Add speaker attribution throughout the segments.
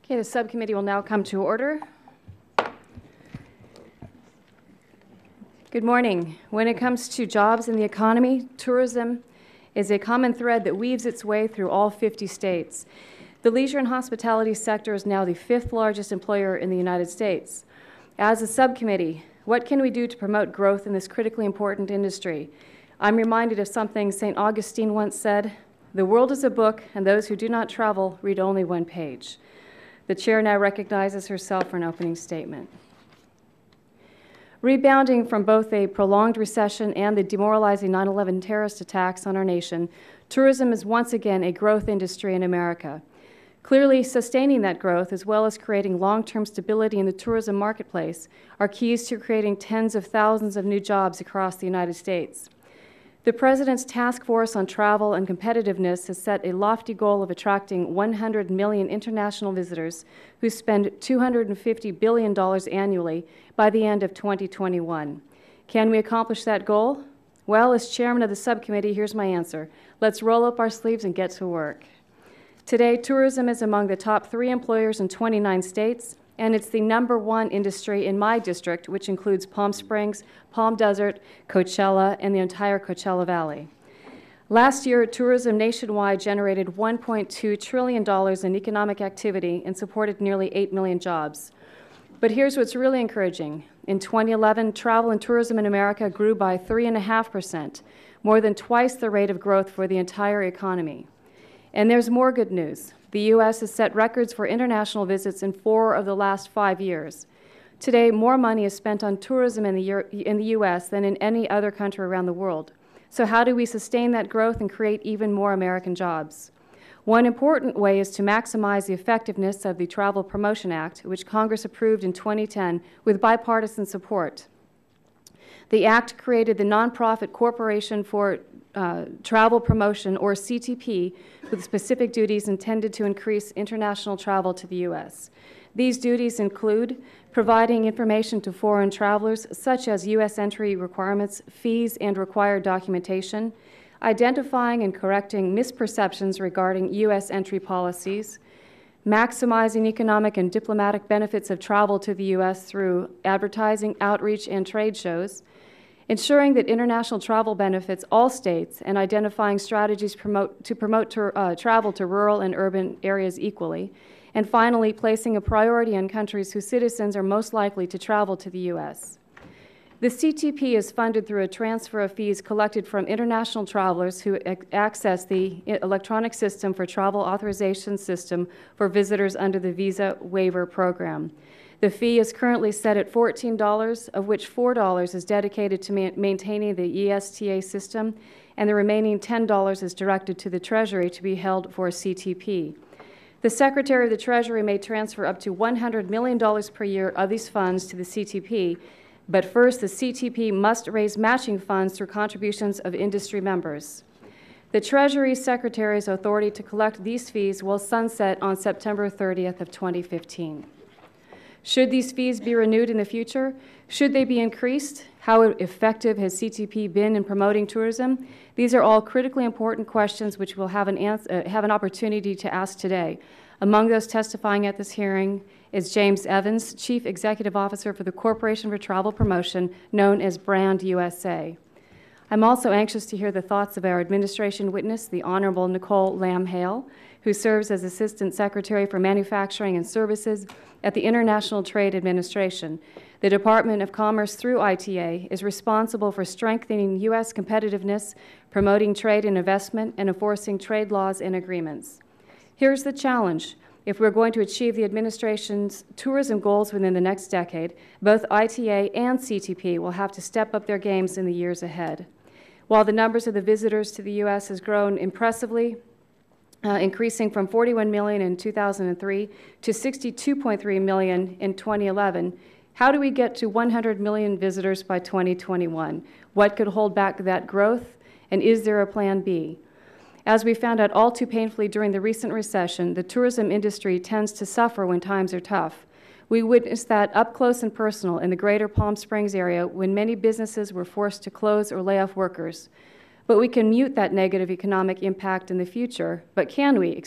Speaker 1: Okay, the subcommittee will now come to order. Good morning. When it comes to jobs and the economy, tourism is a common thread that weaves its way through all 50 states. The leisure and hospitality sector is now the 5th largest employer in the United States. As a subcommittee, what can we do to promote growth in this critically important industry? I'm reminded of something St. Augustine once said, "The world is a book, and those who do not travel read only one page." The chair now recognizes herself for an opening statement. Rebounding from both a prolonged recession and the demoralizing 9/11 terrorist attacks on our nation, tourism is once again a growth industry in America. Clearly, sustaining that growth, as well as creating long-term stability in the tourism marketplace, are keys to creating tens of thousands of new jobs across the United States. The President's Task Force on Travel and Competitiveness has set a lofty goal of attracting 100 million international visitors who spend $250 billion annually by the end of 2021. Can we accomplish that goal? Well, as chairman of the subcommittee, here's my answer. Let's roll up our sleeves and get to work. Today, tourism is among the top 3 employers in 29 states, and it's the #1 industry in my district, which includes Palm Springs, Palm Desert, Coachella, and the entire Coachella Valley. Last year, tourism nationwide generated $1.2 trillion in economic activity and supported nearly 8 million jobs. But here's what's really encouraging. In 2011, travel and tourism in America grew by 3.5%, more than twice the rate of growth for the entire economy. And there's more good news. The U.S. has set records for international visits in 4 of the last 5 years. Today, more money is spent on tourism in the U.S. than in any other country around the world. So how do we sustain that growth and create even more American jobs? One important way is to maximize the effectiveness of the Travel Promotion Act, which Congress approved in 2010 with bipartisan support. The act created the Nonprofit Corporation for Travel Promotion, or CTP, with specific duties intended to increase international travel to the U.S. These duties include providing information to foreign travelers, such as U.S. entry requirements, fees, and required documentation, identifying and correcting misperceptions regarding U.S. entry policies, maximizing economic and diplomatic benefits of travel to the U.S. through advertising, outreach, and trade shows, ensuring that international travel benefits all states, and identifying strategies to promote travel to rural and urban areas equally, and finally, placing a priority on countries whose citizens are most likely to travel to the U.S. The CTP is funded through a transfer of fees collected from international travelers who access the electronic system for travel authorization system for visitors under the Visa Waiver Program. The fee is currently set at $14, of which $4 is dedicated to maintaining the ESTA system, and the remaining $10 is directed to the Treasury to be held for CTP. The Secretary of the Treasury may transfer up to $100 million per year of these funds to the CTP, but first the CTP must raise matching funds through contributions of industry members. The Treasury Secretary's authority to collect these fees will sunset on September 30th of 2015. Should these fees be renewed in the future? Should they be increased? How effective has CTP been in promoting tourism? These are all critically important questions which we'll have an opportunity to ask today. Among those testifying at this hearing is James Evans, Chief Executive Officer for the Corporation for Travel Promotion, known as Brand USA. I'm also anxious to hear the thoughts of our administration witness, the Honorable Nicole Lamb-Hale, who serves as Assistant Secretary for Manufacturing and Services at the International Trade Administration. The Department of Commerce, through ITA, is responsible for strengthening U.S. competitiveness, promoting trade and investment, and enforcing trade laws and agreements. Here's the challenge. If we're going to achieve the administration's tourism goals within the next decade, both ITA and CTP will have to step up their games in the years ahead. While the numbers of the visitors to the U.S. has grown impressively, increasing from 41 million in 2003 to 62.3 million in 2011, how do we get to 100 million visitors by 2021? What could hold back that growth, and is there a plan B? As we found out all too painfully during the recent recession, the tourism industry tends to suffer when times are tough. We witnessed that up close and personal in the greater Palm Springs area when many businesses were forced to close or lay off workers. But we can mute that negative economic impact in the future. But can we,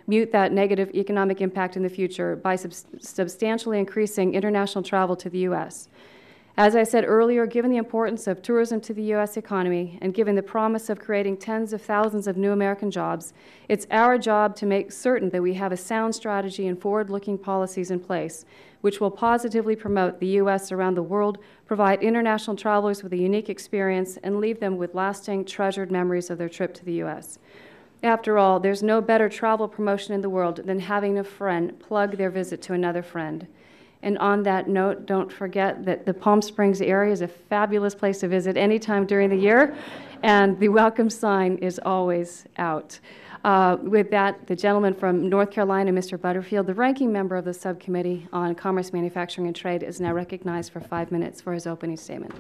Speaker 1: mute that negative economic impact in the future by substantially increasing international travel to the U.S.? As I said earlier, given the importance of tourism to the U.S. economy and given the promise of creating tens of thousands of new American jobs, it's our job to make certain that we have a sound strategy and forward-looking policies in place which will positively promote the U.S. around the world, provide international travelers with a unique experience, and leave them with lasting, treasured memories of their trip to the U.S. After all, there's no better travel promotion in the world than having a friend plug their visit to another friend. And on that note, don't forget that the Palm Springs area is a fabulous place to visit anytime during the year, and the welcome sign is always out. With that, the gentleman from North Carolina, Mr. Butterfield, the ranking member of the Subcommittee on Commerce, Manufacturing, and Trade, is now recognized for 5 minutes for his opening statement.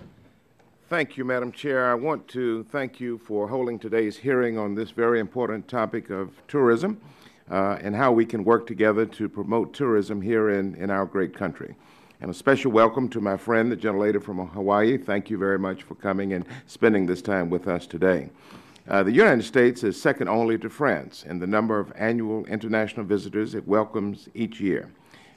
Speaker 2: Thank you, Madam Chair. I want to thank you for holding today's hearing on this very important topic of tourism and how we can work together to promote tourism here in our great country. And a special welcome to my friend, the gentlelady from Hawaii. Thank you very much for coming and spending this time with us today. The United States is second only to France in the number of annual international visitors it welcomes each year.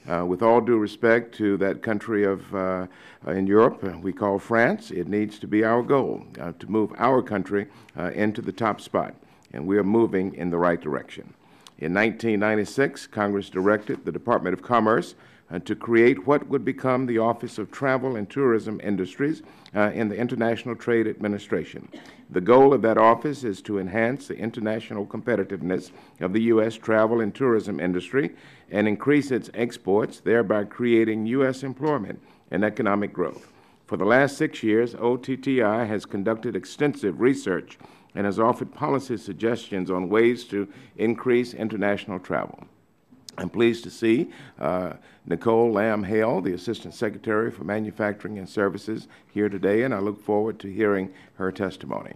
Speaker 2: With all due respect to that country in Europe we call France, it needs to be our goal to move our country into the top spot, and we are moving in the right direction. In 1996, Congress directed the Department of Commerce to create what would become the Office of Travel and Tourism Industries in the International Trade Administration. The goal of that office is to enhance the international competitiveness of the U.S. travel and tourism industry and increase its exports, thereby creating U.S. employment and economic growth. For the last 6 years, OTTI has conducted extensive research and has offered policy suggestions on ways to increase international travel. I'm pleased to see Nicole Lamb-Hale, the Assistant Secretary for Manufacturing and Services, here today, and I look forward to hearing her testimony.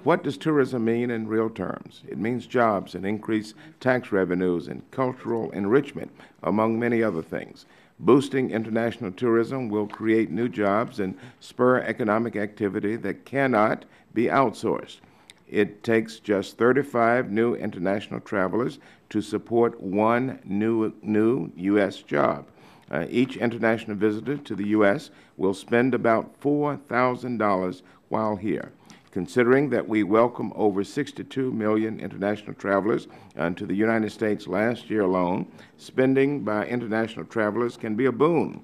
Speaker 2: What does tourism mean in real terms? It means jobs and increased tax revenues and cultural enrichment, among many other things. Boosting international tourism will create new jobs and spur economic activity that cannot be outsourced. It takes just 35 new international travelers to support one new U.S. job. Each international visitor to the U.S. will spend about $4,000 while here. Considering that we welcome over 62 million international travelers to the United States last year alone, spending by international travelers can be a boon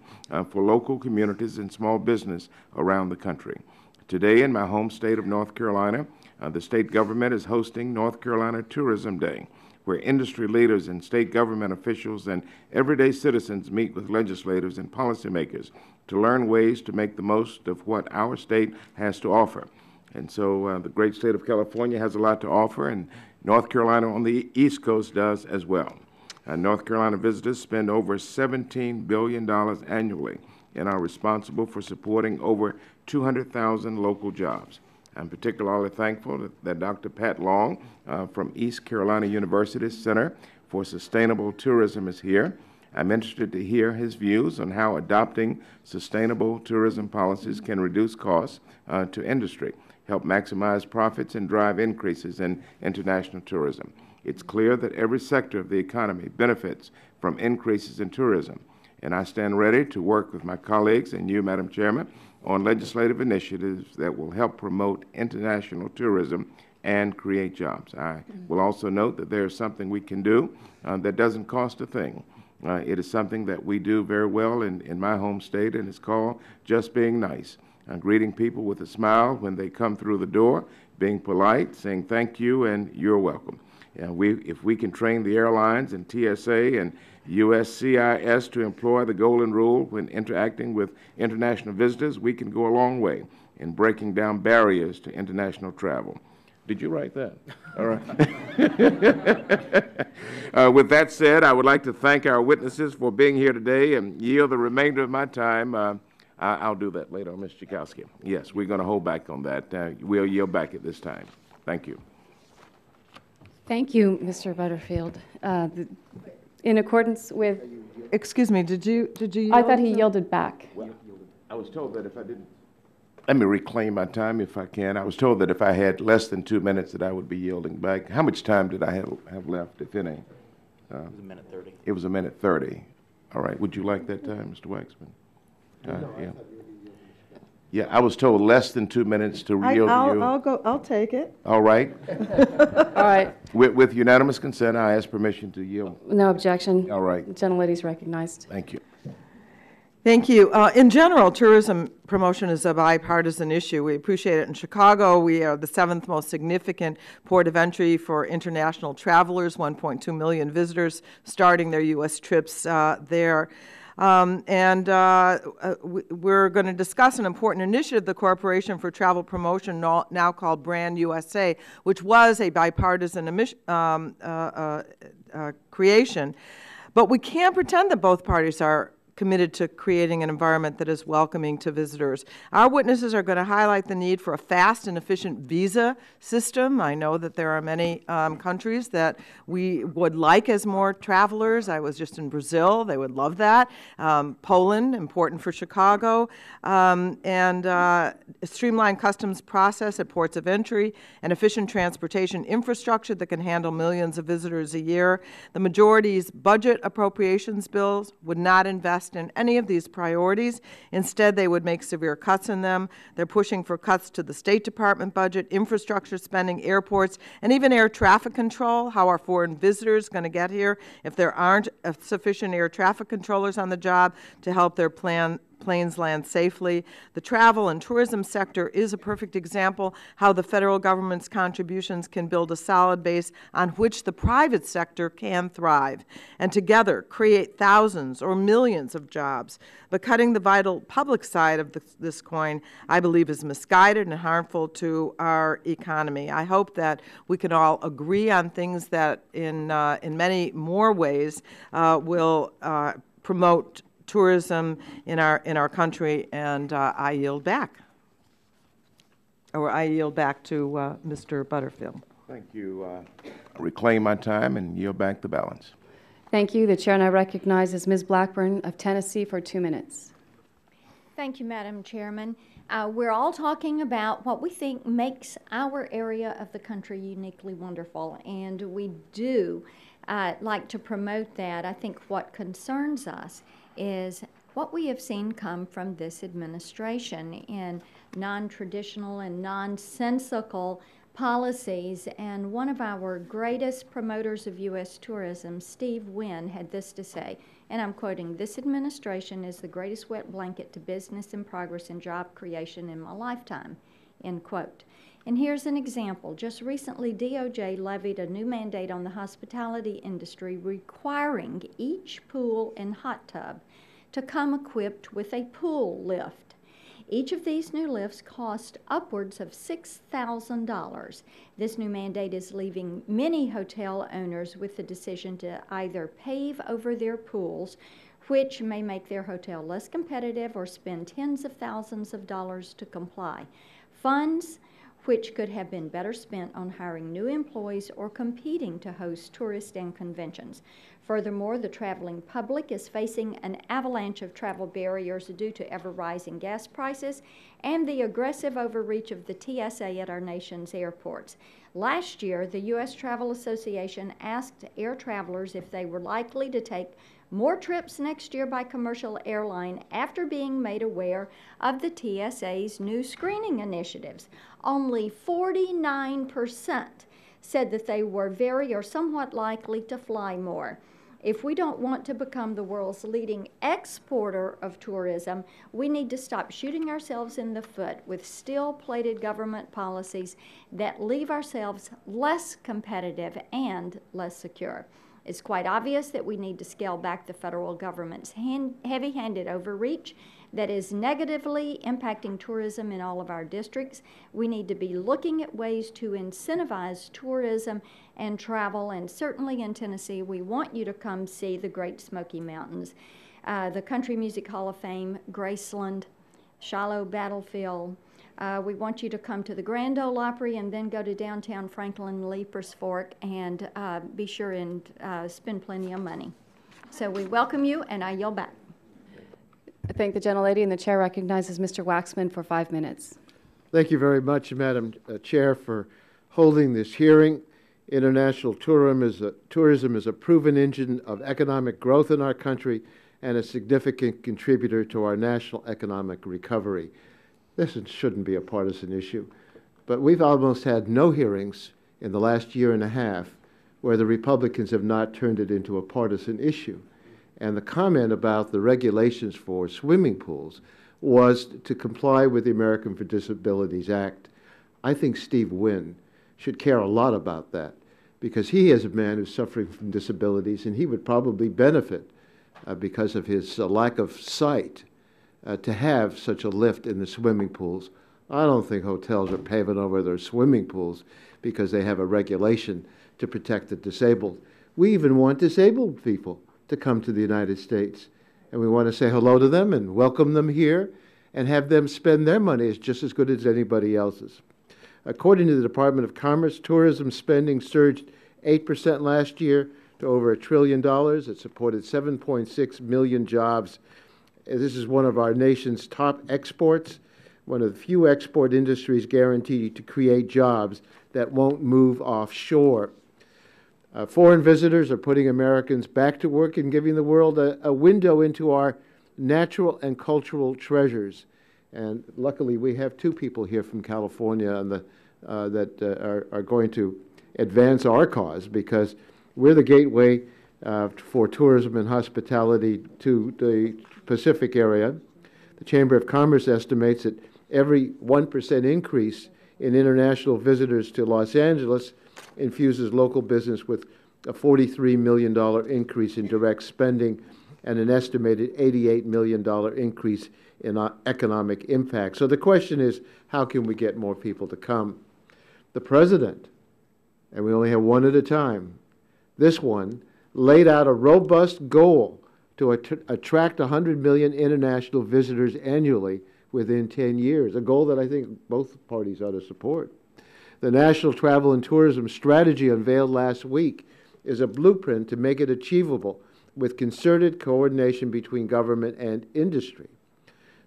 Speaker 2: for local communities and small business around the country. Today, in my home state of North Carolina, the state government is hosting North Carolina Tourism Day, where industry leaders and state government officials and everyday citizens meet with legislators and policymakers to learn ways to make the most of what our state has to offer. And so the great state of California has a lot to offer, and North Carolina on the East Coast does as well. North Carolina visitors spend over $17 billion annually and are responsible for supporting over 200,000 local jobs. I'm particularly thankful that Dr. Pat Long from East Carolina University's Center for Sustainable Tourism is here. I'm interested to hear his views on how adopting sustainable tourism policies can reduce costs to industry, help maximize profits, and drive increases in international tourism. It's clear that every sector of the economy benefits from increases in tourism, and I stand ready to work with my colleagues and you, Madam Chairman, on legislative initiatives that will help promote international tourism and create jobs. I will also note that there is something we can do that doesn't cost a thing. It is something that we do very well in my home state, and it's called just being nice. Greeting people with a smile when they come through the door, being polite, saying thank you and you're welcome. If we can train the airlines and TSA and USCIS to employ the golden rule when interacting with international visitors, we can go a long way in breaking down barriers to international travel. Did you write that? All right. With that said, I would like to thank our witnesses for being here today and yield the remainder of my time. I'll do that later, Ms. Chikowski. Yes, we're going to hold back on that. We'll yield back at this time. Thank you.
Speaker 1: Thank you, Mr. Butterfield. In accordance with...
Speaker 3: Excuse me, did you yield?
Speaker 1: I thought he yielded back.
Speaker 2: Well, I was told that if I didn't... Let me reclaim my time if I can. I was told that if I had less than 2 minutes that I would be yielding back. How much time did I have left, if any?
Speaker 3: It was a minute 30.
Speaker 2: It was a minute 30. All right. Would you like that time, Mr. Waxman? Yeah. Yeah, I was told less than 2 minutes to yield to you.
Speaker 4: I'll take it.
Speaker 2: All right.
Speaker 1: All right.
Speaker 2: With unanimous consent, I ask permission to yield.
Speaker 1: No objection.
Speaker 2: All right.
Speaker 1: The gentlelady's recognized.
Speaker 2: Thank you.
Speaker 4: Thank you. In general, tourism promotion is a bipartisan issue. We appreciate it. In Chicago, we are the 7th most significant port of entry for international travelers, 1.2 million visitors starting their U.S. trips there. We're going to discuss an important initiative, the Corporation for Travel Promotion, now called Brand USA, which was a bipartisan creation. But we can't pretend that both parties are committed to creating an environment that is welcoming to visitors. Our witnesses are going to highlight the need for a fast and efficient visa system. I know that there are many countries that we would like as more travelers. I was just in Brazil. They would love that. Poland, important for Chicago. A streamlined customs process at ports of entry, and efficient transportation infrastructure that can handle millions of visitors a year. The majority's budget appropriations bills would not invest in any of these priorities. Instead, they would make severe cuts in them. They're pushing for cuts to the State Department budget, infrastructure spending, airports, and even air traffic control. How are foreign visitors going to get here if there aren't sufficient air traffic controllers on the job to help their planes land safely? The travel and tourism sector is a perfect example how the federal government's contributions can build a solid base on which the private sector can thrive and together create thousands or millions of jobs. But cutting the vital public side of this coin, I believe, is misguided and harmful to our economy. I hope that we can all agree on things that in many more ways will promote tourism in our country, and I yield back. Or I yield back to Mr. Butterfield.
Speaker 2: Thank you. I reclaim my time and yield back the balance.
Speaker 1: Thank you. The chair now recognizes Ms. Blackburn of Tennessee for 2 minutes.
Speaker 5: Thank you, Madam Chairman. We're all talking about what we think makes our area of the country uniquely wonderful, and we do like to promote that. I think what concerns us is what we have seen come from this administration in non-traditional and nonsensical policies. And one of our greatest promoters of U.S. tourism, Steve Wynn, had this to say, and I'm quoting, "This administration is the greatest wet blanket to business and progress and job creation in my lifetime," end quote. And here's an example. Just recently, DOJ levied a new mandate on the hospitality industry requiring each pool and hot tub to come equipped with a pool lift. Each of these new lifts cost upwards of $6,000. This new mandate is leaving many hotel owners with the decision to either pave over their pools, which may make their hotel less competitive, or spend tens of thousands of dollars to comply. Funds which could have been better spent on hiring new employees or competing to host tourists and conventions. Furthermore, the traveling public is facing an avalanche of travel barriers due to ever-rising gas prices and the aggressive overreach of the TSA at our nation's airports. Last year, the U.S. Travel Association asked air travelers if they were likely to take more trips next year by commercial airline after being made aware of the TSA's new screening initiatives. Only 49% said that they were very or somewhat likely to fly more. If we don't want to become the world's leading exporter of tourism, we need to stop shooting ourselves in the foot with steel-plated government policies that leave ourselves less competitive and less secure. It's quite obvious that we need to scale back the federal government's heavy-handed overreach that is negatively impacting tourism in all of our districts. We need to be looking at ways to incentivize tourism and travel, and certainly in Tennessee, we want you to come see the Great Smoky Mountains, the Country Music Hall of Fame, Graceland, Shiloh Battlefield. We want you to come to the Grand Ole Opry and then go to downtown Franklin, Leapers Fork, and be sure and spend plenty of money. So we welcome you, and I yield back.
Speaker 1: I thank the gentlelady, and the chair recognizes Mr. Waxman for 5 minutes.
Speaker 6: Thank you very much, Madam Chair, for holding this hearing. International tourism is a proven engine of economic growth in our country and a significant contributor to our national economic recovery. This shouldn't be a partisan issue, but we've almost had no hearings in the last year and a half where the Republicans have not turned it into a partisan issue. And the comment about the regulations for swimming pools was to comply with the American with Disabilities Act. I think Steve Wynn should care a lot about that, because he is a man who's suffering from disabilities, and he would probably benefit because of his lack of sight to have such a lift in the swimming pools. I don't think hotels are paving over their swimming pools because they have a regulation to protect the disabled. We even want disabled people to come to the United States, and we want to say hello to them and welcome them here and have them spend their money as just as good as anybody else's. According to the Department of Commerce, tourism spending surged 8% last year to over $1 trillion. It supported 7.6 million jobs. This is one of our nation's top exports, one of the few export industries guaranteed to create jobs that won't move offshore. Foreign visitors are putting Americans back to work and giving the world a window into our natural and cultural treasures. And luckily, we have two people here from California that are going to advance our cause, because we're the gateway for tourism and hospitality to the Pacific area. The Chamber of Commerce estimates that every 1% increase in international visitors to Los Angeles infuses local business with a $43 million increase in direct spending and an estimated $88 million increase in economic impact. So the question is, how can we get more people to come? The president, and we only have one at a time, this one laid out a robust goal to attract 100 million international visitors annually within 10 years, a goal that I think both parties ought to support. The National Travel and Tourism Strategy unveiled last week is a blueprint to make it achievable with concerted coordination between government and industry.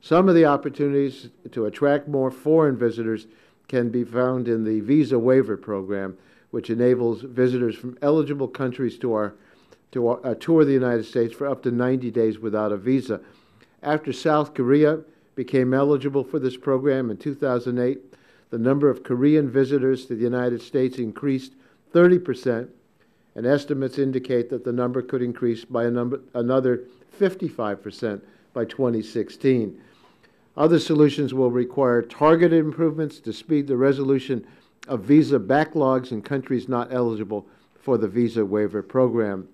Speaker 6: Some of the opportunities to attract more foreign visitors can be found in the visa waiver program, which enables visitors from eligible countries to tour the United States for up to 90 days without a visa. After South Korea became eligible for this program in 2008, the number of Korean visitors to the United States increased 30%, and estimates indicate that the number could increase by another 55% by 2016. Other solutions will require targeted improvements to speed the resolution of visa backlogs in countries not eligible for the visa waiver program.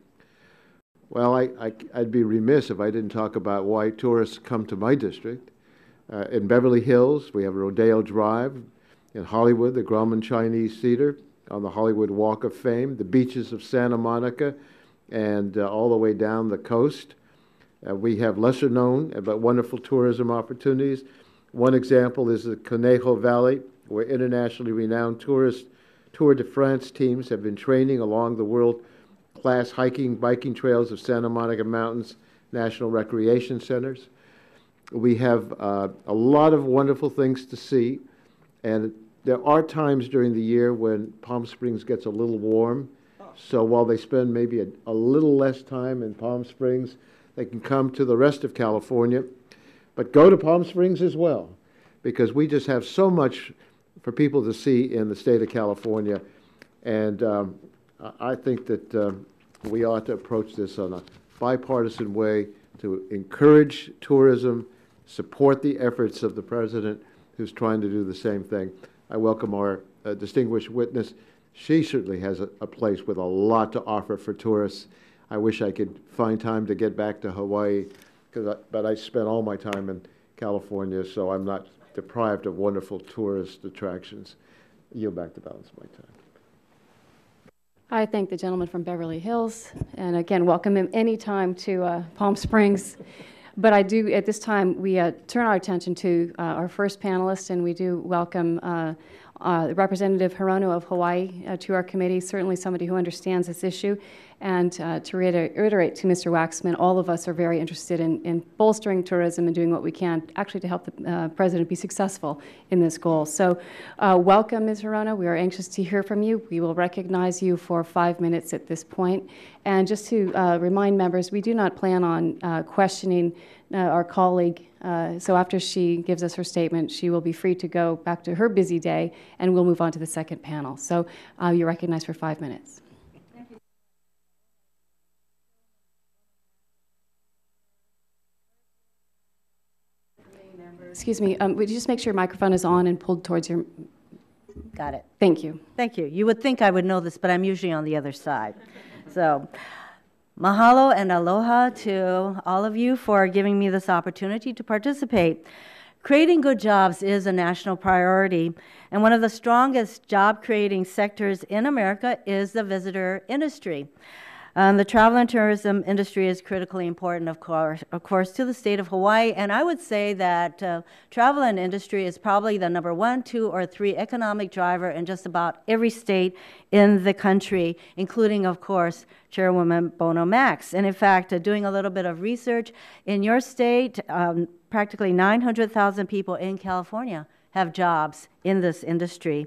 Speaker 6: Well, I'd be remiss if I didn't talk about why tourists come to my district. In Beverly Hills, we have Rodeo Drive. In Hollywood, the Grauman Chinese Theater, on the Hollywood Walk of Fame, the beaches of Santa Monica, and all the way down the coast. We have lesser known but wonderful tourism opportunities. One example is the Conejo Valley, where internationally renowned Tour de France teams have been training along the world-class biking trails of Santa Monica Mountains National Recreation Centers. We have a lot of wonderful things to see, and there are times during the year when Palm Springs gets a little warm. So while they spend maybe a little less time in Palm Springs, they can come to the rest of California. But go to Palm Springs as well, because we just have so much for people to see in the state of California. And I think that we ought to approach this on a bipartisan way to encourage tourism, support the efforts of the president, who's trying to do the same thing. I welcome our distinguished witness. She certainly has a place with a lot to offer for tourists. I wish I could find time to get back to Hawaii, but I spent all my time in California, so I'm not deprived of wonderful tourist attractions. Yield back the balance of my time.
Speaker 1: I thank the gentleman from Beverly Hills, and again, welcome him anytime to Palm Springs. But I do, at this time, we turn our attention to our first panelist, and we do welcome Representative Hirono of Hawaii to our committee, certainly somebody who understands this issue. And to reiterate to Mr. Waxman, all of us are very interested in bolstering tourism and doing what we can actually to help the President be successful in this goal. So welcome, Ms. Hirona. We are anxious to hear from you. We will recognize you for 5 minutes at this point. And just to remind members, we do not plan on questioning our colleague. So after she gives us her statement, she will be free to go back to her busy day, and we'll move on to the second panel. So you're recognized for 5 minutes. Excuse me, would you just make sure your microphone is on and pulled towards your...
Speaker 7: Got it.
Speaker 1: Thank you.
Speaker 7: Thank you. You would think I would know this, but I'm usually on the other side. So, mahalo and aloha to all of you for giving me this opportunity to participate. Creating good jobs is a national priority, and one of the strongest job-creating sectors in America is the visitor industry. The travel and tourism industry is critically important, of course, to the state of Hawaii, and I would say that travel and industry is probably the number 1, 2, or 3 economic driver in just about every state in the country, including, of course, Chairwoman Bono Max. And in fact, doing a little bit of research, in your state, practically 900,000 people in California have jobs in this industry.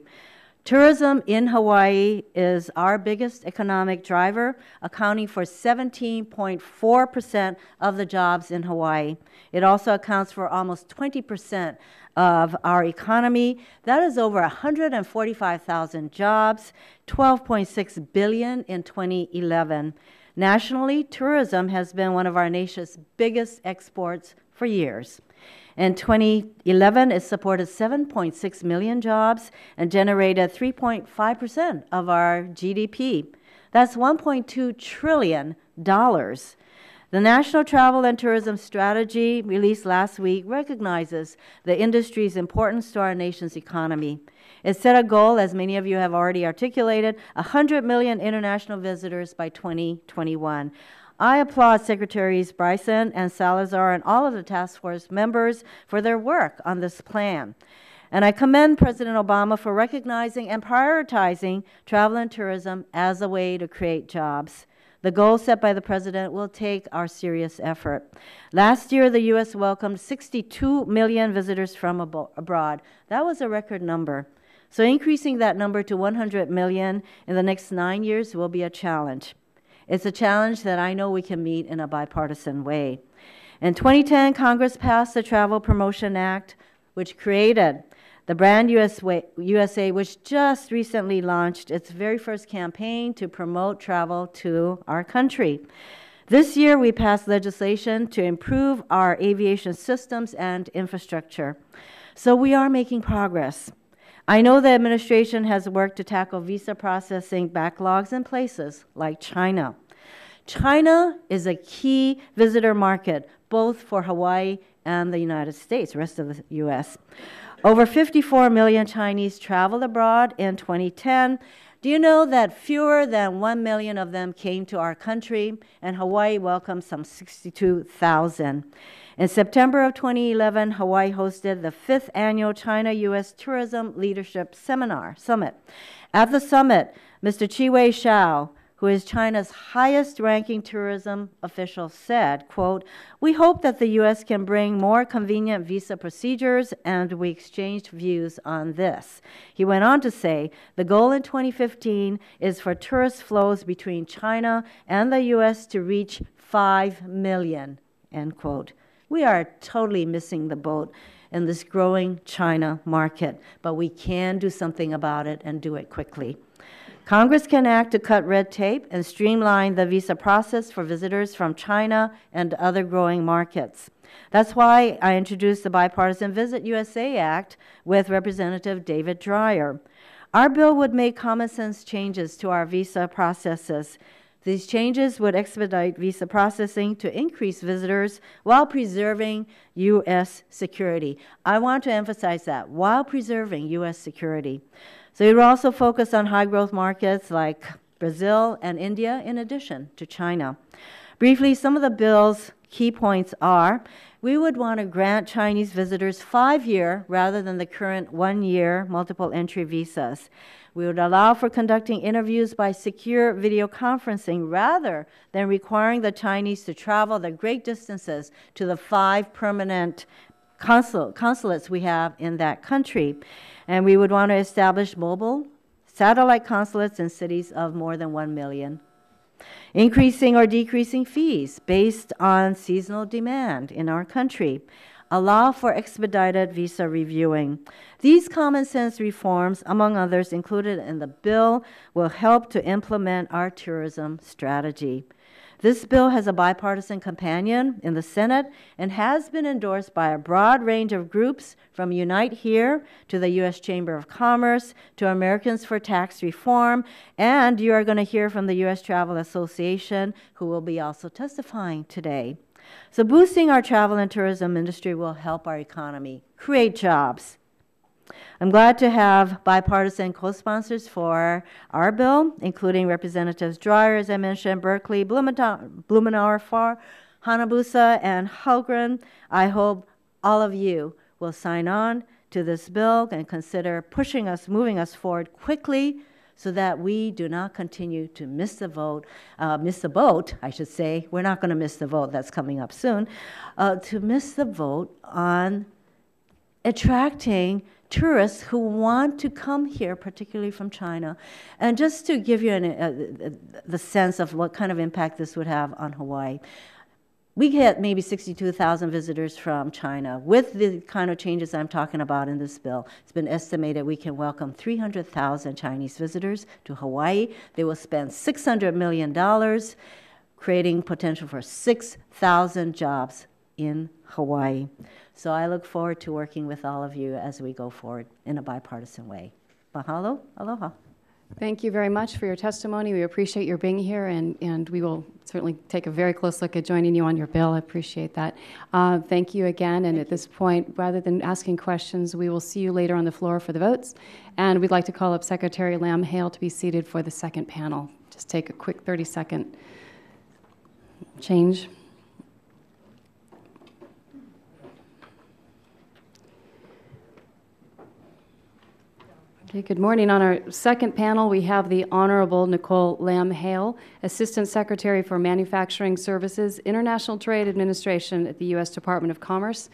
Speaker 7: Tourism in Hawaii is our biggest economic driver, accounting for 17.4% of the jobs in Hawaii. It also accounts for almost 20% of our economy. That is over 145,000 jobs, $12.6 billion in 2011. Nationally, tourism has been one of our nation's biggest exports for years. In 2011, it supported 7.6 million jobs and generated 3.5% of our GDP. That's $1.2 trillion. The National Travel and Tourism Strategy, released last week, recognizes the industry's importance to our nation's economy. It set a goal, as many of you have already articulated, 100 million international visitors by 2021. I applaud Secretaries Bryson and Salazar and all of the task force members for their work on this plan. And I commend President Obama for recognizing and prioritizing travel and tourism as a way to create jobs. The goals set by the President will take our serious effort. Last year, the U.S. welcomed 62 million visitors from abroad. That was a record number. So increasing that number to 100 million in the next 9 years will be a challenge. It's a challenge that I know we can meet in a bipartisan way. In 2010, Congress passed the Travel Promotion Act, which created the Brand USA, which just recently launched its very first campaign to promote travel to our country. This year, we passed legislation to improve our aviation systems and infrastructure. So we are making progress. I know the administration has worked to tackle visa processing backlogs in places like China. China is a key visitor market, both for Hawaii and the United States, rest of the U.S. Over 54 million Chinese traveled abroad in 2010. Do you know that fewer than 1 million of them came to our country, and Hawaii welcomed some 62,000? In September of 2011, Hawaii hosted the 5th annual China-U.S. Tourism Leadership Summit. At the summit, Mr. Chi-Wei Xiao, who is China's highest-ranking tourism official, said, quote, "We hope that the U.S. can bring more convenient visa procedures, and we exchanged views on this." He went on to say, "The goal in 2015 is for tourist flows between China and the U.S. to reach 5 million," end quote. We are totally missing the boat in this growing China market, but we can do something about it and do it quickly. Congress can act to cut red tape and streamline the visa process for visitors from China and other growing markets. That's why I introduced the Bipartisan Visit USA Act with Representative David Dreyer. Our bill would make common sense changes to our visa processes. These changes would expedite visa processing to increase visitors while preserving U.S. security. I want to emphasize that, while preserving U.S. security. So it will also focus on high-growth markets like Brazil and India, in addition to China. Briefly, some of the bill's key points are we would want to grant Chinese visitors 5-year rather than the current 1-year multiple entry visas. We would allow for conducting interviews by secure video conferencing rather than requiring the Chinese to travel the great distances to the 5 permanent consulates we have in that country. And we would want to establish mobile satellite consulates in cities of more than 1 million. Increasing or decreasing fees based on seasonal demand in our country. Allow for expedited visa reviewing. These common sense reforms, among others included in the bill, will help to implement our tourism strategy. This bill has a bipartisan companion in the Senate and has been endorsed by a broad range of groups from Unite Here to the U.S. Chamber of Commerce to Americans for Tax Reform, and you are going to hear from the U.S. Travel Association, who will be also testifying today. So boosting our travel and tourism industry will help our economy, create jobs. I'm glad to have bipartisan co-sponsors for our bill, including Representatives Dreyer, as I mentioned, Berkeley, Blumenauer, Farr, Hanabusa, and Halgren. I hope all of you will sign on to this bill and consider moving us forward quickly so that we do not continue to miss the boat, I should say. We're not going to miss the vote, that's coming up soon, to miss the vote on attracting tourists who want to come here, particularly from China. And just to give you the sense of what kind of impact this would have on Hawaii, we get maybe 62,000 visitors from China. With the kind of changes I'm talking about in this bill, it's been estimated we can welcome 300,000 Chinese visitors to Hawaii. They will spend $600 million, creating potential for 6,000 jobs in Hawaii. So I look forward to working with all of you as we go forward in a bipartisan way. Mahalo, aloha.
Speaker 1: Thank you very much for your testimony. We appreciate your being here, and we will certainly take a very close look at joining you on your bill. I appreciate that. Thank you again, and at this point, rather than asking questions, we will see you later on the floor for the votes, and we'd like to call up Secretary Lam-Hale to be seated for the second panel. Just take a quick 30-second change. Okay, good morning. On our second panel, we have the Honorable Nicole Lam-Hale, Assistant Secretary for Manufacturing Services, International Trade Administration at the U.S. Department of Commerce.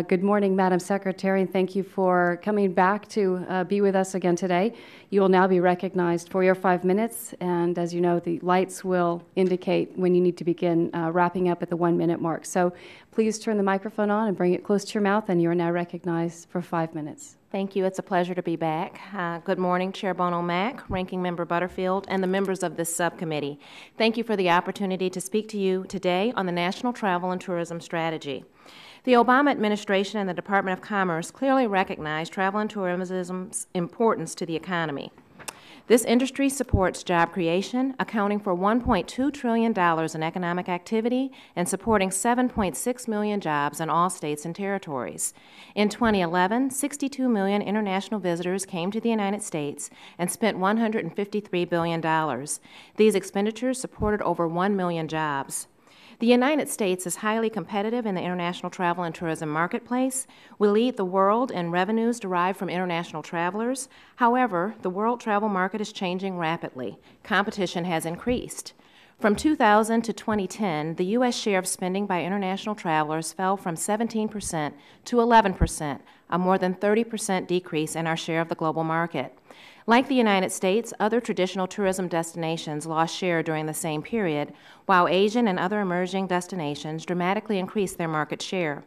Speaker 1: Good morning, Madam Secretary, and thank you for coming back to be with us again today. You will now be recognized for your 5 minutes, and as you know, the lights will indicate when you need to begin wrapping up at the 1-minute mark. So please turn the microphone on and bring it close to your mouth, and you are now recognized for 5 minutes.
Speaker 8: Thank you. It's a pleasure to be back. Good morning, Chair Bono-Mack, Ranking Member Butterfield, and the members of this subcommittee. Thank you for the opportunity to speak to you today on the National Travel and Tourism Strategy. The Obama administration and the Department of Commerce clearly recognize travel and tourism's importance to the economy. This industry supports job creation, accounting for $1.2 trillion in economic activity and supporting 7.6 million jobs in all states and territories. In 2011, 62 million international visitors came to the United States and spent $153 billion. These expenditures supported over 1 million jobs. The United States is highly competitive in the international travel and tourism marketplace. We lead the world in revenues derived from international travelers. However, the world travel market is changing rapidly. Competition has increased. From 2000 to 2010, the U.S. share of spending by international travelers fell from 17% to 11%, a more than 30% decrease in our share of the global market. Like the United States, other traditional tourism destinations lost share during the same period, while Asian and other emerging destinations dramatically increased their market share.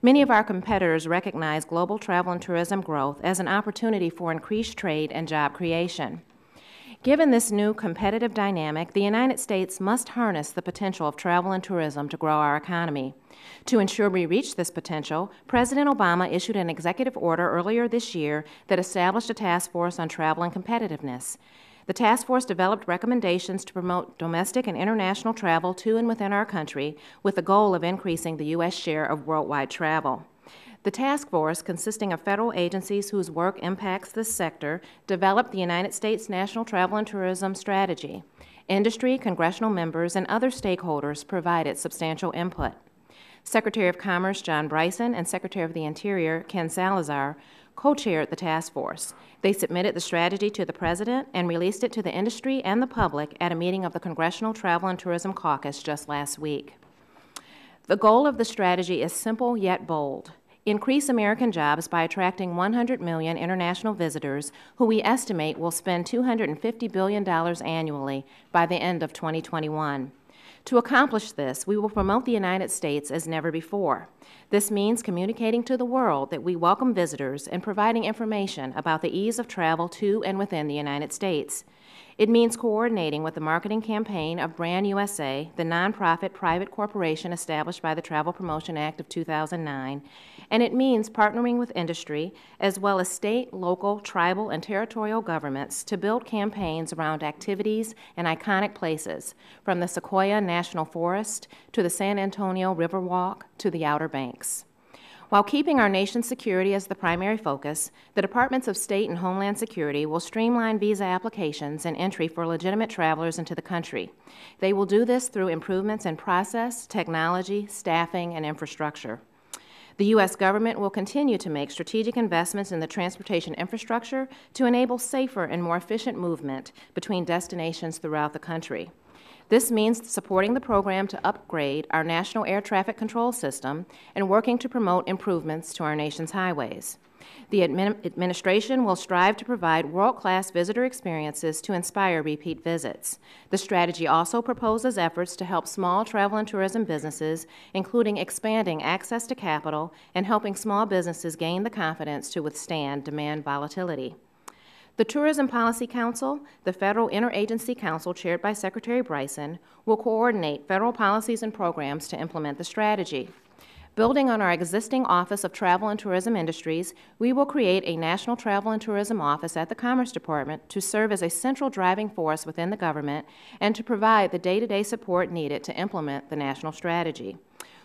Speaker 8: Many of our competitors recognize global travel and tourism growth as an opportunity for increased trade and job creation. Given this new competitive dynamic, the United States must harness the potential of travel and tourism to grow our economy. To ensure we reach this potential, President Obama issued an executive order earlier this year that established a task force on travel and competitiveness. The task force developed recommendations to promote domestic and international travel to and within our country with the goal of increasing the U.S. share of worldwide travel. The task force, consisting of federal agencies whose work impacts this sector, developed the United States National Travel and Tourism Strategy. Industry, congressional members, and other stakeholders provided substantial input. Secretary of Commerce John Bryson and Secretary of the Interior Ken Salazar co-chaired the task force. They submitted the strategy to the President and released it to the industry and the public at a meeting of the Congressional Travel and Tourism Caucus just last week. The goal of the strategy is simple yet bold. Increase American jobs by attracting 100 million international visitors who we estimate will spend $250 billion annually by the end of 2021. To accomplish this, we will promote the United States as never before. This means communicating to the world that we welcome visitors and providing information about the ease of travel to and within the United States. It means coordinating with the marketing campaign of Brand USA, the nonprofit private corporation established by the Travel Promotion Act of 2009, and it means partnering with industry as well as state, local, tribal, and territorial governments to build campaigns around activities and iconic places, from the Sequoia National Forest to the San Antonio Riverwalk to the Outer Banks. While keeping our nation's security as the primary focus, the Departments of State and Homeland Security will streamline visa applications and entry for legitimate travelers into the country. They will do this through improvements in process, technology, staffing, and infrastructure. The U.S. government will continue to make strategic investments in the transportation infrastructure to enable safer and more efficient movement between destinations throughout the country. This means supporting the program to upgrade our national air traffic control system and working to promote improvements to our nation's highways. The administration will strive to provide world-class visitor experiences to inspire repeat visits. The strategy also proposes efforts to help small travel and tourism businesses, including expanding access to capital and helping small businesses gain the confidence to withstand demand volatility. The Tourism Policy Council, the Federal Interagency Council chaired by Secretary Bryson, will coordinate federal policies and programs to implement the strategy. Building on our existing Office of Travel and Tourism Industries, we will create a National Travel and Tourism Office at the Commerce Department to serve as a central driving force within the government and to provide the day-to-day support needed to implement the national strategy.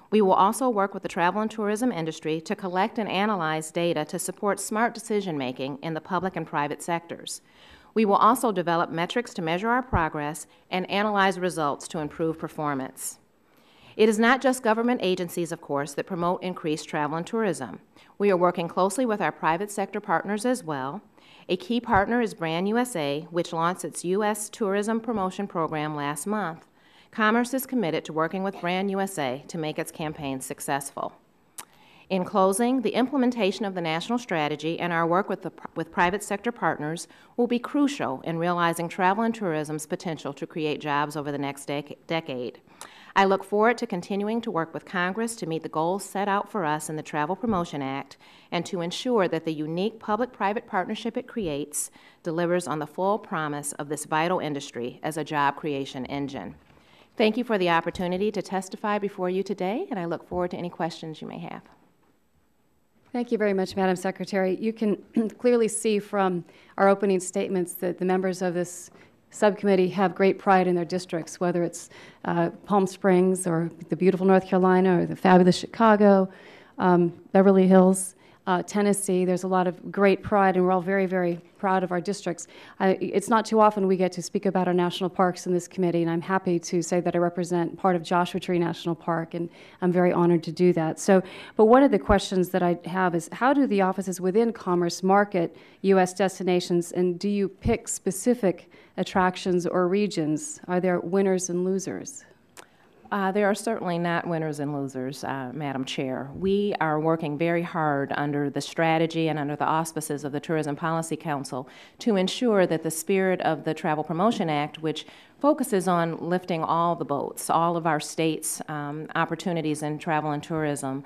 Speaker 8: We will also work with the travel and tourism industry to collect and analyze data to support smart decision-making in the public and private sectors. We will also develop metrics to measure our progress and analyze results to improve performance. It is not just government agencies, of course, that promote increased travel and tourism. We are working closely with our private sector partners as well. A key partner is Brand USA, which launched its U.S. Tourism Promotion Program last month. Commerce is committed to working with Brand USA to make its campaign successful. In closing, the implementation of the national strategy and our work with private sector partners will be crucial in realizing travel and tourism's potential to create jobs over the next decade. I look forward to continuing to work with Congress to meet the goals set out for us in the Travel Promotion Act and to ensure that the unique public-private partnership it creates delivers on the full promise of this vital industry as a job creation engine. Thank you for the opportunity to testify before you today, and I look forward to any questions you may have.
Speaker 1: Thank you very much, Madam Secretary. You can clearly see from our opening statements that the members of this subcommittee have great pride in their districts, whether it's Palm Springs or the beautiful North Carolina or the fabulous Chicago, Beverly Hills, Tennessee. There's a lot of great pride, and we're all very, very proud of our districts. It's not too often we get to speak about our national parks in this committee, and I'm happy to say that I represent part of Joshua Tree National Park, and I'm very honored to do that. But one of the questions that I have is, how do the offices within Commerce market U.S. destinations, and do you pick specific attractions or regions? Are there winners and losers?
Speaker 8: There are certainly not winners and losers, Madam Chair. We are working very hard under the strategy and under the auspices of the Tourism Policy Council to ensure that the spirit of the Travel Promotion Act, which focuses on lifting all the boats, all of our states' opportunities in travel and tourism.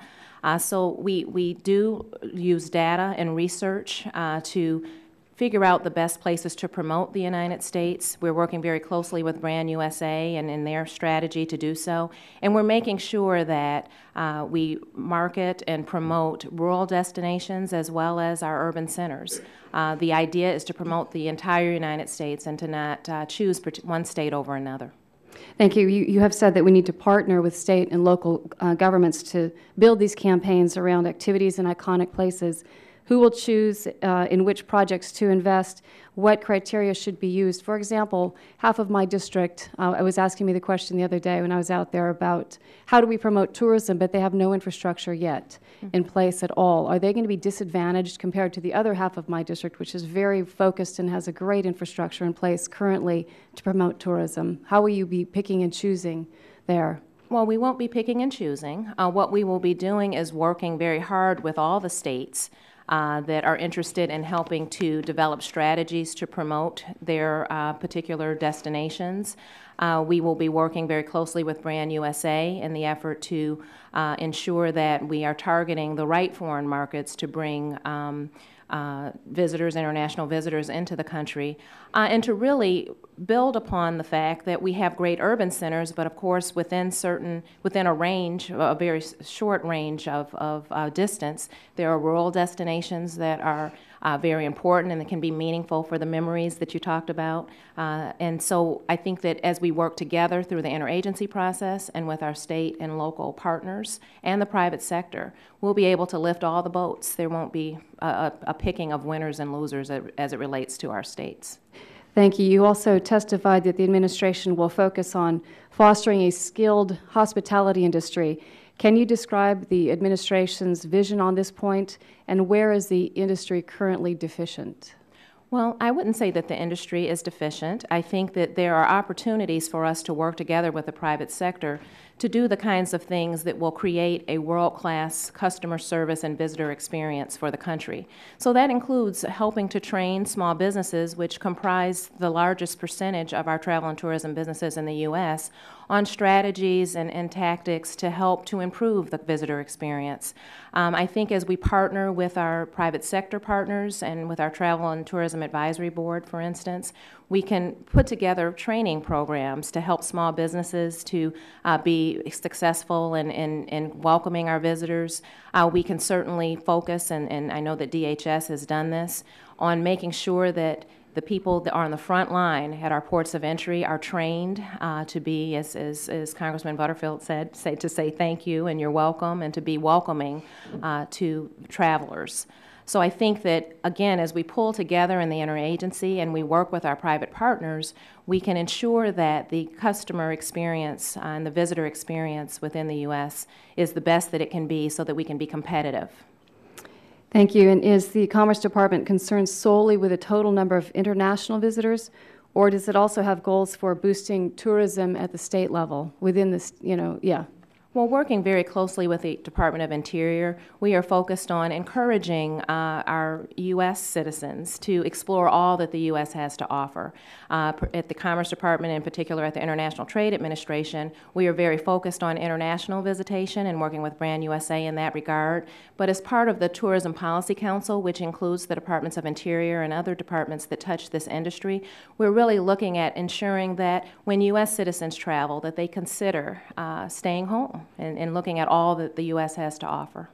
Speaker 8: So we do use data and research to figure out the best places to promote the United States. We're working very closely with Brand USA and in their strategy to do so. And we're making sure that we market and promote rural destinations as well as our urban centers. The idea is to promote the entire United States and to not choose one state over another.
Speaker 1: Thank you. You have said that we need to partner with state and local governments to build these campaigns around activities and iconic places. Who will choose in which projects to invest? What criteria should be used? For example, half of my district, I was asking me the question the other day when I was out there about how do we promote tourism, but they have no infrastructure yet in place at all. Are they going to be disadvantaged compared to the other half of my district, which is very focused and has a great infrastructure in place currently to promote tourism? How will you be picking and choosing there?
Speaker 8: Well, we won't be picking and choosing. What we will be doing is working very hard with all the states that are interested in helping to develop strategies to promote their particular destinations. We will be working very closely with Brand USA in the effort to ensure that we are targeting the right foreign markets to bring visitors, international visitors into the country, and to really build upon the fact that we have great urban centers, but of course within a range, a very short range of distance, there are rural destinations that are very important and that can be meaningful for the memories that you talked about. And so I think that as we work together through the interagency process and with our state and local partners and the private sector, we'll be able to lift all the boats. There won't be a picking of winners and losers as it relates to our states.
Speaker 1: Thank you. You also testified that the administration will focus on fostering a skilled hospitality industry. Can you describe the administration's vision on this point, and where is the industry currently deficient?
Speaker 8: Well, I wouldn't say that the industry is deficient. I think that there are opportunities for us to work together with the private sector to do the kinds of things that will create a world-class customer service and visitor experience for the country. So that includes helping to train small businesses, which comprise the largest percentage of our travel and tourism businesses in the U.S., on strategies and tactics to help to improve the visitor experience. I think as we partner with our private sector partners and with our Travel and Tourism Advisory Board, for instance, we can put together training programs to help small businesses to be successful in welcoming our visitors. We can certainly focus, and I know that DHS has done this, on making sure that the people that are on the front line at our ports of entry are trained to be, as Congressman Butterfield said, to say thank you and you're welcome, and to be welcoming to travelers. So I think that, again, as we pull together in the interagency and we work with our private partners, we can ensure that the customer experience and the visitor experience within the U.S. is the best that it can be so that we can be competitive.
Speaker 1: Thank you. And is the Commerce Department concerned solely with the total number of international visitors, or does it also have goals for boosting tourism at the state level within this,
Speaker 8: Well, working very closely with the Department of Interior, we are focused on encouraging our U.S. citizens to explore all that the U.S. has to offer. At the Commerce Department, in particular at the International Trade Administration, we are very focused on international visitation and working with Brand USA in that regard. But as part of the Tourism Policy Council, which includes the Departments of Interior and other departments that touch this industry, we're really looking at ensuring that when U.S. citizens travel, that they consider staying home and looking at all that the U.S. has to offer.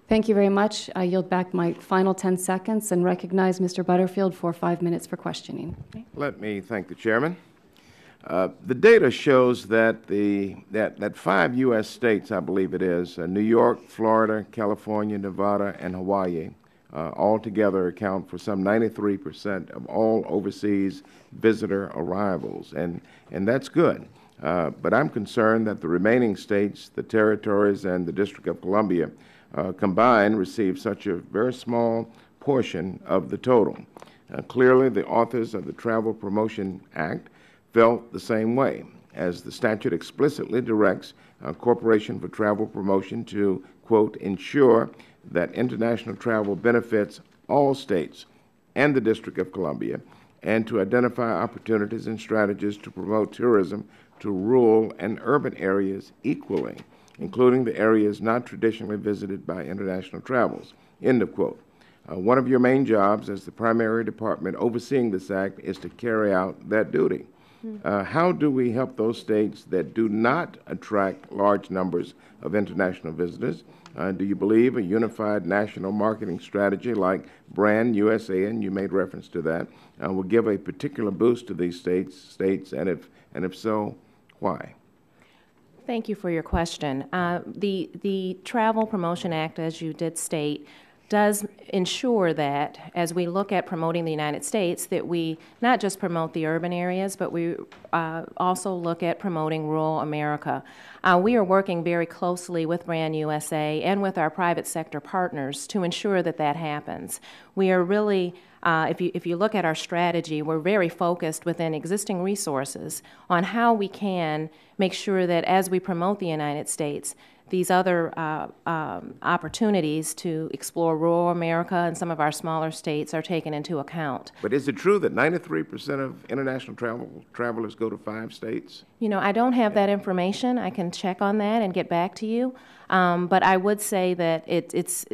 Speaker 1: Thank you very much. I yield back my final 10 seconds and recognize Mr. Butterfield for 5 minutes for questioning.
Speaker 8: Okay.
Speaker 2: Let me thank the chairman. The data shows that that 5 U.S. states, I believe it is, New York, Florida, California, Nevada, and Hawaii, all together account for some 93% of all overseas visitor arrivals, and that's good. But I'm concerned that the remaining states, the territories, and the District of Columbia combined receive such a very small portion of the total. Clearly, the authors of the Travel Promotion Act felt the same way, as the statute explicitly directs a Corporation for Travel Promotion to, quote, ensure that international travel benefits all states and the District of Columbia, and to identify opportunities and strategies to promote tourism to rural and urban areas equally, including the areas not traditionally visited by international travelers, end of quote. One of your main jobs as the primary department overseeing this act is to carry out that duty. How do we help those states that do not attract large numbers of international visitors? Do you believe a unified national marketing strategy like Brand USA, and you made reference to that, will give a particular boost to these states, and if so, why?
Speaker 8: Thank you for your question. The Travel Promotion Act, as you did state, does ensure that as we look at promoting the United States, that we not just promote the urban areas, but we also look at promoting rural America. We are working very closely with Brand USA and with our private sector partners to ensure that that happens. We are really, if you look at our strategy, we're very focused within existing resources on how we can make sure that as we promote the United States, these other opportunities to explore rural America and some of our smaller states are taken into account.
Speaker 2: But is it true that 93% of international travelers go to 5 states?
Speaker 8: You know, I don't have that information. I can check on that and get back to you. But I would say that it's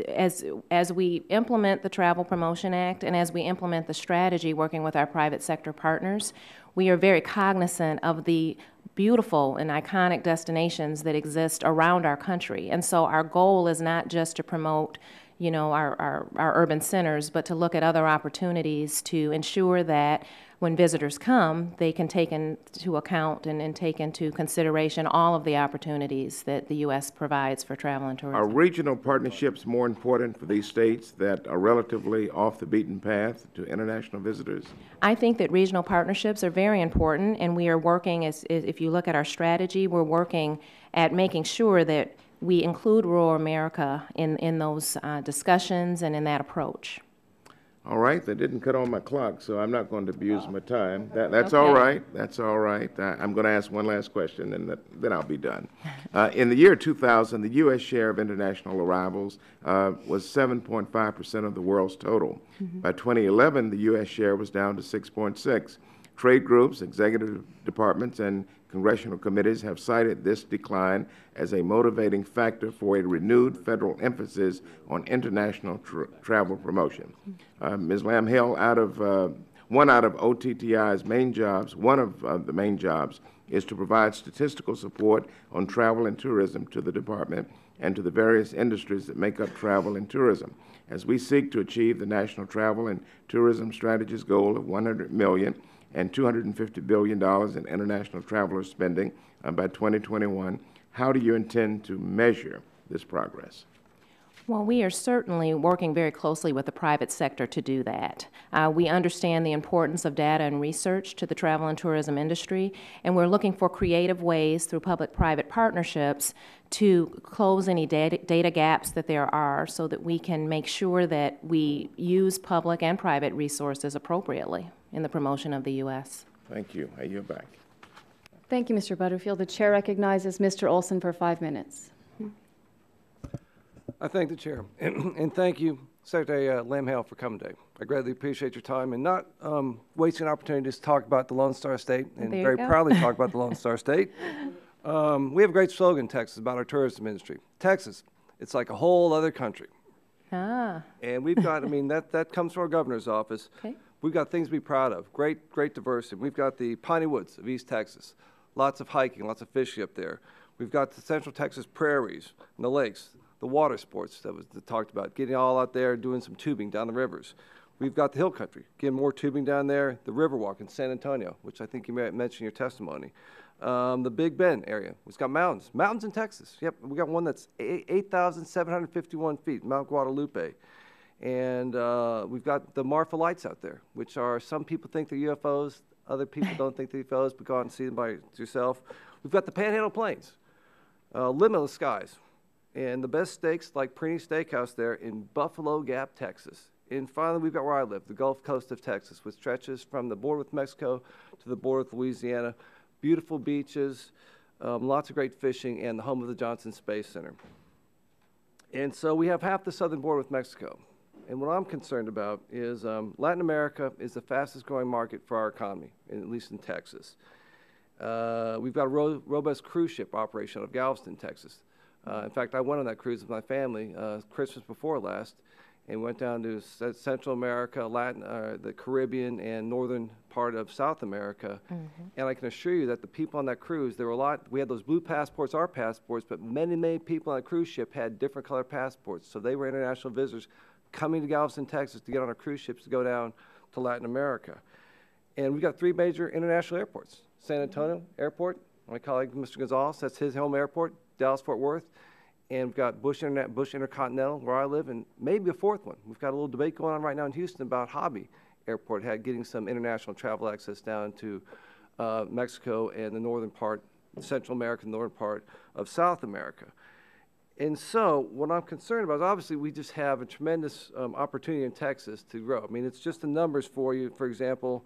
Speaker 8: as we implement the Travel Promotion Act and as we implement the strategy working with our private sector partners, we are very cognizant of the beautiful and iconic destinations that exist around our country. And so our goal is not just to promote, you know, our urban centers, but to look at other opportunities to ensure that when visitors come, they can take into account and take into consideration all of the opportunities that the U.S. provides for travel and tourism.
Speaker 2: Are regional partnerships more important for these states that are relatively off the beaten path to international visitors?
Speaker 8: I think that regional partnerships are very important, and we are working, if you look at our strategy, we're working at making sure that we include rural America in those discussions and in that approach.
Speaker 2: All right, that didn't cut on my clock, so I'm not going to abuse my time. That's
Speaker 8: Okay.
Speaker 2: all right. That's all right. I'm going to ask one last question, and then I'll be done. In the year 2000, the U.S. share of international arrivals was 7.5% of the world's total. By 2011, the U.S. share was down to 6.6%. Trade groups, executive departments, and congressional committees have cited this decline as a motivating factor for a renewed federal emphasis on international travel promotion. Ms. Lamb Hill, one of OTTI's main jobs, one of the main jobs, is to provide statistical support on travel and tourism to the department and to the various industries that make up travel and tourism. As we seek to achieve the National Travel and Tourism Strategy's goal of $100 million and $250 billion in international traveler spending by 2021, how do you intend to measure this progress?
Speaker 8: Well, we are certainly working very closely with the private sector to do that. We understand the importance of data and research to the travel and tourism industry, and we're looking for creative ways through public-private partnerships to close any data gaps that there are so that we can make sure that we use public and private resources appropriately in the promotion of the U.S.
Speaker 2: Thank you. I yield back.
Speaker 1: Thank you, Mr. Butterfield. The chair recognizes Mr. Olson for 5 minutes.
Speaker 9: I thank the chair, and thank you, Secretary Lamb Hill, for coming today. I greatly appreciate your time and not wasting an opportunity to talk about the Lone Star State, and very proudly talk about the Lone Star State. We have a great slogan in Texas about our tourism industry. Texas, it's like a whole other country. And we've got, I mean, that comes from our governor's office.
Speaker 8: Okay.
Speaker 9: We've got things to be proud of, great diversity. We've got the piney woods of East Texas, lots of hiking, lots of fishing up there. We've got the Central Texas prairies and the lakes, the water sports that was talked about, getting all out there, doing some tubing down the rivers. We've got the hill country, getting more tubing down there, the Riverwalk in San Antonio, which I think you may mention in your testimony. The Big Bend area, it's got mountains in Texas. Yep, we got one that's 8,751 feet, Mount Guadalupe. And we've got the Marfa Lights out there, which are, some people think they're UFOs, other people don't think they're UFOs, but go out and see them by yourself. We've got the Panhandle Plains, limitless skies, and the best steaks like Prini Steakhouse there in Buffalo Gap, Texas. And finally, we've got where I live, the Gulf Coast of Texas, which stretches from the border with Mexico to the border with Louisiana. Beautiful beaches, lots of great fishing, and the home of the Johnson Space Center. And so we have half the southern border with Mexico. And what I'm concerned about is Latin America is the fastest growing market for our economy, at least in Texas. We've got a robust cruise ship operation out of Galveston, Texas. In fact, I went on that cruise with my family Christmas before last, and went down to Central America, the Caribbean, and northern part of South America. And I can assure you that the people on that cruise, there were a lot, we had those blue passports, our passports, but many people on that cruise ship had different color passports. So they were international visitors coming to Galveston, Texas to get on our cruise ships to go down to Latin America. And we've got 3 major international airports. San Antonio Airport, my colleague Mr. Gonzalez, that's his home airport, Dallas-Fort Worth, and we've got Bush Intercontinental, where I live, and maybe a fourth one. We've got a little debate going on right now in Houston about Hobby Airport, getting some international travel access down to Mexico and the northern part, Central America, northern part of South America. And so what I'm concerned about is obviously we just have a tremendous opportunity in Texas to grow. I mean, it's just the numbers for you. For example,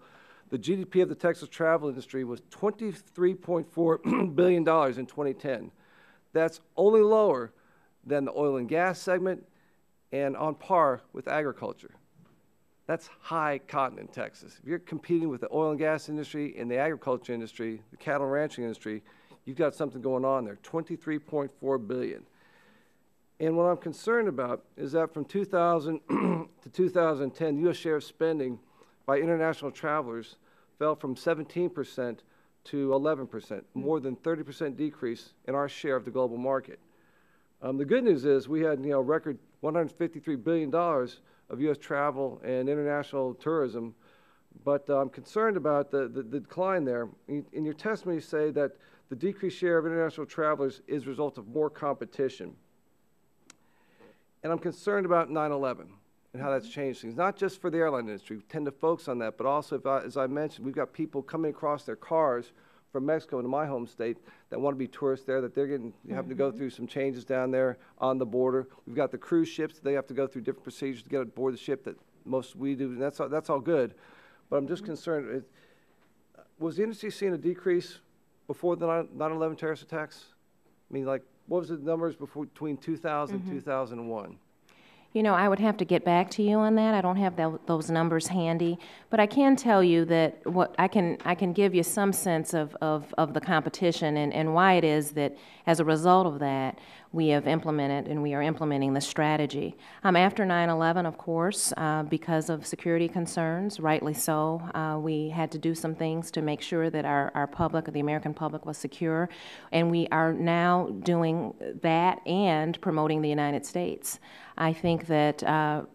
Speaker 9: the GDP of the Texas travel industry was $23.4 billion in 2010. That's only lower than the oil and gas segment and on par with agriculture. That's high cotton in Texas. If you're competing with the oil and gas industry and the agriculture industry, the cattle and ranching industry, you've got something going on there, $23.4 billion. And what I'm concerned about is that from 2000 to 2010, U.S. share of spending by international travelers fell from 17% to 11%, more than 30% decrease in our share of the global market. The good news is we had a record $153 billion of U.S. travel and international tourism, but I'm concerned about the decline there. In your testimony, you say that the decreased share of international travelers is a result of more competition. And I'm concerned about 9/11 and how that's changed things, not just for the airline industry. We tend to focus on that, but also, as I mentioned, we've got people coming across their cars from Mexico into my home state that want to be tourists there, that they're having to go through some changes down there on the border. We've got the cruise ships. They have to go through different procedures to get aboard the ship that most we do, and that's all good. But I'm just concerned. Was the industry seeing a decrease before the 9/11 terrorist attacks? I mean, like, what was the numbers between 2000 and 2001?
Speaker 8: You know, I would have to get back to you on that. I don't have those numbers handy, but I can tell you that I can give you some sense of the competition and why it is that as a result of that we have implemented and we are implementing the strategy. After 9/11, of course, because of security concerns, rightly so, we had to do some things to make sure that our public, the American public, was secure, and we are now doing that and promoting the United States. I think that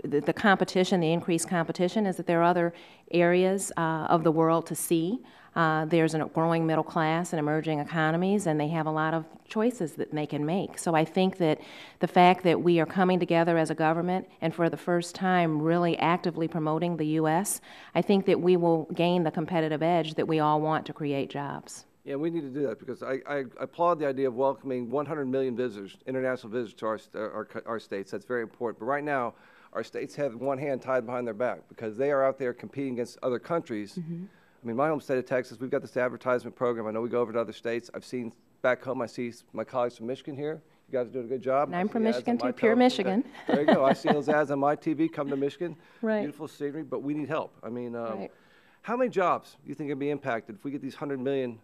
Speaker 8: the competition, the increased competition, is that there are other areas of the world to see. There's a growing middle class and emerging economies, and they have a lot of choices that they can make. So I think that the fact that we are coming together as a government and for the first time really actively promoting the U.S., I think that we will gain the competitive edge that we all want to create jobs.
Speaker 9: Yeah, we need to do that because I applaud the idea of welcoming 100 million visitors, international visitors to our states. That's very important. But right now, our states have one hand tied behind their back because they are out there competing against other countries. I mean, my home state of Texas, we've got this advertisement program. I know we go over to other states. I've seen back home, I see my colleagues from Michigan here. You guys are doing a good job.
Speaker 8: And I'm from Michigan too, pure Michigan.
Speaker 9: There you go. I see those ads on my TV, come to Michigan.
Speaker 8: Right.
Speaker 9: Beautiful scenery, but we need help. I mean,
Speaker 8: right.
Speaker 9: How many jobs do you think can be impacted if we get these 100 million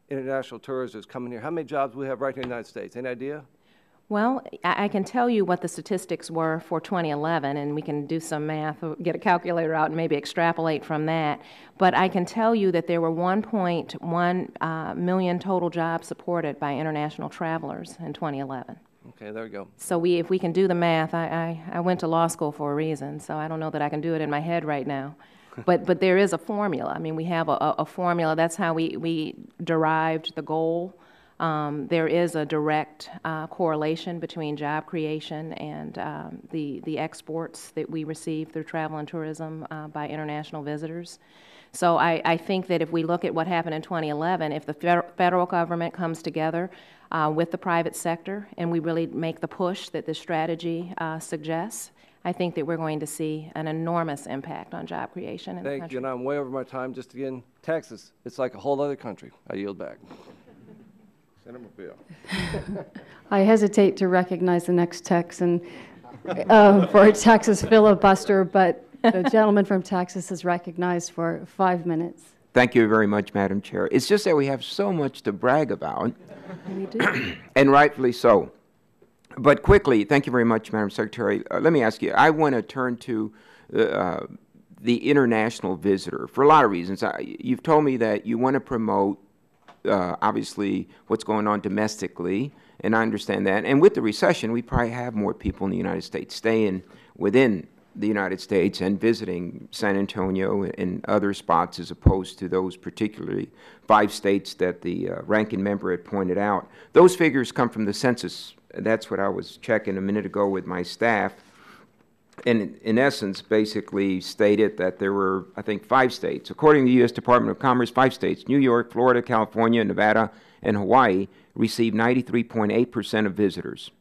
Speaker 9: international tourists coming here? How many jobs do we have right here in the United States? Any idea?
Speaker 8: Well, I can tell you what the statistics were for 2011, and we can do some math, or get a calculator out and maybe extrapolate from that. But I can tell you that there were 1.1 million total jobs supported by international travelers in 2011.
Speaker 9: Okay, there we go.
Speaker 8: So if we can do the math, I went to law school for a reason, so I don't know that I can do it in my head right now. But there is a formula. I mean, we have a formula. That's how we derived the goal. There is a direct correlation between job creation and the exports that we receive through travel and tourism by international visitors. So I think that if we look at what happened in 2011, if the federal government comes together with the private sector and we really make the push that this strategy suggests, I think that we're going to see an enormous impact on job creation in the country.
Speaker 9: Thank you, and I'm way over my time. Just again, Texas, it's like a whole other country. I yield back. Senator Bill.
Speaker 1: I hesitate to recognize the next Texan for a Texas filibuster, but the gentleman from Texas is recognized for 5 minutes.
Speaker 10: Thank you very much, Madam Chair. It's just that we have so much to brag about,
Speaker 8: We do.
Speaker 10: and rightfully so. But quickly, thank you very much, Madam Secretary. Let me ask you, I want to turn to the international visitor for a lot of reasons. You've told me that you want to promote, obviously, what's going on domestically, and I understand that. And with the recession, we probably have more people in the United States staying within the United States and visiting San Antonio and other spots as opposed to those particularly 5 states that the ranking member had pointed out. Those figures come from the Census That's what I was checking a minute ago with my staff. And in essence, basically stated that there were, I think, 5 states. According to the U.S. Department of Commerce, 5 states, New York, Florida, California, Nevada, and Hawaii, received 93.8% of visitors.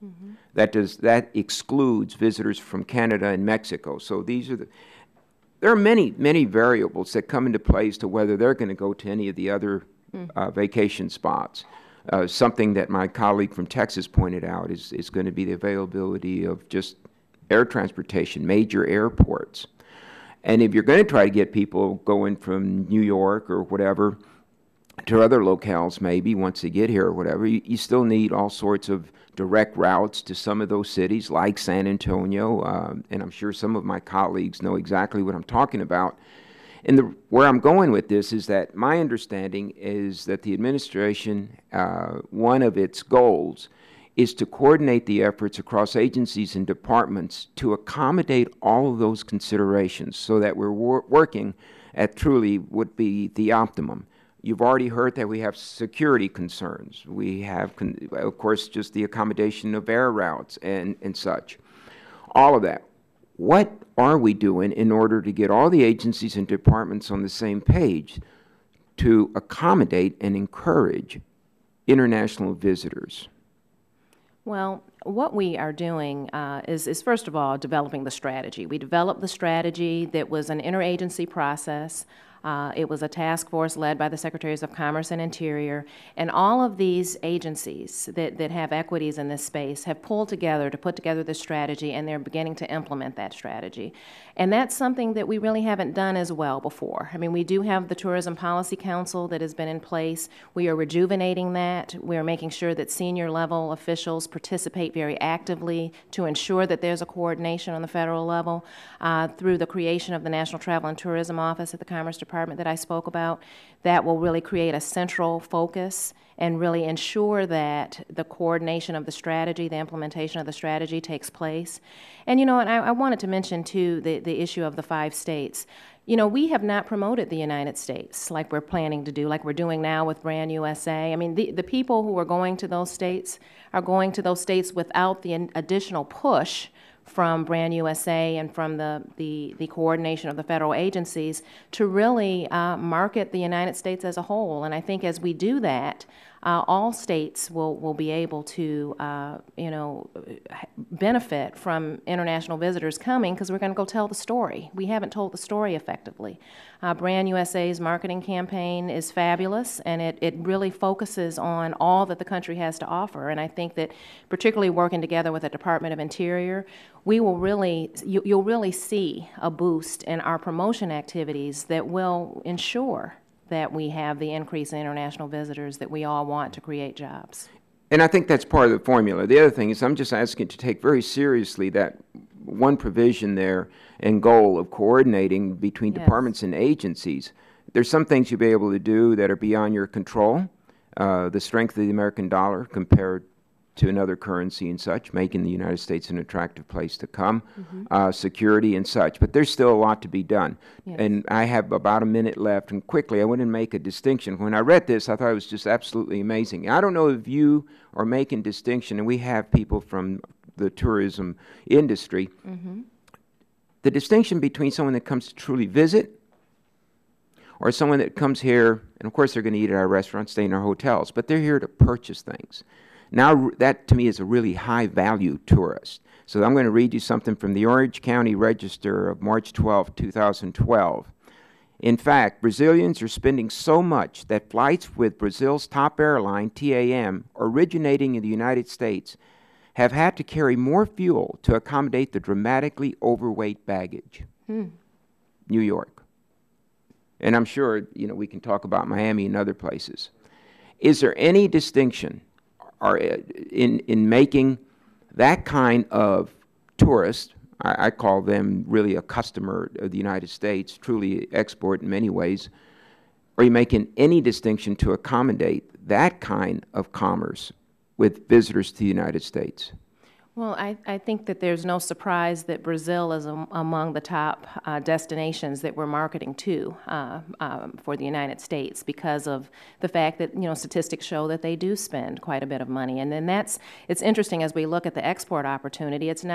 Speaker 10: That excludes visitors from Canada and Mexico. So these are there are many variables that come into play as to whether they're going to go to any of the other vacation spots. Something that my colleague from Texas pointed out is going to be the availability of just air transportation, major airports. And if you're going to try to get people going from New York or whatever to other locales maybe once they get here or whatever, you still need all sorts of direct routes to some of those cities like San Antonio, and I'm sure some of my colleagues know exactly what I'm talking about. And where I'm going with this is that my understanding is that the administration, one of its goals is to coordinate the efforts across agencies and departments to accommodate all of those considerations so that we're working at truly would be the optimum. You've already heard that we have security concerns. We have, of course, just the accommodation of air routes and such. All of that. What are we doing in order to get all the agencies and departments on the same page to accommodate and encourage international visitors?
Speaker 8: Well, what we are doing is first of all, developing the strategy. We developed the strategy that was an interagency process. It was a task force led by the Secretaries of Commerce and Interior, and all of these agencies that have equities in this space have pulled together to put together this strategy, and they're beginning to implement that strategy. And that's something that we really haven't done as well before. I mean, we do have the Tourism Policy Council that has been in place. We are rejuvenating that. We are making sure that senior level officials participate very actively to ensure that there's a coordination on the federal level through the creation of the National Travel and Tourism Office at the Commerce Department that I spoke about. That will really create a central focus and really ensure that the coordination of the strategy, the implementation of the strategy takes place. And, you know, and I wanted to mention, too, the issue of the 5 states. You know, we have not promoted the United States like we're planning to do, like we're doing now with Brand USA. I mean, the people who are going to those states are going to those states without the additional push from Brand USA and from the coordination of the federal agencies to really market the United States as a whole. And I think as we do that, all states will be able to, you know, benefit from international visitors coming because we're going to go tell the story. We haven't told the story effectively. Brand USA's marketing campaign is fabulous, and it really focuses on all that the country has to offer. And I think that particularly working together with the Department of Interior, we will really, you'll really see a boost in our promotion activities that will ensure that we have the increase in international visitors that we all want to create jobs.
Speaker 10: And I think that's part of the formula. The other thing is I'm just asking to take very seriously that one provision there and goal of coordinating between departments and agencies. There's some things you'll be able to do that are beyond your control. The strength of the American dollar compared to another currency and such, making the United States an attractive place to come, security and such. But there's still a lot to be done. Yes. And I have about a minute left, and quickly I want to make a distinction. When I read this, I thought it was just absolutely amazing. I don't know if you are making distinction, and we have people from the tourism industry, the distinction between someone that comes to truly visit or someone that comes here, and of course they're going to eat at our restaurants, stay in our hotels, but they're here to purchase things. Now, that to me is a really high-value tourist. So I'm going to read you something from the Orange County Register of March 12, 2012. In fact, Brazilians are spending so much that flights with Brazil's top airline, TAM, originating in the United States, have had to carry more fuel to accommodate the dramatically overweight baggage. New York. And I'm sure, you know, we can talk about Miami and other places. Is there any distinction in making that kind of tourist, I call them really a customer of the United States, truly export in many ways, are you making any distinction to accommodate that kind of commerce with visitors to the United States?
Speaker 8: Well, I think that there's no surprise that Brazil is among the top destinations that we're marketing to for the United States because of the fact that, statistics show that they do spend quite a bit of money. And then it's interesting as we look at the export opportunity, it's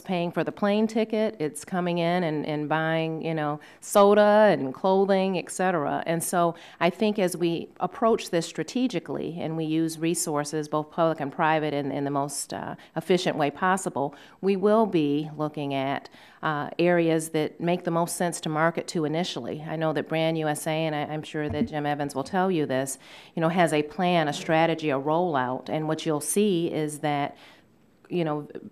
Speaker 8: paying for the plane ticket, it's coming in and buying, soda and clothing, et cetera. And so I think as we approach this strategically and we use resources, both public and private, in the most efficient way possible, we will be looking at areas that make the most sense to market to initially. I know that Brand USA, and I'm sure that Jim Evans will tell you this, has a plan, a strategy, a rollout, and what you'll see is that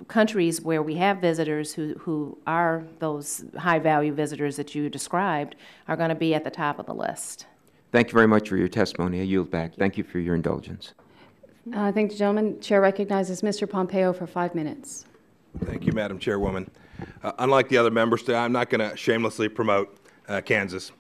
Speaker 8: countries where we have visitors who are those high-value visitors that you described are going to be at the top of the list.
Speaker 10: Thank you very much for your testimony. I yield back. Thank you for your indulgence.
Speaker 1: Thank you, gentlemen. Chair recognizes Mr. Pompeo for 5 minutes.
Speaker 11: Thank you, Madam Chairwoman. Unlike the other members today, I'm not going to shamelessly promote Kansas.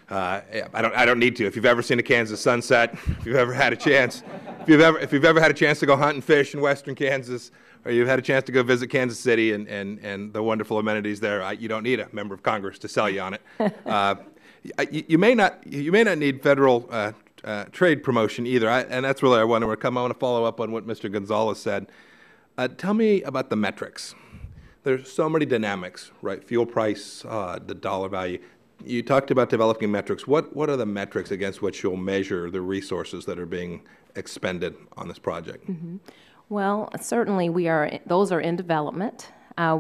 Speaker 11: I don't need to. If you've ever seen a Kansas sunset, if you've ever had a chance, if you've ever had a chance to go hunt and fish in western Kansas, or you've had a chance to go visit Kansas City and the wonderful amenities there, you don't need a member of Congress to sell you on it. You may not need federal trade promotion either, and that's really I want to follow up on what Mr. Gonzalez said. Tell me about the metrics. There's so many dynamics, right? Fuel price, the dollar value. You talked about developing metrics. What are the metrics against which you'll measure the resources that are being expended on this project?
Speaker 8: Mm-hmm. Well, certainly those are in development.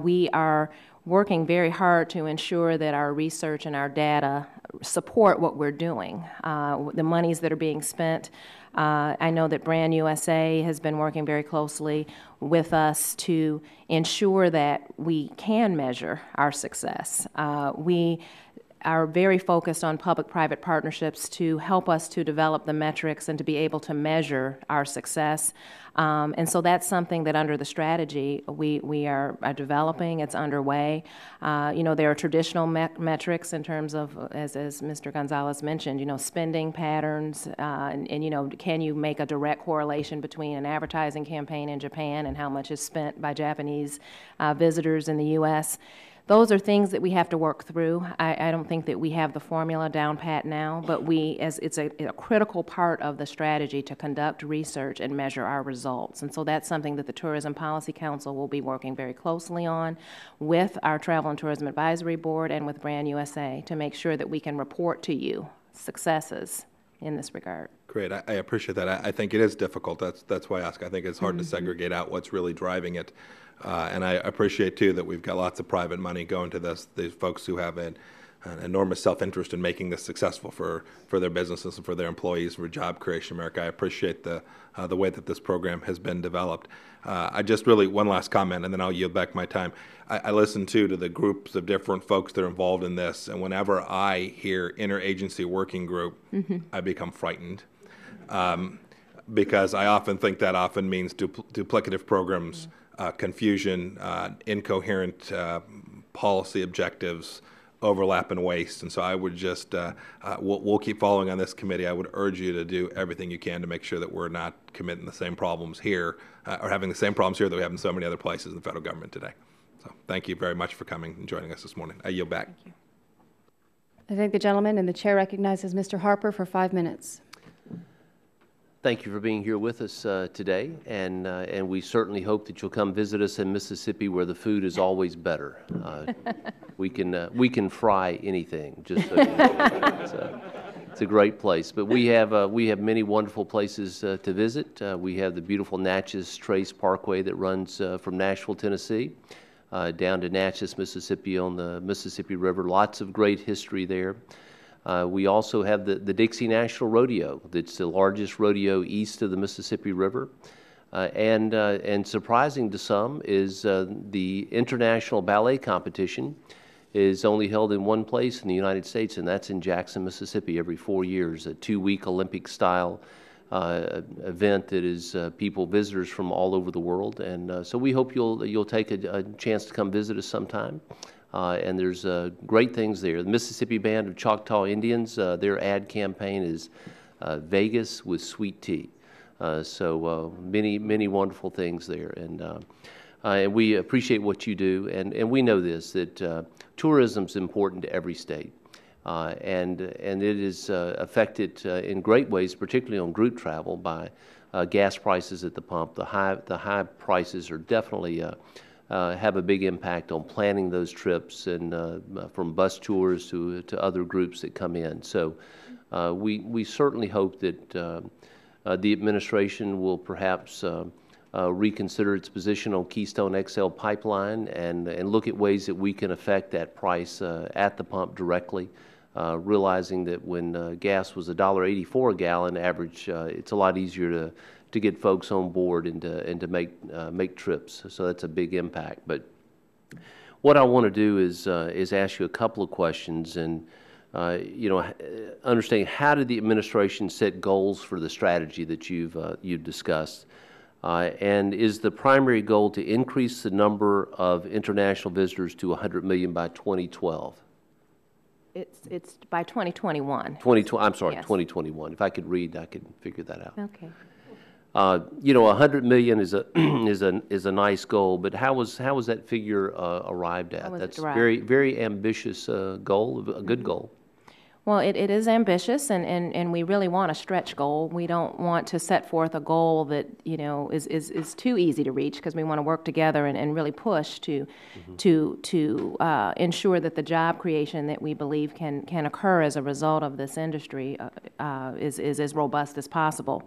Speaker 8: We are working very hard to ensure that our research and our data support what we're doing. The monies that are being spent, I know that Brand USA has been working very closely with us to ensure that we can measure our success. We are very focused on public-private partnerships to help us to develop the metrics and to be able to measure our success. And so that's something that under the strategy we are developing. It's underway. There are traditional metrics in terms of, as Mr. Gonzalez mentioned, spending patterns, and can you make a direct correlation between an advertising campaign in Japan and how much is spent by Japanese visitors in the U.S.? Those are things that we have to work through. I don't think that we have the formula down pat now, but it's a critical part of the strategy to conduct research and measure our results. And so that's something that the Tourism Policy Council will be working very closely on with our Travel and Tourism Advisory Board and with Brand USA to make sure that we can report to you successes in this regard.
Speaker 11: Great. I appreciate that. I think it is difficult. That's why I ask. I think it's hard to segregate out what's really driving it. And I appreciate, too, that we've got lots of private money going to these folks who have an enormous self-interest in making this successful for their businesses and for their employees, for job creation in America. I appreciate the way that this program has been developed. I just really, one last comment, and then I'll yield back my time. I listen, too, to the groups of different folks that are involved in this, and whenever I hear interagency working group, I become frightened. Because I often think that often means duplicative programs, confusion, incoherent policy objectives, overlap and waste. And so I would just, we'll keep following on this committee. I would urge you to do everything you can to make sure that we're not committing the same problems here, or having the same problems here that we have in so many other places in the federal government today. So thank you very much for coming and joining us this morning. I yield back.
Speaker 1: Thank you. I thank the gentleman, and the chair recognizes Mr. Harper for 5 minutes.
Speaker 12: Thank you for being here with us today, and we certainly hope that you'll come visit us in Mississippi, where the food is always better. We can fry anything. Just so you know. It's a great place. But we have many wonderful places to visit. We have the beautiful Natchez Trace Parkway that runs from Nashville, Tennessee, down to Natchez, Mississippi on the Mississippi River. Lots of great history there. We also have the Dixie National Rodeo. That's the largest rodeo east of the Mississippi River. And surprising to some is the International Ballet Competition is only held in one place in the United States, and that's in Jackson, Mississippi, every 4 years, a 2-week Olympic-style event that is visitors from all over the world. And so we hope you'll take a chance to come visit us sometime. And there's great things there. The Mississippi Band of Choctaw Indians, their ad campaign is Vegas with sweet tea. So many wonderful things there. And And we appreciate what you do, and we know this, that tourism is important to every state. And it is affected in great ways, particularly on group travel, by gas prices at the pump. The high prices are definitely have a big impact on planning those trips, and from bus tours to other groups that come in. So we certainly hope that the administration will perhaps reconsider its position on Keystone XL pipeline and look at ways that we can affect that price at the pump directly. Realizing that when gas was $1.84 a gallon average, it's a lot easier to get folks on board and to make trips. So that's a big impact. But what I want to do is ask you a couple of questions, and understanding how did the administration set goals for the strategy that you've discussed, and is the primary goal to increase the number of international visitors to 100 million by 2012?
Speaker 8: It's by 2021.
Speaker 12: I'm sorry,
Speaker 8: Yes.
Speaker 12: 2021. If I could read, I could figure that out.
Speaker 8: Okay.
Speaker 12: 100 million is a nice goal, but how was that figure arrived at? That's very, very ambitious goal, a good goal.
Speaker 8: Well, it is ambitious, and we really want a stretch goal. We don't want to set forth a goal that is too easy to reach, because we want to work together and really push to ensure that the job creation that we believe can occur as a result of this industry is as robust as possible.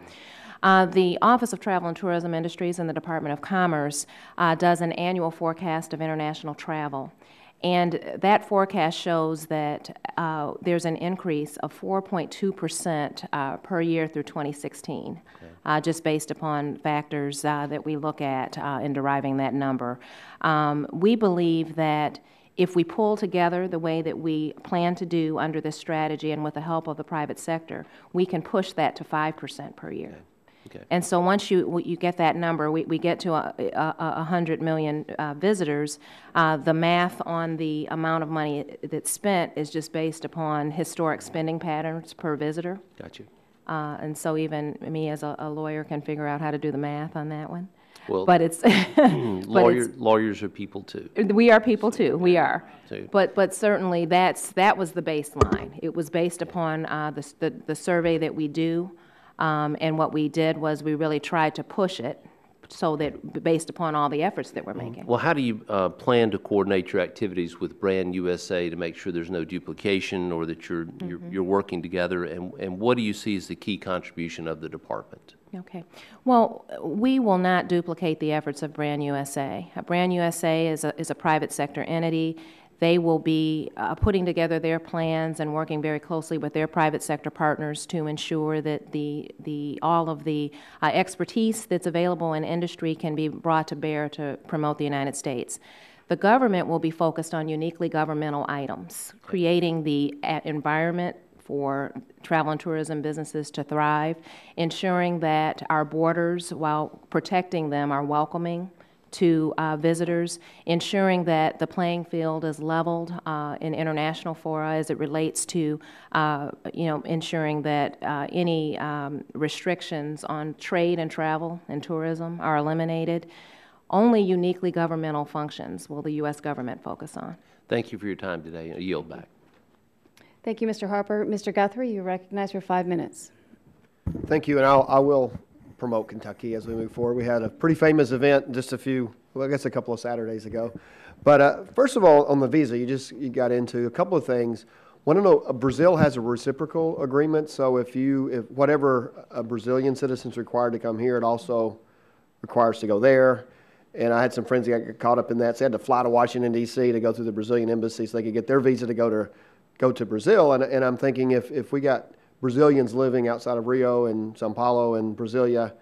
Speaker 8: The Office of Travel and Tourism Industries and the Department of Commerce does an annual forecast of international travel. And that forecast shows that there's an increase of 4.2% per year through 2016, just based upon factors that we look at in deriving that number. We believe that if we pull together the way that we plan to do under this strategy and with the help of the private sector, we can push that to 5% per year.
Speaker 12: Okay.
Speaker 8: And so once you get that number, we get to 100 million visitors. The math on the amount of money that's spent is just based upon historic spending patterns per visitor.
Speaker 12: Gotcha.
Speaker 8: And so even me as a lawyer can figure out how to do the math on that one.
Speaker 12: Well,
Speaker 8: but it's
Speaker 12: lawyers are people too.
Speaker 8: We are people too. We are.
Speaker 12: Too.
Speaker 8: But certainly that was the baseline. It was based upon the survey that we do. And what we did was we really tried to push it so that based upon all the efforts that we're making.
Speaker 12: Well, how do you plan to coordinate your activities with Brand USA to make sure there's no duplication or that you're working together? And what do you see as the key contribution of the department?
Speaker 8: Okay. Well, we will not duplicate the efforts of Brand USA. Brand USA is a private sector entity. They will be putting together their plans and working very closely with their private sector partners to ensure that all of the expertise that's available in industry can be brought to bear to promote the United States. The government will be focused on uniquely governmental items, creating the environment for travel and tourism businesses to thrive, ensuring that our borders, while protecting them, are welcoming to visitors, ensuring that the playing field is leveled in international fora as it relates to, ensuring that any restrictions on trade and travel and tourism are eliminated. Only uniquely governmental functions will the U.S. government focus on.
Speaker 12: Thank you for your time today. I yield back.
Speaker 1: Thank you, Mr. Harper. Mr. Guthrie, you're recognized for 5 minutes.
Speaker 13: Thank you, and I will promote Kentucky as we move forward. We had a pretty famous event just a couple of Saturdays ago. But first of all, on the visa, you got into a couple of things. Want to know, Brazil has a reciprocal agreement, so if whatever a Brazilian citizen is required to come here, it also requires to go there. And I had some friends that got caught up in that, so they had to fly to Washington, D.C. to go through the Brazilian embassy so they could get their visa to go to Brazil. And I'm thinking if we got Brazilians living outside of Rio and Sao Paulo and Brasilia,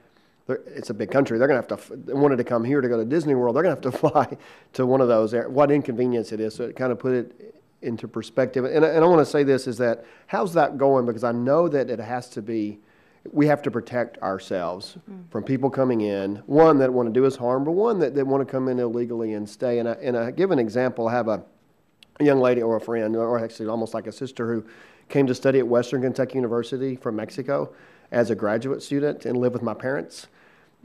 Speaker 13: it's a big country. They're going to have to, they wanted to come here to go to Disney World, they're going to have to fly to one of those. What inconvenience it is. So it kind of put it into perspective. And I want to say this is that, how's that going? Because I know that it has to be, we have to protect ourselves from people coming in, one, that want to do us harm, but one, that want to come in illegally and stay. And I give an example. I have a young lady or a friend, or actually almost like a sister, who came to study at Western Kentucky University from Mexico as a graduate student and lived with my parents.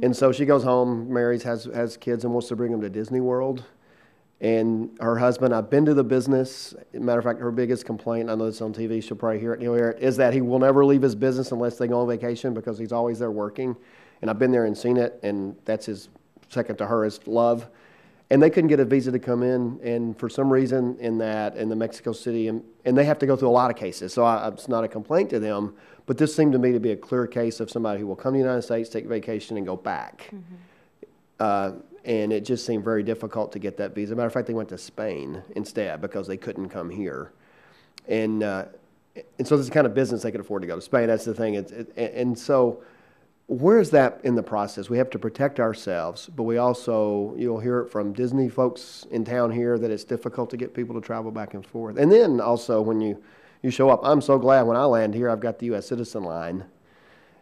Speaker 13: And so she goes home, marries, has kids, and wants to bring them to Disney World. And her husband, I've been to the business. Matter of fact, her biggest complaint, I know it's on TV, she'll probably hear it, you'll hear it, is that he will never leave his business unless they go on vacation because he's always there working. And I've been there and seen it, and that's his second to her is love. And they couldn't get a visa to come in, and for some reason in the Mexico City, and they have to go through a lot of cases, so it's not a complaint to them, but this seemed to me to be a clear case of somebody who will come to the United States, take vacation, and go back. And it just seemed very difficult to get that visa. Matter of fact, they went to Spain instead because they couldn't come here. And so this is the kind of business they could afford to go to Spain. That's the thing. And so where is that in the process? We have to protect ourselves, but we also, you'll hear it from Disney folks in town here that it's difficult to get people to travel back and forth. And then also when you show up, I'm so glad when I land here, I've got the U.S. citizen line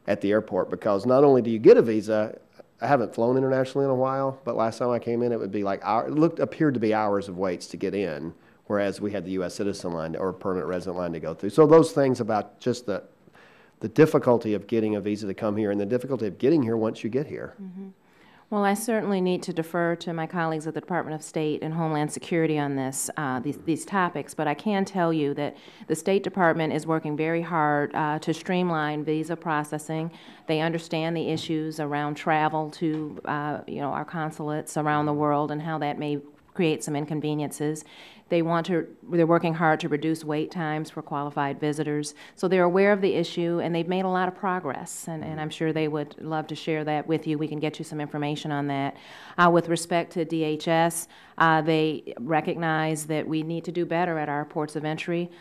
Speaker 13: at the airport because not only do you get a visa, I haven't flown internationally in a while, but last time I came in, it would be like appeared to be hours of waits to get in, whereas we had the U.S. citizen line or permanent resident line to go through. So those things about just the difficulty of getting a visa to come here and the difficulty of getting here once you get here.
Speaker 8: Well, I certainly need to defer to my colleagues at the Department of State and Homeland Security on these topics, but I can tell you that the State Department is working very hard to streamline visa processing. They understand the issues around travel to our consulates around the world and how that may create some inconveniences. They're working hard to reduce wait times for qualified visitors. So they're aware of the issue, and they've made a lot of progress, and I'm sure they would love to share that with you. We can get you some information on that. With respect to DHS, they recognize that we need to do better at our ports of entry.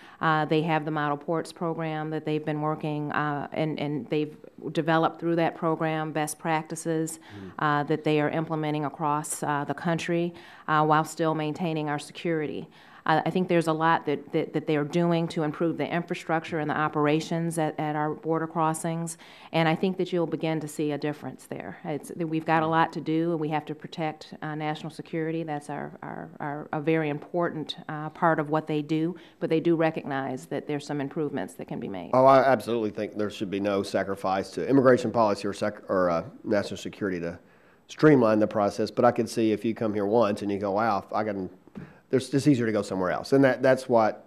Speaker 8: They have the Model Ports program that they've been working, and they've developed through that program best practices that they are implementing across the country while still maintaining our security. I think there's a lot that they are doing to improve the infrastructure and the operations at our border crossings, and I think that you'll begin to see a difference there. We've got a lot to do, and we have to protect national security. That's a very important part of what they do, but they do recognize that there's some improvements that can be made.
Speaker 13: Oh, I absolutely think there should be no sacrifice to immigration policy or national security to streamline the process, but I can see if you come here once and you go, wow, it's just easier to go somewhere else. And that's what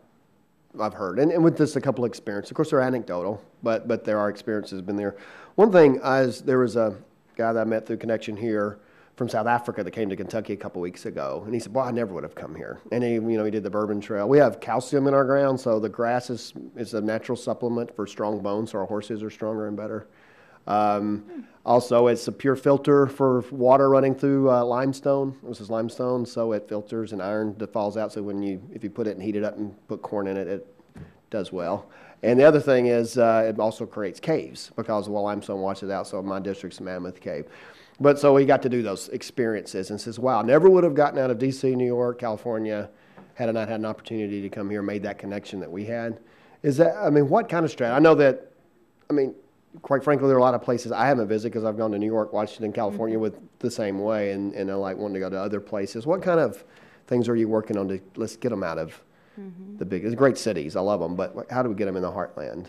Speaker 13: I've heard. And with this, a couple of experiences. Of course, they're anecdotal, but there are experiences been there. One thing there was a guy that I met through connection here from South Africa that came to Kentucky a couple weeks ago. And he said, well, I never would have come here. And he did the Bourbon Trail. We have calcium in our ground, so the grass is a natural supplement for strong bones, so our horses are stronger and better. Also, it's a pure filter for water running through limestone. This is limestone, so it filters and iron that falls out. So if you put it and heat it up and put corn in it, it does well. And the other thing is it also creates caves because limestone washes out. So my district's Mammoth Cave. But so he got to do those experiences and says, wow, I never would have gotten out of D.C., New York, California had I not had an opportunity to come here, made that connection that we had. What kind of strategy? I know that, quite frankly, there are a lot of places I haven't visited because I've gone to New York, Washington, California with the same way, and I like wanting to go to other places. What kind of things are you working on to let's get them out of the great cities? I love them, but how do we get them in the heartland?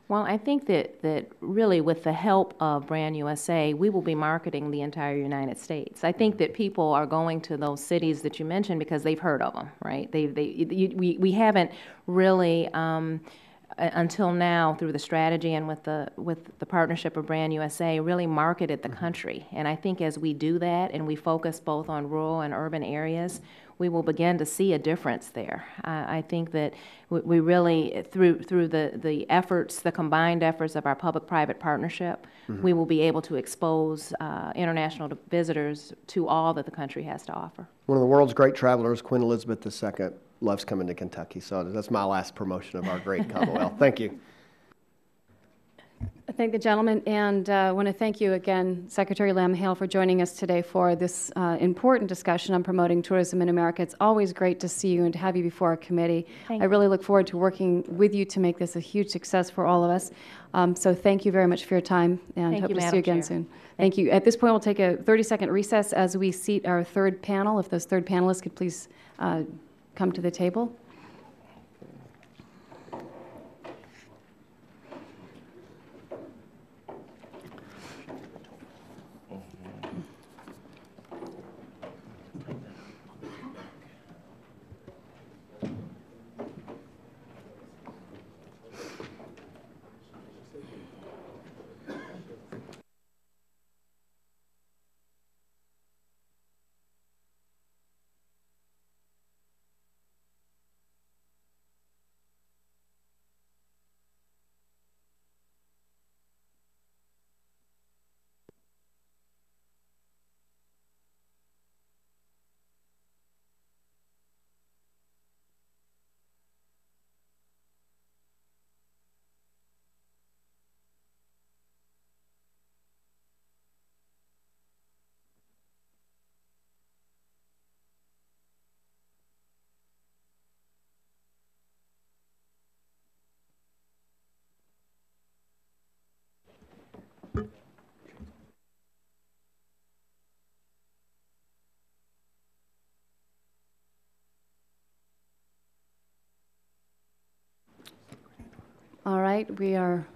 Speaker 8: Well, I think that really with the help of Brand USA, we will be marketing the entire United States. I think that people are going to those cities that you mentioned because they've heard of them, right? We haven't really until now, through the strategy and with the partnership of Brand USA, really marketed the country. And I think as we do that and we focus both on rural and urban areas, we will begin to see a difference there. I think that we really, through the efforts, the combined efforts of our public-private partnership, we will be able to expose international visitors to all that the country has to offer.
Speaker 13: One of the world's great travelers, Queen Elizabeth II, loves coming to Kentucky, so that's my last promotion of our great Commonwealth. Thank you.
Speaker 1: I thank the gentleman, and I want to thank you again, Secretary Lamb-Hale, for joining us today for this important discussion on promoting tourism in America. It's always great to see you and to have you before our committee. I really look forward to working with you to make this a huge success for all of us. So thank you very much for your time, and hope to see you again soon. Thank you. At this point, we'll take a 30-second recess as we seat our third panel. If those third panelists could please come to the table. All right, we are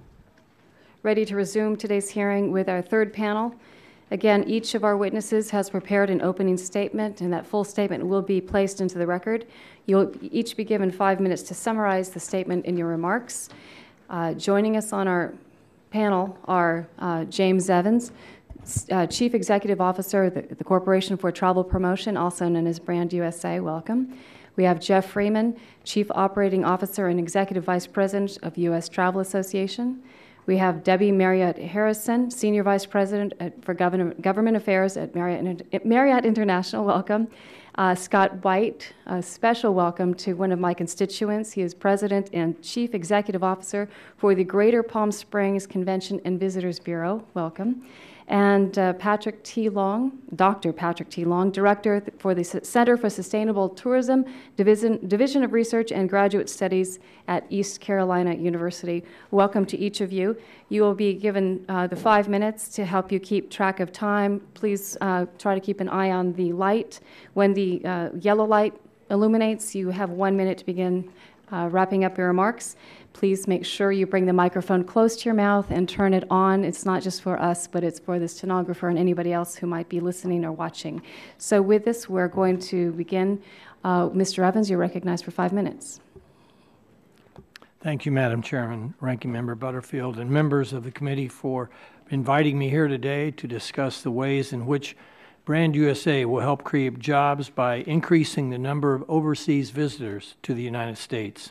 Speaker 1: ready to resume today's hearing with our third panel. Again, each of our witnesses has prepared an opening statement, and that full statement will be placed into the record. You'll each be given 5 minutes to summarize the statement in your remarks. Joining us on our panel are James Evans, Chief Executive Officer of the Corporation for Travel Promotion, also known as Brand USA. Welcome. We have Jeff Freeman, Chief Operating Officer and Executive Vice President of U.S. Travel Association. We have Debbie Marriott Harrison, Senior Vice President for Government Affairs at Marriott International. Welcome. Scott White, a special welcome to one of my constituents. He is President and Chief Executive Officer for the Greater Palm Springs Convention and Visitors Bureau. Welcome. And Patrick T. Long, Dr. Patrick T. Long, Director for the Center for Sustainable Tourism, Division of Research and Graduate Studies at East Carolina University. Welcome to each of you. You will be given the 5 minutes to help you keep track of time. Please try to keep an eye on the light. When the yellow light illuminates, you have 1 minute to begin wrapping up your remarks. Please make sure you bring the microphone close to your mouth and turn it on. It's not just for us, but it's for the stenographer and anybody else who might be listening or watching. So with this, we're going to begin. Mr. Evans, you're recognized for 5 minutes.
Speaker 14: Thank you, Madam Chairman, Ranking Member Butterfield, and members of the committee for inviting me here today to discuss the ways in which Brand USA will help create jobs by increasing the number of overseas visitors to the United States.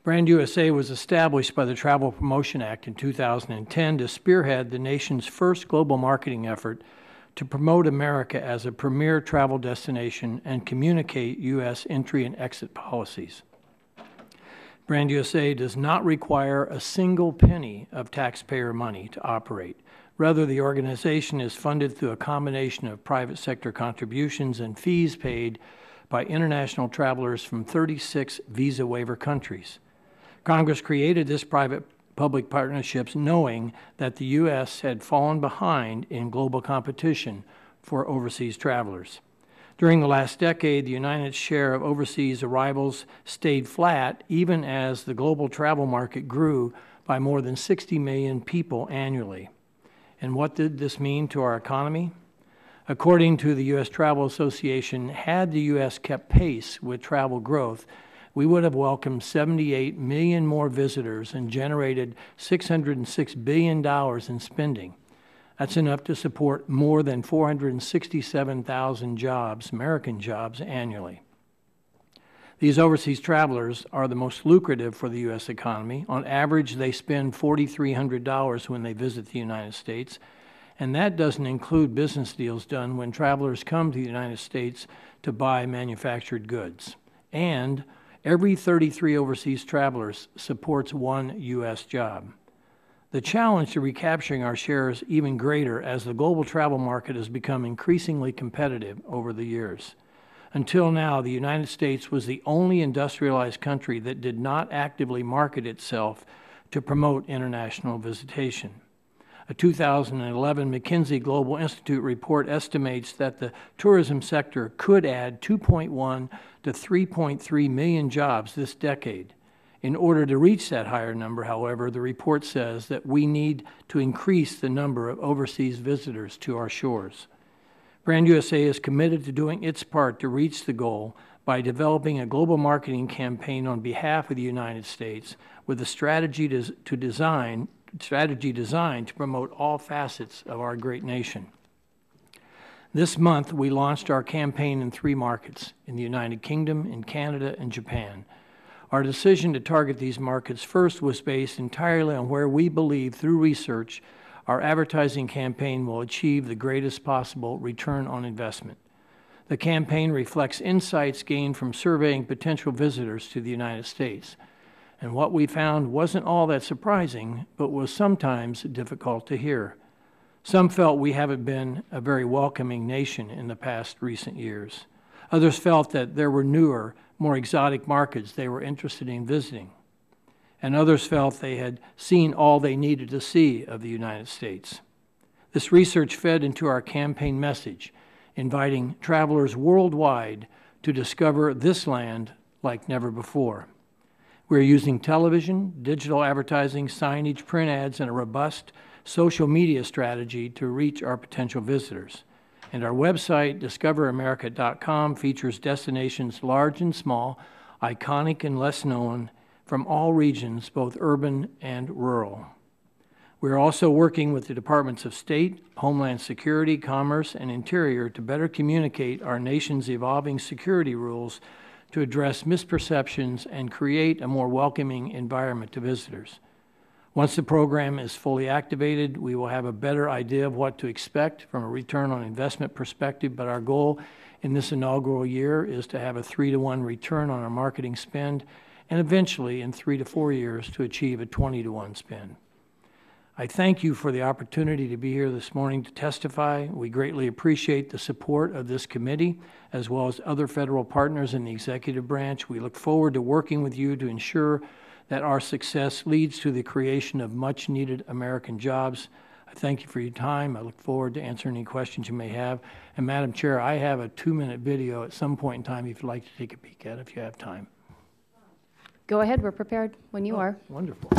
Speaker 14: Brand USA was established by the Travel Promotion Act in 2010 to spearhead the nation's first global marketing effort to promote America as a premier travel destination and communicate U.S. entry and exit policies. Brand USA does not require a single penny of taxpayer money to operate. Rather, the organization is funded through a combination of private sector contributions and fees paid by international travelers from 36 visa waiver countries. Congress created this private-public partnerships knowing that the U.S. had fallen behind in global competition for overseas travelers. During the last decade, the United's share of overseas arrivals stayed flat even as the global travel market grew by more than 60 million people annually. And what did this mean to our economy? According to the U.S. Travel Association, had the U.S. kept pace with travel growth, we would have welcomed 78 million more visitors and generated $606 billion in spending. That's enough to support more than 467,000 jobs, American jobs, annually. These overseas travelers are the most lucrative for the U.S. economy. On average, they spend $4,300 when they visit the United States, and that doesn't include business deals done when travelers come to the United States to buy manufactured goods. And every 33 overseas travelers supports one U.S. job. The challenge to recapturing our share is even greater as the global travel market has become increasingly competitive over the years. Until now, the United States was the only industrialized country that did not actively market itself to promote international visitation. A 2011 McKinsey Global Institute report estimates that the tourism sector could add 2.1 to 3.3 million jobs this decade. In order to reach that higher number, however, the report says that we need to increase the number of overseas visitors to our shores. Brand USA is committed to doing its part to reach the goal by developing a global marketing campaign on behalf of the United States with a strategy designed to promote all facets of our great nation. This month, we launched our campaign in 3 markets, in the United Kingdom, in Canada, and Japan. Our decision to target these markets first was based entirely on where we believe, through research, our advertising campaign will achieve the greatest possible return on investment. The campaign reflects insights gained from surveying potential visitors to the United States. And what we found wasn't all that surprising, but was sometimes difficult to hear. Some felt we haven't been a very welcoming nation in the past recent years. Others felt that there were newer, more exotic markets they were interested in visiting. And others felt they had seen all they needed to see of the United States. This research fed into our campaign message, inviting travelers worldwide to discover this land like never before. We're using television, digital advertising, signage, print ads, and a robust social media strategy to reach our potential visitors. And our website, discoveramerica.com, features destinations large and small, iconic and less known, from all regions, both urban and rural. We're also working with the Departments of State, Homeland Security, Commerce, and Interior to better communicate our nation's evolving security rules to address misperceptions and create a more welcoming environment to visitors. Once the program is fully activated, we will have a better idea of what to expect from a return on investment perspective, but our goal in this inaugural year is to have a 3-to-1 return on our marketing spend, and eventually in 3 to 4 years to achieve a 20-to-1 spend. I thank you for the opportunity to be here this morning to testify. We greatly appreciate the support of this committee, as well as other federal partners in the executive branch. We look forward to working with you to ensure that our success leads to the creation of much-needed American jobs. I thank you for your time. I look forward to answering any questions you may have. And Madam Chair, I have a 2-minute video at some point in time if you'd like to take a peek at it, if you have time.
Speaker 1: Go ahead, we're prepared when you are.
Speaker 14: Wonderful.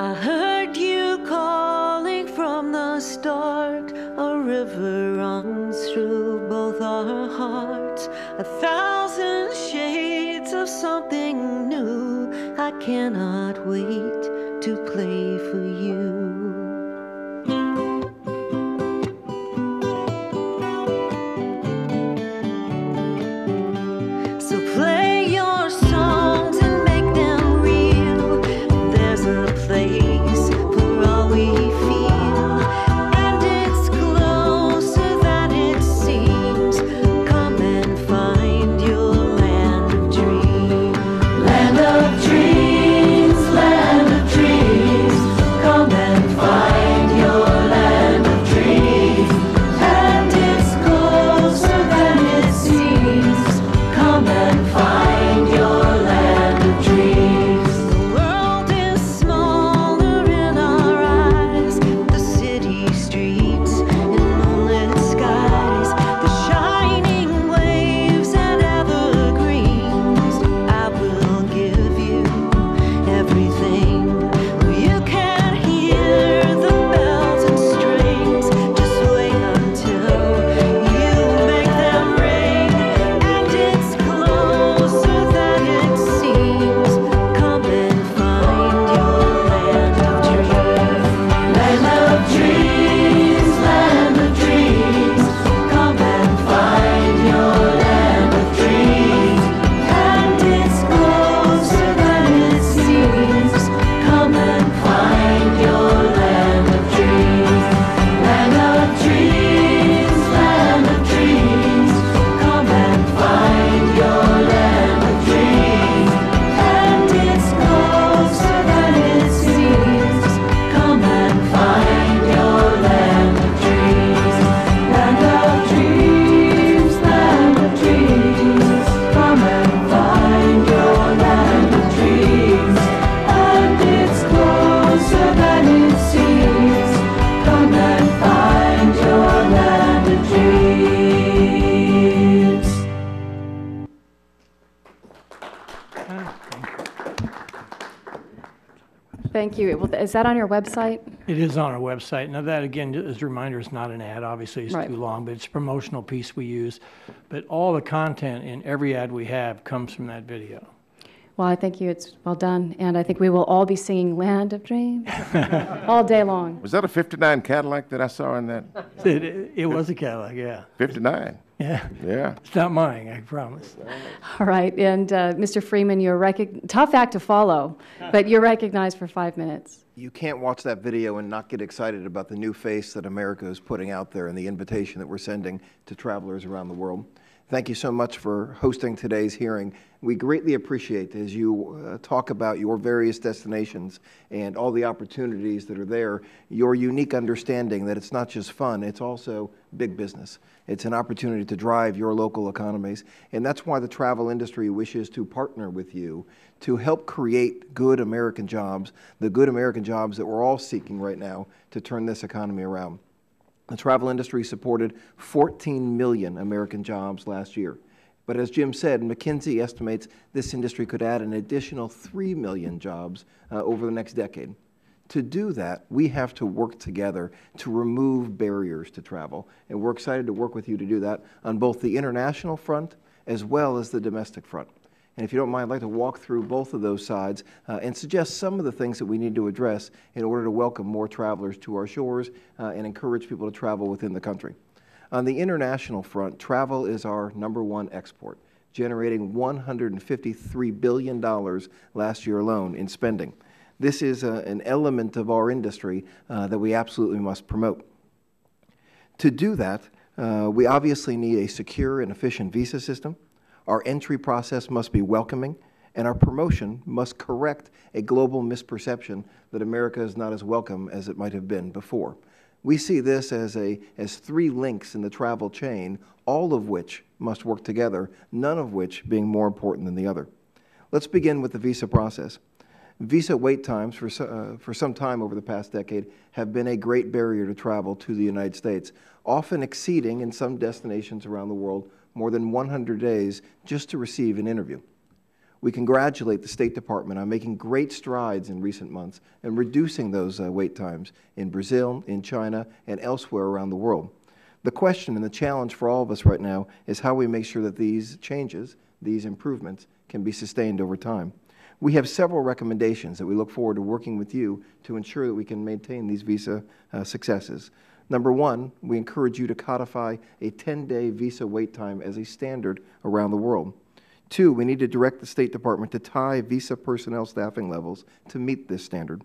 Speaker 15: I heard you calling from the start. A river runs through both our hearts. 1,000 shades of something new. I cannot wait to play for you. So play your songs and make them real. There's a place for all we feel, and it's closer than it seems. Come and find your land of dreams. Land of dreams, land of dreams. Come and find your land of dreams. And it's closer than it seems. Come and find your land of dreams. The world is smaller in our eyes. The city streets and moonlit skies. The shining waves and evergreens. I will give you everything. You can hear the bells and strings. Just wait until you make them ring. And it's closer than it seems. Come and find your land of dreams. Land of dreams, land of dreams. Come and find your land of dreams. And it's closer than it seems. Come and find your land of dreams. Land of dreams, land of dreams. Come and find your land of dreams. And it's closer than it seems. Come and find your land of dreams. Land of dreams, land of dreams. Come and find your land of dreams. And it's closer than it seems. Come and find your land of dreams.
Speaker 1: Thank you. Is that on your website?
Speaker 14: It is on our website. Now that, again, as a reminder, is not an ad. Obviously, it's
Speaker 1: Right.
Speaker 14: too long, but it's a promotional piece we use. But all the content in every ad we have comes from that video.
Speaker 1: Well, I thank you. It's well done. And I think we will all be singing Land of Dreams all day long.
Speaker 2: Was that a 59 Cadillac that I saw in that?
Speaker 14: It was a Cadillac, yeah.
Speaker 2: 59?
Speaker 14: Yeah.
Speaker 2: Yeah.
Speaker 14: It's not mine, I promise.
Speaker 1: All right. And Mr. Freeman, you're tough act to follow, but you're recognized for 5 minutes.
Speaker 16: You can't watch that video and not get excited about the new face that America is putting out there and the invitation that we're sending to travelers around the world. Thank you so much for hosting today's hearing. We greatly appreciate as you talk about your various destinations and all the opportunities that are there, your unique understanding that it's not just fun, it's also big business. It's an opportunity to drive your local economies, and that's why the travel industry wishes to partner with you to help create good American jobs, the good American jobs that we're all seeking right now to turn this economy around. The travel industry supported 14 million American jobs last year. But as Jim said, McKinsey estimates this industry could add an additional 3 million jobs over the next decade. To do that, we have to work together to remove barriers to travel, and we're excited to work with you to do that on both the international front as well as the domestic front. And if you don't mind, I'd like to walk through both of those sides and suggest some of the things that we need to address in order to welcome more travelers to our shores and encourage people to travel within the country. On the international front, travel is our #1 export, generating $153 billion last year alone in spending. This is an element of our industry that we absolutely must promote. To do that, we obviously need a secure and efficient visa system. Our entry process must be welcoming, and our promotion must correct a global misperception that America is not as welcome as it might have been before. We see this as 3 links in the travel chain, all of which must work together, none of which being more important than the other. Let's begin with the visa process. Visa wait times for some time over the past decade have been a great barrier to travel to the United States, often exceeding in some destinations around the world more than 100 days just to receive an interview. We congratulate the State Department on making great strides in recent months and reducing those wait times in Brazil, in China, and elsewhere around the world. The question and the challenge for all of us right now is how we make sure that these changes, these improvements, can be sustained over time. We have several recommendations that we look forward to working with you to ensure that we can maintain these visa successes. #1, we encourage you to codify a 10-day visa wait time as a standard around the world. 2, we need to direct the State Department to tie visa personnel staffing levels to meet this standard.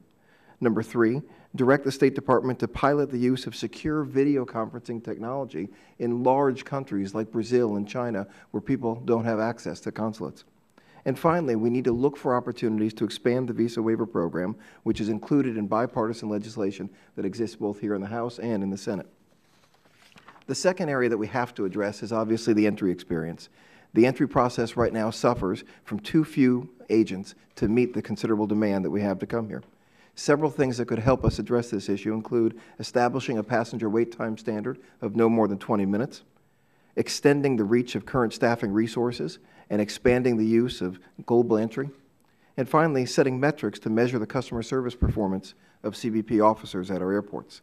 Speaker 16: 3, direct the State Department to pilot the use of secure video conferencing technology in large countries like Brazil and China where people don't have access to consulates. And finally, we need to look for opportunities to expand the visa waiver program, which is included in bipartisan legislation that exists both here in the House and in the Senate. The second area that we have to address is obviously the entry experience. The entry process right now suffers from too few agents to meet the considerable demand that we have to come here. Several things that could help us address this issue include establishing a passenger wait time standard of no more than 20 minutes, extending the reach of current staffing resources, and expanding the use of global entry, and finally, setting metrics to measure the customer service performance of CBP officers at our airports.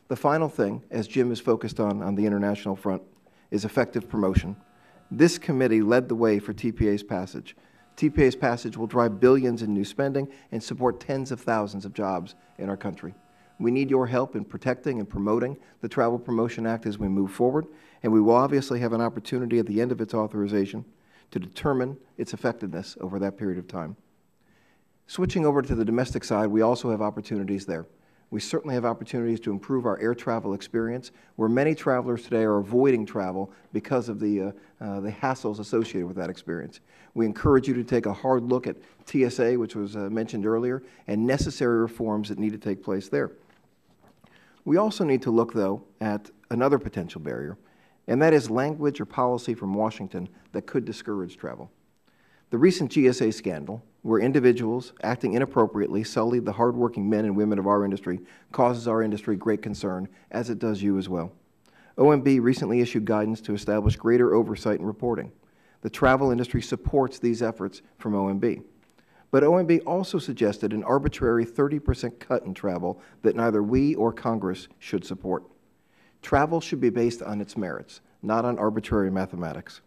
Speaker 16: The final thing, as Jim is focused on the international front, is effective promotion. This committee led the way for TPA's passage. TPA's passage will drive billions in new spending and support tens of thousands of jobs in our country. We need your help in protecting and promoting the Travel Promotion Act as we move forward, and we will obviously have an opportunity at the end of its authorization to determine its effectiveness over that period of time. Switching over to the domestic side, we also have opportunities there. We certainly have opportunities to improve our air travel experience, where many travelers today are avoiding travel because of the hassles associated with that experience. We encourage you to take a hard look at TSA, which was mentioned earlier, and necessary reforms that need to take place there. We also need to look, though, at another potential barrier, and that is language or policy from Washington that could discourage travel. The recent GSA scandal, where individuals acting inappropriately sullied the hardworking men and women of our industry, causes our industry great concern, as it does you as well. OMB recently issued guidance to establish greater oversight and reporting. The travel industry supports these efforts from OMB. But OMB also suggested an arbitrary 30% cut in travel that neither we or Congress should support. Travel should be based on its merits, not on arbitrary mathematics.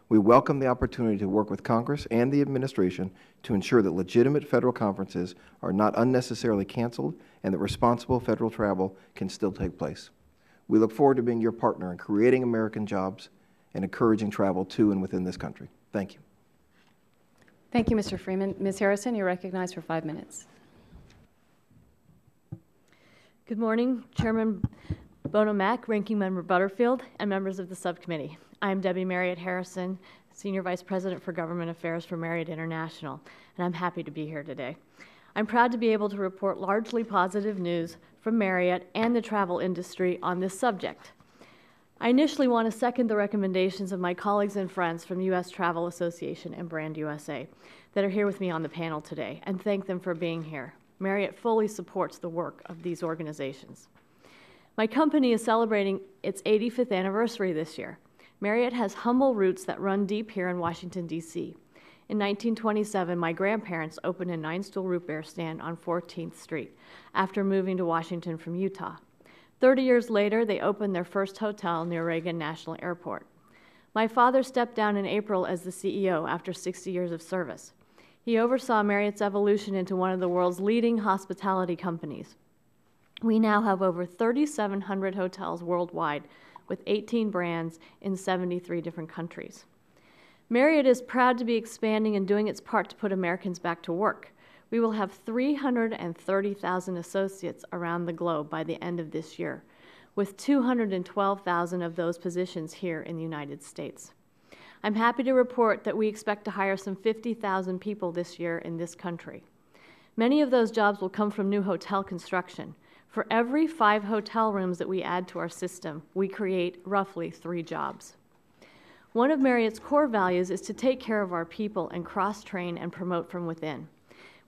Speaker 16: We welcome the opportunity to work with Congress and the administration to ensure that legitimate federal conferences are not unnecessarily canceled and that responsible federal travel can still take place. We look forward to being your partner in creating American jobs and encouraging travel to and within this country. Thank you.
Speaker 1: Thank you, Mr. Freeman. Ms. Harrison, you're recognized for 5 minutes.
Speaker 17: Good morning, Chairman Bono Mack, Ranking Member Butterfield, and members of the subcommittee. I'm Debbie Marriott Harrison, Senior Vice President for Government Affairs for Marriott International, and I'm happy to be here today. I'm proud to be able to report largely positive news from Marriott and the travel industry on this subject. I initially want to second the recommendations of my colleagues and friends from U.S. Travel Association and Brand USA that are here with me on the panel today, and thank them for being here. Marriott fully supports the work of these organizations. My company is celebrating its 85th anniversary this year. Marriott has humble roots that run deep here in Washington, D.C. In 1927, my grandparents opened a 9-stool root beer stand on 14th Street after moving to Washington from Utah. 30 years later, they opened their first hotel near Reagan National Airport. My father stepped down in April as the CEO after 60 years of service. He oversaw Marriott's evolution into one of the world's leading hospitality companies. We now have over 3,700 hotels worldwide, with 18 brands in 73 different countries. Marriott is proud to be expanding and doing its part to put Americans back to work. We will have 330,000 associates around the globe by the end of this year, with 212,000 of those positions here in the United States. I'm happy to report that we expect to hire some 50,000 people this year in this country. Many of those jobs will come from new hotel construction. For every 5 hotel rooms that we add to our system, we create roughly 3 jobs. One of Marriott's core values is to take care of our people and cross-train and promote from within.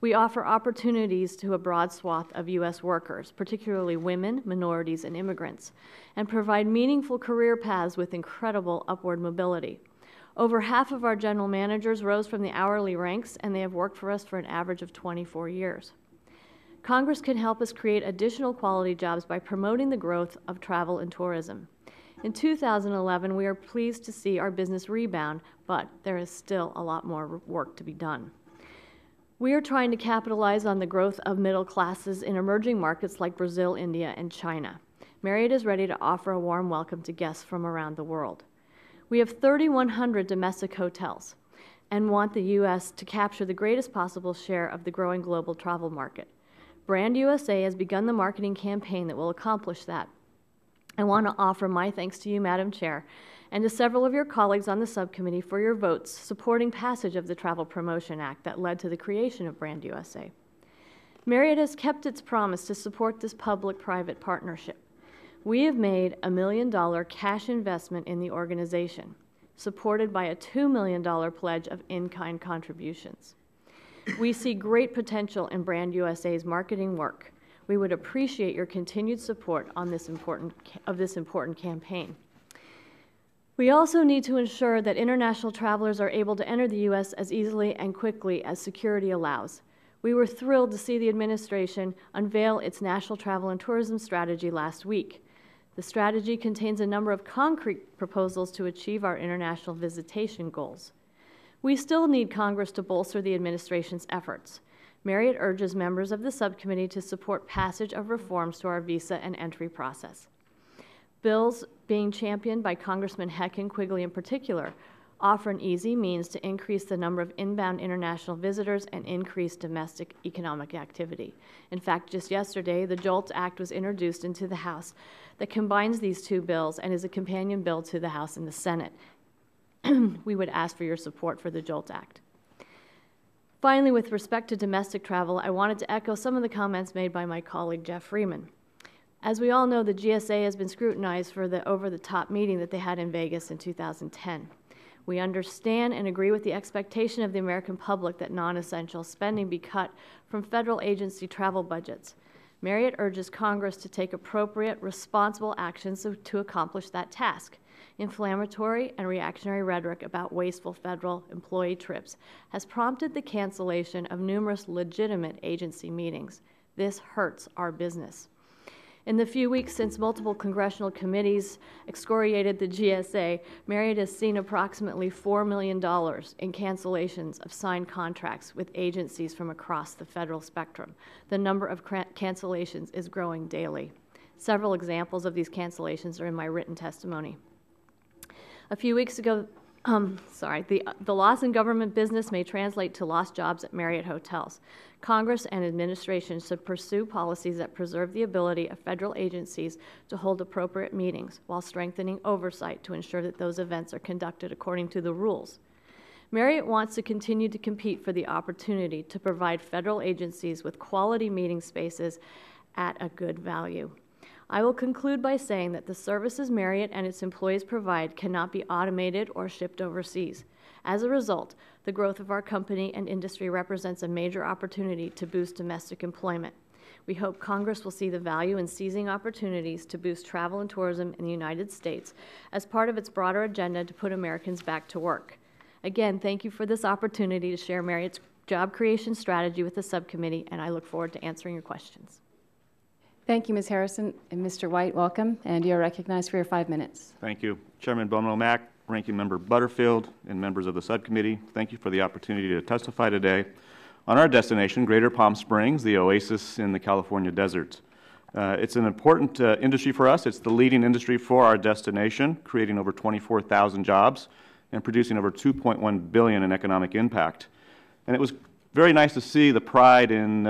Speaker 17: We offer opportunities to a broad swath of U.S. workers, particularly women, minorities, and immigrants, and provide meaningful career paths with incredible upward mobility. Over half of our general managers rose from the hourly ranks, and they have worked for us for an average of 24 years. Congress can help us create additional quality jobs by promoting the growth of travel and tourism. In 2011, we are pleased to see our business rebound, but there is still a lot more work to be done. We are trying to capitalize on the growth of middle classes in emerging markets like Brazil, India, and China. Marriott is ready to offer a warm welcome to guests from around the world. We have 3,100 domestic hotels and want the U.S. to capture the greatest possible share of the growing global travel market. Brand USA has begun the marketing campaign that will accomplish that. I want to offer my thanks to you, Madam Chair, and to several of your colleagues on the subcommittee for your votes supporting passage of the Travel Promotion Act that led to the creation of Brand USA. Marriott has kept its promise to support this public-private partnership. We have made a $1 million cash investment in the organization, supported by a $2 million pledge of in-kind contributions. We see great potential in Brand USA's marketing work. We would appreciate your continued support on this important campaign. We also need to ensure that international travelers are able to enter the U.S. as easily and quickly as security allows. We were thrilled to see the administration unveil its National Travel and Tourism Strategy last week. The strategy contains a number of concrete proposals to achieve our international visitation goals. We still need Congress to bolster the administration's efforts. Marriott urges members of the subcommittee to support passage of reforms to our visa and entry process. Bills being championed by Congressman Heck and Quigley in particular offer an easy means to increase the number of inbound international visitors and increase domestic economic activity. In fact, just yesterday, the JOLT Act was introduced into the House that combines these 2 bills and is a companion bill to the House and the Senate. We would ask for your support for the JOLT Act. Finally, with respect to domestic travel, I wanted to echo some of the comments made by my colleague Jeff Freeman. As we all know, the GSA has been scrutinized for the over-the-top meeting that they had in Vegas in 2010. We understand and agree with the expectation of the American public that non-essential spending be cut from federal agency travel budgets. Marriott urges Congress to take appropriate, responsible actions to accomplish that task. Inflammatory and reactionary rhetoric about wasteful federal employee trips has prompted the cancellation of numerous legitimate agency meetings. This hurts our business. In the few weeks since multiple congressional committees excoriated the GSA, Marriott has seen approximately $4 million in cancellations of signed contracts with agencies from across the federal spectrum. The number of cancellations is growing daily. Several examples of these cancellations are in my written testimony. A few weeks ago, the loss in government business may translate to lost jobs at Marriott hotels. Congress and administration should pursue policies that preserve the ability of federal agencies to hold appropriate meetings while strengthening oversight to ensure that those events are conducted according to the rules. Marriott wants to continue to compete for the opportunity to provide federal agencies with quality meeting spaces at a good value. I will conclude by saying that the services Marriott and its employees provide cannot be automated or shipped overseas. As a result, the growth of our company and industry represents a major opportunity to boost domestic employment. We hope Congress will see the value in seizing opportunities to boost travel and tourism in the United States as part of its broader agenda to put Americans back to work. Again, thank you for this opportunity to share Marriott's job creation strategy with the subcommittee, and I look forward to answering your questions.
Speaker 1: Thank you, Ms. Harrison. And Mr. White, welcome, and you are recognized for your 5 minutes.
Speaker 18: Thank you. Chairman Bono-Mack, Ranking Member Butterfield, and members of the subcommittee, thank you for the opportunity to testify today on our destination, Greater Palm Springs, the oasis in the California deserts. It's an important industry for us. It's the leading industry for our destination, creating over 24,000 jobs and producing over $2.1 billion in economic impact. And it was very nice to see the pride and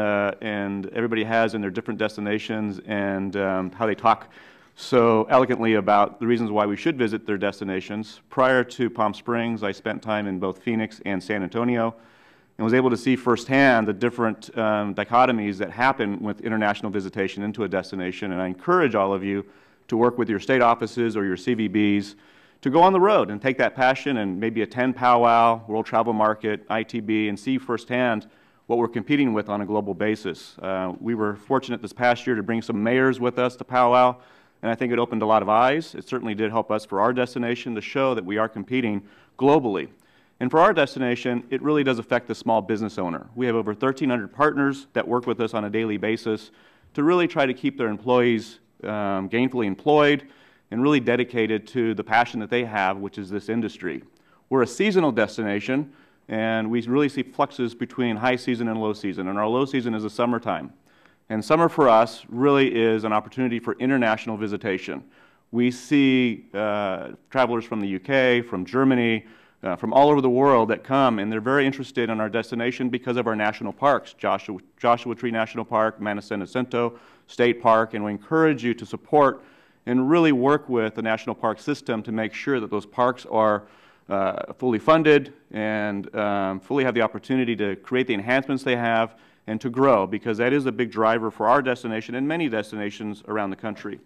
Speaker 18: everybody has in their different destinations and how they talk so elegantly about the reasons why we should visit their destinations. Prior to Palm Springs, I spent time in both Phoenix and San Antonio and was able to see firsthand the different dichotomies that happen with international visitation into a destination. And I encourage all of you to work with your state offices or your CVBs to go on the road and take that passion and maybe attend Powwow, World Travel Market, ITB, and see firsthand what we're competing with on a global basis. We were fortunate this past year to bring some mayors with us to Powwow, and I think it opened a lot of eyes. It certainly did help us for our destination to show that we are competing globally. And for our destination, it really does affect the small business owner. We have over 1,300 partners that work with us on a daily basis to really try to keep their employees gainfully employed and really dedicated to the passion that they have, which is this industry. We're a seasonal destination, and we really see fluxes between high season and low season, and our low season is the summertime. And summer for us really is an opportunity for international visitation. We see travelers from the UK, from Germany, from all over the world that come, and they're very interested in our destination because of our national parks, Joshua Tree National Park, Mana San Jacinto State Park, and we encourage you to support and really work with the national park system to make sure that those parks are fully funded and fully have the opportunity to create the enhancements they have and to grow, because that is a big driver for our destination and many destinations around the country.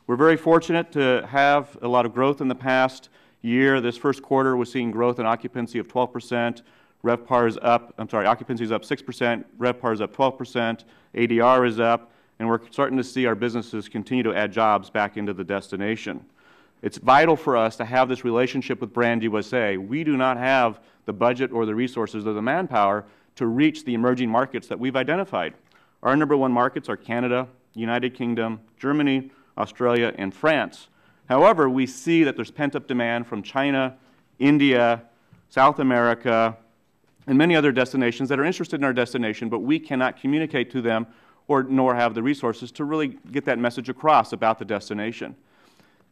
Speaker 18: We're very fortunate to have a lot of growth in the past year. This first quarter was seeing growth in occupancy of 12%. RevPAR is up, occupancy is up 6%, RevPAR is up 12%, ADR is up, and we're starting to see our businesses continue to add jobs back into the destination. It's vital for us to have this relationship with Brand USA. We do not have the budget or the resources or the manpower to reach the emerging markets that we've identified. Our #1 markets are Canada, United Kingdom, Germany, Australia, and France. However, we see that there's pent-up demand from China, India, South America, and many other destinations that are interested in our destination, but we cannot communicate to them nor have the resources to really get that message across about the destination.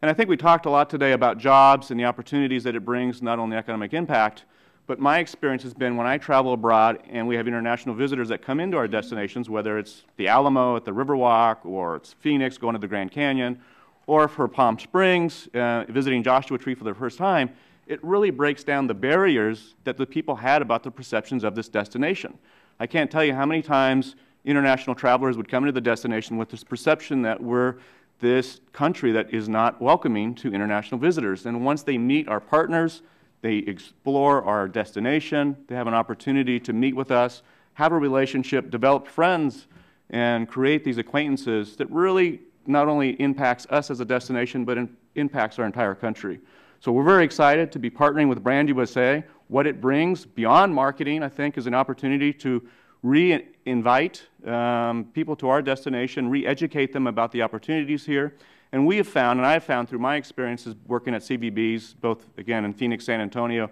Speaker 18: And I think we talked a lot today about jobs and the opportunities that it brings, not only economic impact, but my experience has been when I travel abroad and we have international visitors that come into our destinations, whether it's the Alamo at the Riverwalk or it's Phoenix going to the Grand Canyon, or for Palm Springs, visiting Joshua Tree for the first time, it really breaks down the barriers that the people had about the perceptions of this destination. I can't tell you how many times international travelers would come into the destination with this perception that we're this country that is not welcoming to international visitors. And once they meet our partners, they explore our destination, they have an opportunity to meet with us, have a relationship, develop friends, and create these acquaintances that really not only impacts us as a destination, but impacts our entire country. So we're very excited to be partnering with Brand USA. What it brings beyond marketing, I think, is an opportunity to re-invite people to our destination, re-educate them about the opportunities here. And we have found, and I have found through my experiences working at CVBs, both, again, in Phoenix, San Antonio,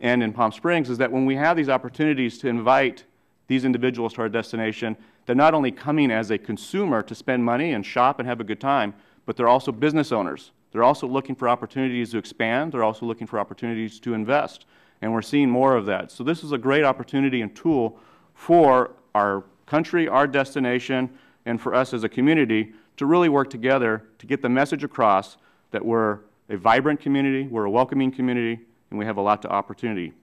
Speaker 18: and in Palm Springs, is that when we have these opportunities to invite these individuals to our destination, they're not only coming as a consumer to spend money and shop and have a good time, but they're also business owners. They're also looking for opportunities to expand. They're also looking for opportunities to invest. And we're seeing more of that. So this is a great opportunity and tool for our country, our destination, and for us as a community to really work together to get the message across that we're a vibrant community, we're a welcoming community, and we have a lot to opportunity.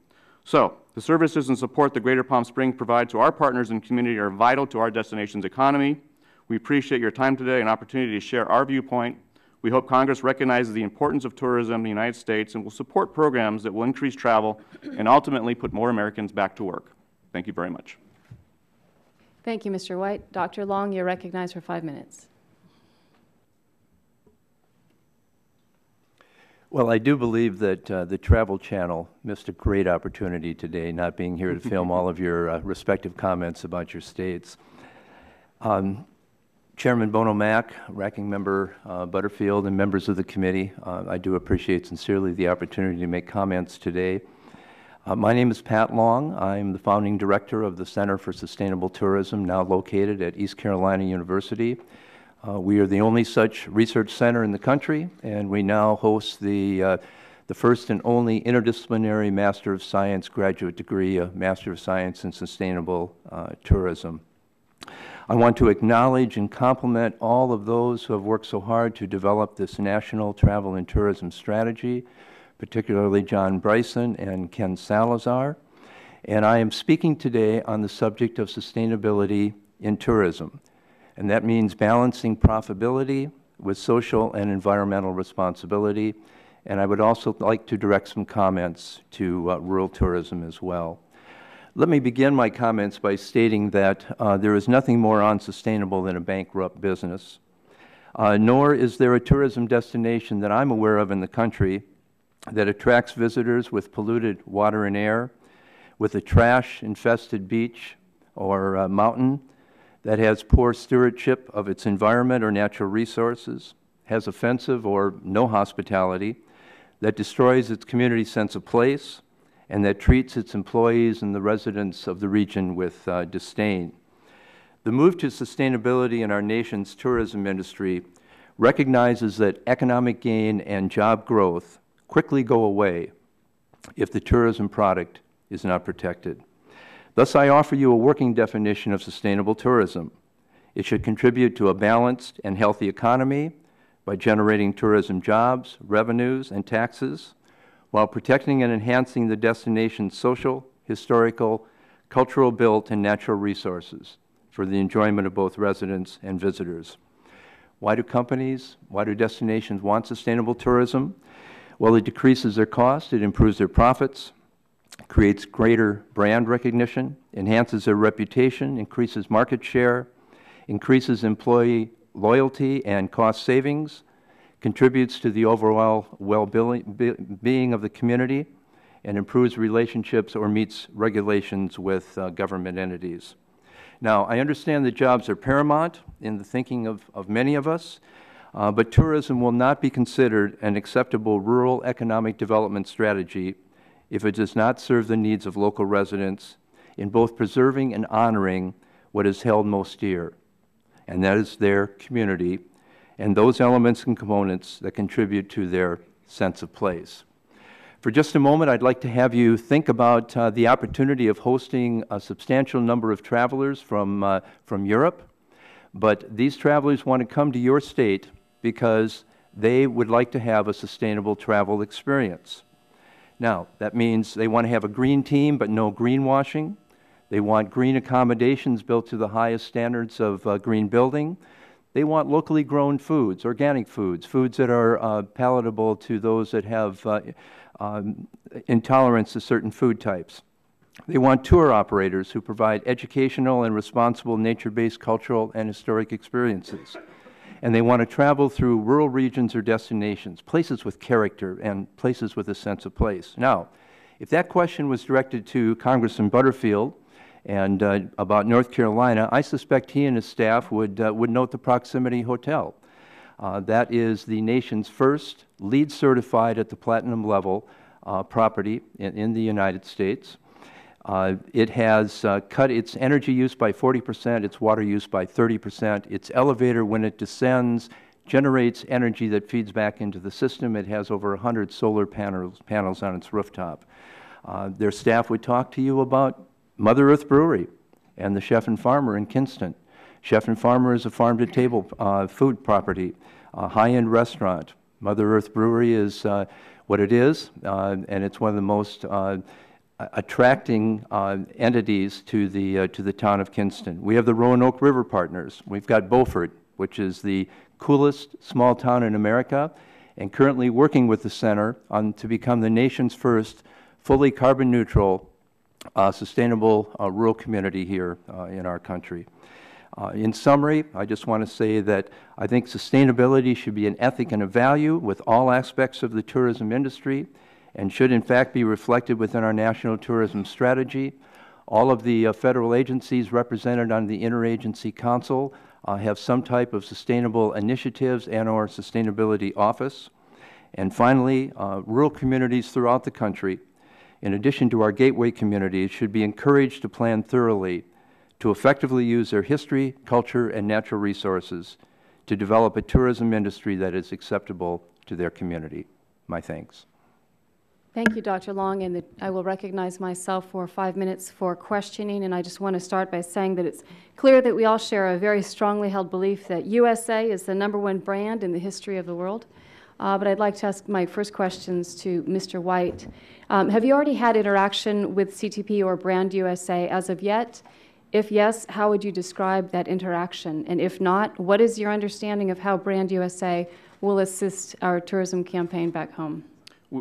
Speaker 18: So the services and support that Greater Palm Springs provide to our partners and community are vital to our destination's economy. We appreciate your time today and opportunity to share our viewpoint. We hope Congress recognizes the importance of tourism in the United States and will support programs that will increase travel and ultimately put more Americans back to work. Thank you very much.
Speaker 1: Thank you, Mr. White. Dr. Long, you're recognized for 5 minutes.
Speaker 12: Well, I do believe that the Travel Channel missed a great opportunity today, not being here to film all of your respective comments about your states. Chairman Bono Mack, Ranking Member Butterfield, and members of the committee, I do appreciate sincerely the opportunity to make comments today. My name is Pat Long. I'm the founding director of the Center for Sustainable Tourism, now located at East Carolina University. We are the only such research center in the country, and we now host the first and only interdisciplinary Master of Science graduate degree, a Master of Science in Sustainable Tourism. I want to acknowledge and compliment all of those who have worked so hard to develop this national travel and tourism strategy, particularly John Bryson and Ken Salazar. And I am speaking today on the subject of sustainability in tourism. And that means balancing profitability with social and environmental responsibility. And I would also like to direct some comments to rural tourism as well. Let me begin my comments by stating that there is nothing more unsustainable than a bankrupt business, nor is there a tourism destination that I'm aware of in the country that attracts visitors with polluted water and air, with a trash-infested beach or mountain, that has poor stewardship of its environment or natural resources, has offensive or no hospitality, that destroys its community sense of place, and that treats its employees and the residents of the region with disdain. The move to sustainability in our nation's tourism industry recognizes that economic gain and job growth quickly go away if the tourism product is not protected. Thus, I offer you a working definition of sustainable tourism. It should contribute to a balanced and healthy economy by generating tourism jobs, revenues, and taxes, while protecting and enhancing the destination's social, historical, cultural built, and natural resources for the enjoyment of both residents and visitors. Why do destinations want sustainable tourism? Well, it decreases their cost, it improves their profits, creates greater brand recognition, enhances their reputation, increases market share, increases employee loyalty and cost savings, contributes to the overall well-being of the community, and improves relationships or meets regulations with government entities. Now, I understand that jobs are paramount in the thinking of many of us, but tourism will not be considered an acceptable rural economic development strategy if it does not serve the needs of local residents in both preserving and honoring what is held most dear, and that is their community and those elements and components that contribute to their sense of place. For just a moment, I'd like to have you think about the opportunity of hosting a substantial number of travelers from Europe, but these travelers want to come to your state because they would like to have a sustainable travel experience. Now, that means they want to have a green team, but no greenwashing. They want green accommodations built to the highest standards of green building. They want locally grown foods, organic foods, foods that are palatable to those that have intolerance to certain food types. They want tour operators who provide educational and responsible nature-based cultural and historic experiences. And they want to travel through rural regions or destinations, places with character and places with a sense of place. Now, if that question was directed to Congressman Butterfield and about North Carolina, I suspect he and his staff would note the Proximity Hotel. That is the nation's first LEED certified at the platinum level property in the United States. It has cut its energy use by 40%, its water use by 30%. Its elevator, when it descends, generates energy that feeds back into the system. It has over 100 solar panels on its rooftop. Their staff would talk to you about Mother Earth Brewery and the Chef and Farmer in Kinston. Chef and Farmer is a farm-to-table food property, a high-end restaurant. Mother Earth Brewery is what it is, and it's one of the most attracting entities to the town of Kinston. We have the Roanoke River Partners. We've got Beaufort, which is the coolest small town in America, and currently working with the center to become the nation's first fully carbon neutral
Speaker 19: sustainable rural community here in our country. In summary, I just want to say that I think sustainability should be an ethic and a value with all aspects of the tourism industry and should in fact be reflected within our national tourism strategy. All of the federal agencies represented on the Interagency Council have some type of sustainable initiatives and/or sustainability office. And finally, rural communities throughout the country, in addition to our gateway communities, should be encouraged to plan thoroughly to effectively use their history, culture, and natural resources to develop a tourism industry that is acceptable to their community. My thanks.
Speaker 1: Thank you, Dr. Long, and I will recognize myself for 5 minutes for questioning, and I just want to start by saying that it's clear that we all share a very strongly held belief that USA is the #1 brand in the history of the world. But I'd like to ask my first questions to Mr. White. Have you already had interaction with CTP or Brand USA as of yet? If yes, how would you describe that interaction? And if not, what is your understanding of how Brand USA will assist our tourism campaign back home?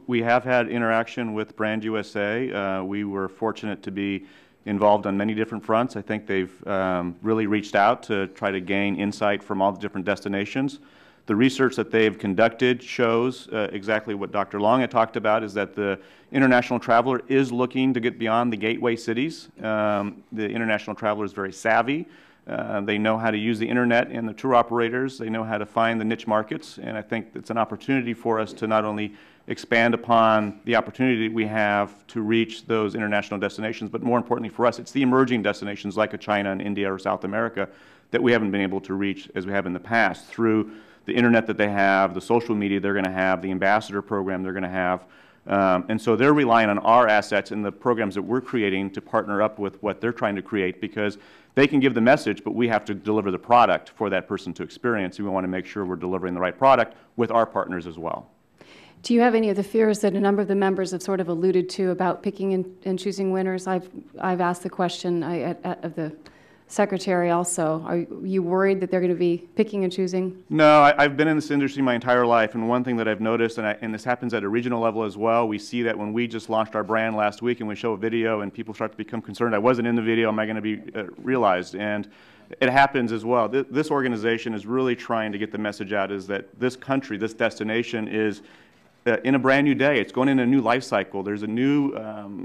Speaker 18: We have had interaction with Brand USA. We were fortunate to be involved on many different fronts. I think they've really reached out to try to gain insight from all the different destinations. The research that they've conducted shows exactly what Dr. Long had talked about, is that the international traveler is looking to get beyond the gateway cities. The international traveler is very savvy. They know how to use the internet, and the tour operators, they know how to find the niche markets, and I think it's an opportunity for us to not only expand upon the opportunity we have to reach those international destinations, but more importantly for us, it's the emerging destinations like China and India or South America that we haven't been able to reach as we have in the past through the internet that they have, the social media they're going to have, the ambassador program they're going to have. And so they're relying on our assets and the programs that we're creating to partner up with what they're trying to create, because they can give the message, but we have to deliver the product for that person to experience. And we want to make sure we're delivering the right product with our partners as well.
Speaker 1: Do you have any of the fears that a number of the members have sort of alluded to about picking and choosing winners? I've asked the question of the Secretary also. Are you worried that they're going to be picking and choosing?
Speaker 18: No, I've been in this industry my entire life, and one thing that I've noticed, and this happens at a regional level as well, we see that when we just launched our brand last week and we show a video and people start to become concerned, I wasn't in the video, am I going to be realized? And it happens as well. This organization is really trying to get the message out, is that this country, this destination is in a brand new day. It's going in a new life cycle. There's a new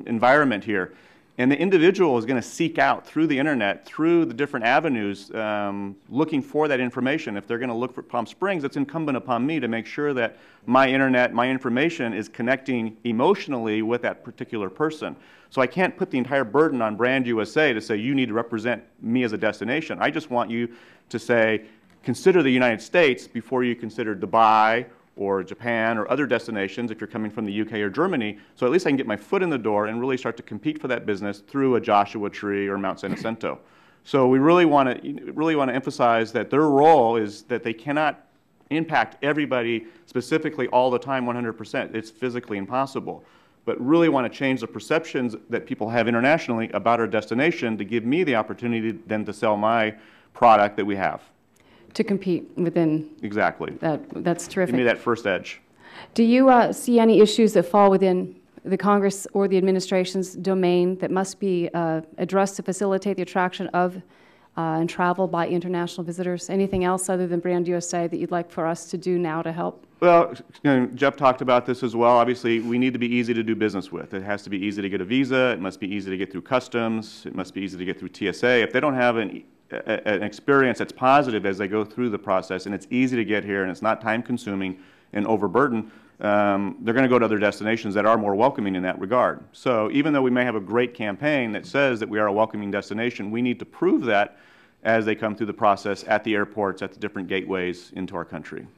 Speaker 18: environment here. And the individual is going to seek out through the internet, through the different avenues, looking for that information. If they're going to look for Palm Springs, it's incumbent upon me to make sure that my internet, my information is connecting emotionally with that particular person. So I can't put the entire burden on Brand USA to say, you need to represent me as a destination. I just want you to say, consider the United States before you consider Dubai or Japan or other destinations if you're coming from the UK or Germany, so at least I can get my foot in the door and really start to compete for that business through a Joshua Tree or Mount San Jacinto. So we really want to emphasize that their role is that they cannot impact everybody specifically all the time 100%. It's physically impossible. But really want to change the perceptions that people have internationally about our destination to give me the opportunity then to sell my product that we have.
Speaker 1: To compete within.
Speaker 18: Exactly.
Speaker 1: That's terrific.
Speaker 18: Give me that first edge.
Speaker 1: Do you see any issues that fall within the Congress or the administration's domain that must be addressed to facilitate the attraction of and travel by international visitors? Anything else other than Brand USA that you'd like for us to do now to help?
Speaker 18: Well, Jeff talked about this as well. Obviously, we need to be easy to do business with. It has to be easy to get a visa. It must be easy to get through customs. It must be easy to get through TSA. If they don't have an experience that's positive as they go through the process, and it's easy to get here, and it's not time-consuming and overburdened, they're going to go to other destinations that are more welcoming in that regard. So even though we may have a great campaign that says that we are a welcoming destination, we need to prove that as they come through the process at the airports, at the different gateways into our country.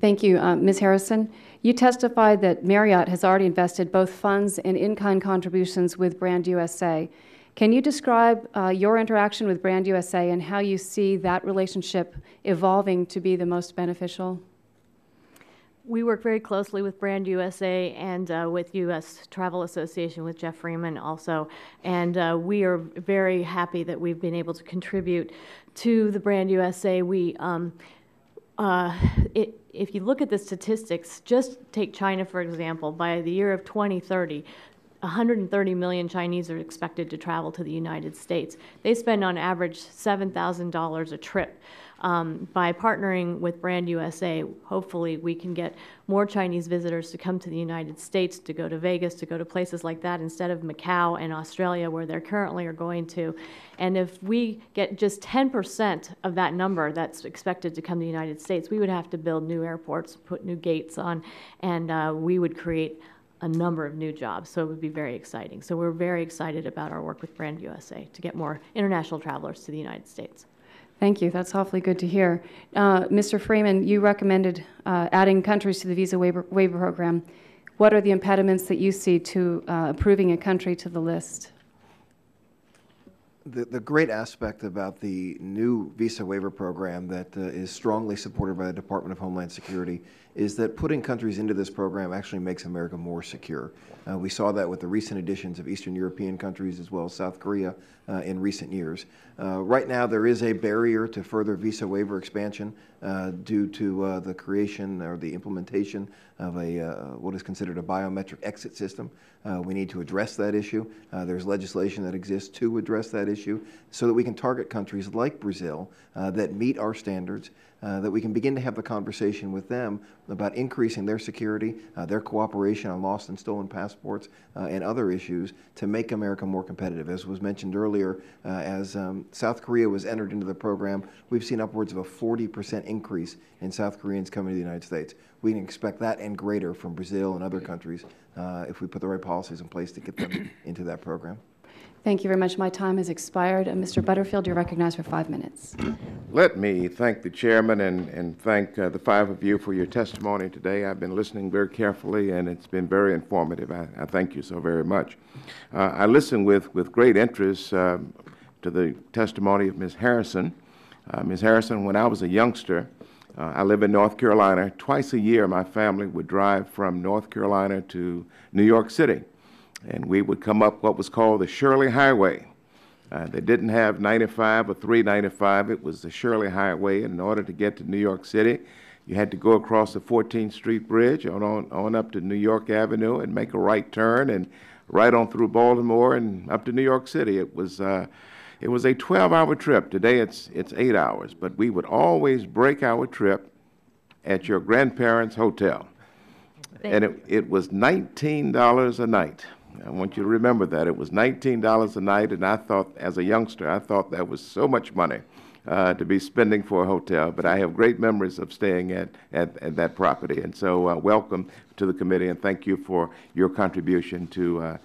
Speaker 1: Thank you. Ms. Harrison, you testified that Marriott has already invested both funds and in-kind contributions with Brand USA. Can you describe your interaction with Brand USA and how you see that relationship evolving to be the most beneficial?
Speaker 17: We work very closely with Brand USA and with U.S. Travel Association with Jeff Freeman also, and we are very happy that we've been able to contribute to the Brand USA. If you look at the statistics, just take China for example, by the year of 2030, 130 million Chinese are expected to travel to the United States. They spend on average $7,000 a trip. By partnering with Brand USA, hopefully we can get more Chinese visitors to come to the United States, to go to Vegas, to go to places like that instead of Macau and Australia where they currently are going to. And if we get just 10% of that number that's expected to come to the United States, we would have to build new airports, put new gates on, and we would create a number of new jobs, so it would be very exciting. So we're very excited about our work with Brand USA to get more international travelers to the United States.
Speaker 1: Thank you. That's awfully good to hear. Mr. Freeman, you recommended adding countries to the visa waiver program. What are the impediments that you see to approving a country to the list?
Speaker 16: The great aspect about the new visa waiver program that is strongly supported by the Department of Homeland Security is that putting countries into this program actually makes America more secure. We saw that with the recent additions of Eastern European countries as well as South Korea in recent years. Right now there is a barrier to further visa waiver expansion due to the creation or the implementation of what is considered a biometric exit system. We need to address that issue. There's legislation that exists to address that issue so that we can target countries like Brazil that meet our standards, that we can begin to have the conversation with them about increasing their security, their cooperation on lost and stolen passports, and other issues to make America more competitive. As was mentioned earlier, as South Korea was entered into the program, we've seen upwards of a 40% increase in South Koreans coming to the United States. We can expect that and greater from Brazil and other countries if we put the right policies in place to get them into that program.
Speaker 1: Thank you very much. My time has expired. Mr. Butterfield, you're recognized for 5 minutes.
Speaker 2: Let me thank the chairman and thank the 5 of you for your testimony today. I've been listening very carefully, and it's been very informative. I thank you so very much. I listened with great interest to the testimony of Ms. Harrison. Ms. Harrison, when I was a youngster, I live in North Carolina. Twice a year, my family would drive from North Carolina to New York City, and we would come up what was called the Shirley Highway. They didn't have 95 or 395. It was the Shirley Highway. And in order to get to New York City, you had to go across the 14th Street Bridge on up to New York Avenue and make a right turn and right on through Baltimore and up to New York City. It was a 12-hour trip. Today it's 8 hours. But we would always break our trip at your grandparents' hotel. And it was $19 a night. I want you to remember that. It was $19 a night, and I thought, as a youngster, I thought that was so much money to be spending for a hotel. But I have great memories of staying at that property. And so welcome to the committee, and thank you for your contribution to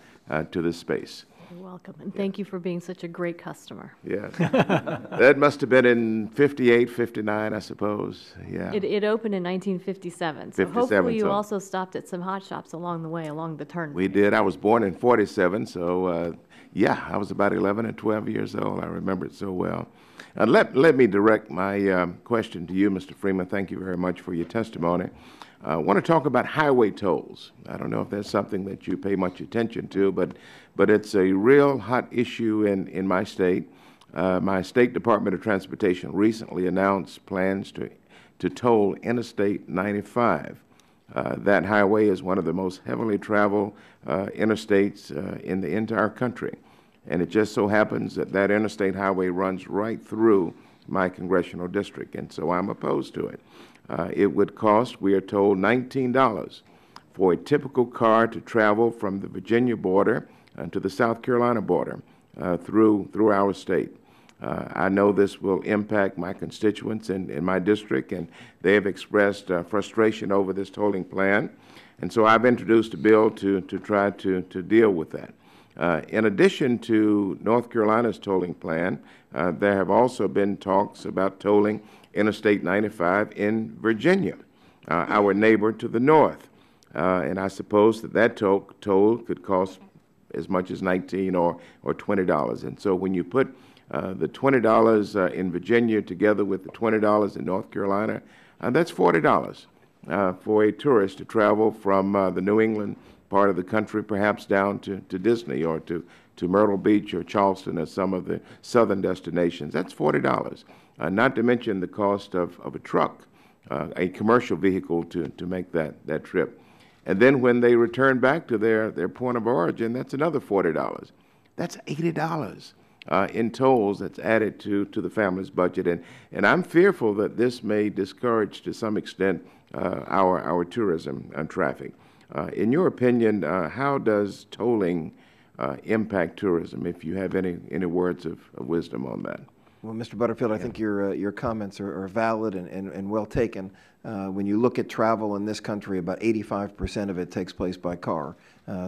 Speaker 2: this space.
Speaker 17: You're welcome, and thank you for being such a great customer.
Speaker 2: Yes. That must have been in 58, 59, I suppose. Yeah.
Speaker 17: It opened in 1957, so hopefully you also stopped at some hot shops along the way, along the turn.
Speaker 2: We did. I was born in 47, so yeah, I was about 11 and 12 years old. I remember it so well. Let me direct my question to you, Mr. Freeman. Thank you very much for your testimony. I want to talk about highway tolls. I don't know if that's something that you pay much attention to, but it's a real hot issue in my state. My State Department of Transportation recently announced plans to toll Interstate 95. That highway is one of the most heavily traveled interstates in the entire country. And it just so happens that that interstate highway runs right through my congressional district, and so I'm opposed to it. It would cost, we are told, $19 for a typical car to travel from the Virginia border to the South Carolina border through our state. I know this will impact my constituents in my district, and they have expressed frustration over this tolling plan. And so I've introduced a bill to try to deal with that. In addition to North Carolina's tolling plan, there have also been talks about tolling Interstate 95 in Virginia, our neighbor to the north. And I suppose that toll could cost as much as $19 or $20. And so when you put the $20 in Virginia together with the $20 in North Carolina, that's $40 for a tourist to travel from the New England part of the country, perhaps down to Disney or to Myrtle Beach or Charleston or some of the southern destinations. That's $40. Not to mention the cost of a truck, a commercial vehicle to make that trip. And then when they return back to their point of origin, that's another $40. That's $80 in tolls that's added to the family's budget. And I'm fearful that this may discourage to some extent our tourism and traffic. In your opinion, how does tolling impact tourism, if you have any words of wisdom on that?
Speaker 16: Well, Mr. Butterfield, I think your comments are valid and well taken. When you look at travel in this country, about 85% of it takes place by car.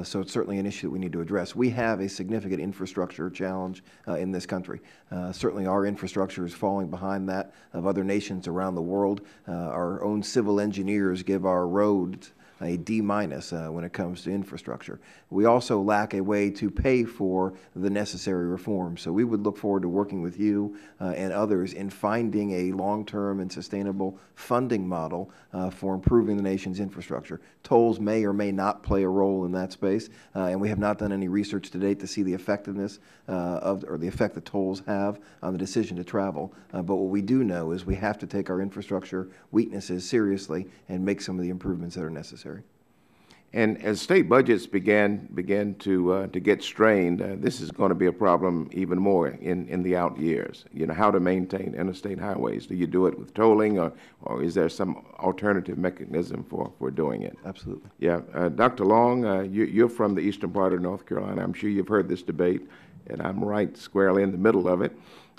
Speaker 16: So it's certainly an issue that we need to address. We have a significant infrastructure challenge in this country. Certainly our infrastructure is falling behind that of other nations around the world. Our own civil engineers give our roads a D- when it comes to infrastructure. We also lack a way to pay for the necessary reforms. So we would look forward to working with you and others in finding a long-term and sustainable funding model for improving the nation's infrastructure. Tolls may or may not play a role in that space, and we have not done any research to date to see the effectiveness or the effect that tolls have on the decision to travel. But what we do know is we have to take our infrastructure weaknesses seriously and make some of the improvements that are necessary.
Speaker 2: And as state budgets begin to get strained, this is going to be a problem even more in the out years. You know, how to maintain interstate highways. Do you do it with tolling, or is there some alternative mechanism for doing it?
Speaker 16: Absolutely.
Speaker 2: Yeah. Dr. Long, you're from the eastern part of North Carolina. I'm sure you've heard this debate, and I'm right squarely in the middle of it.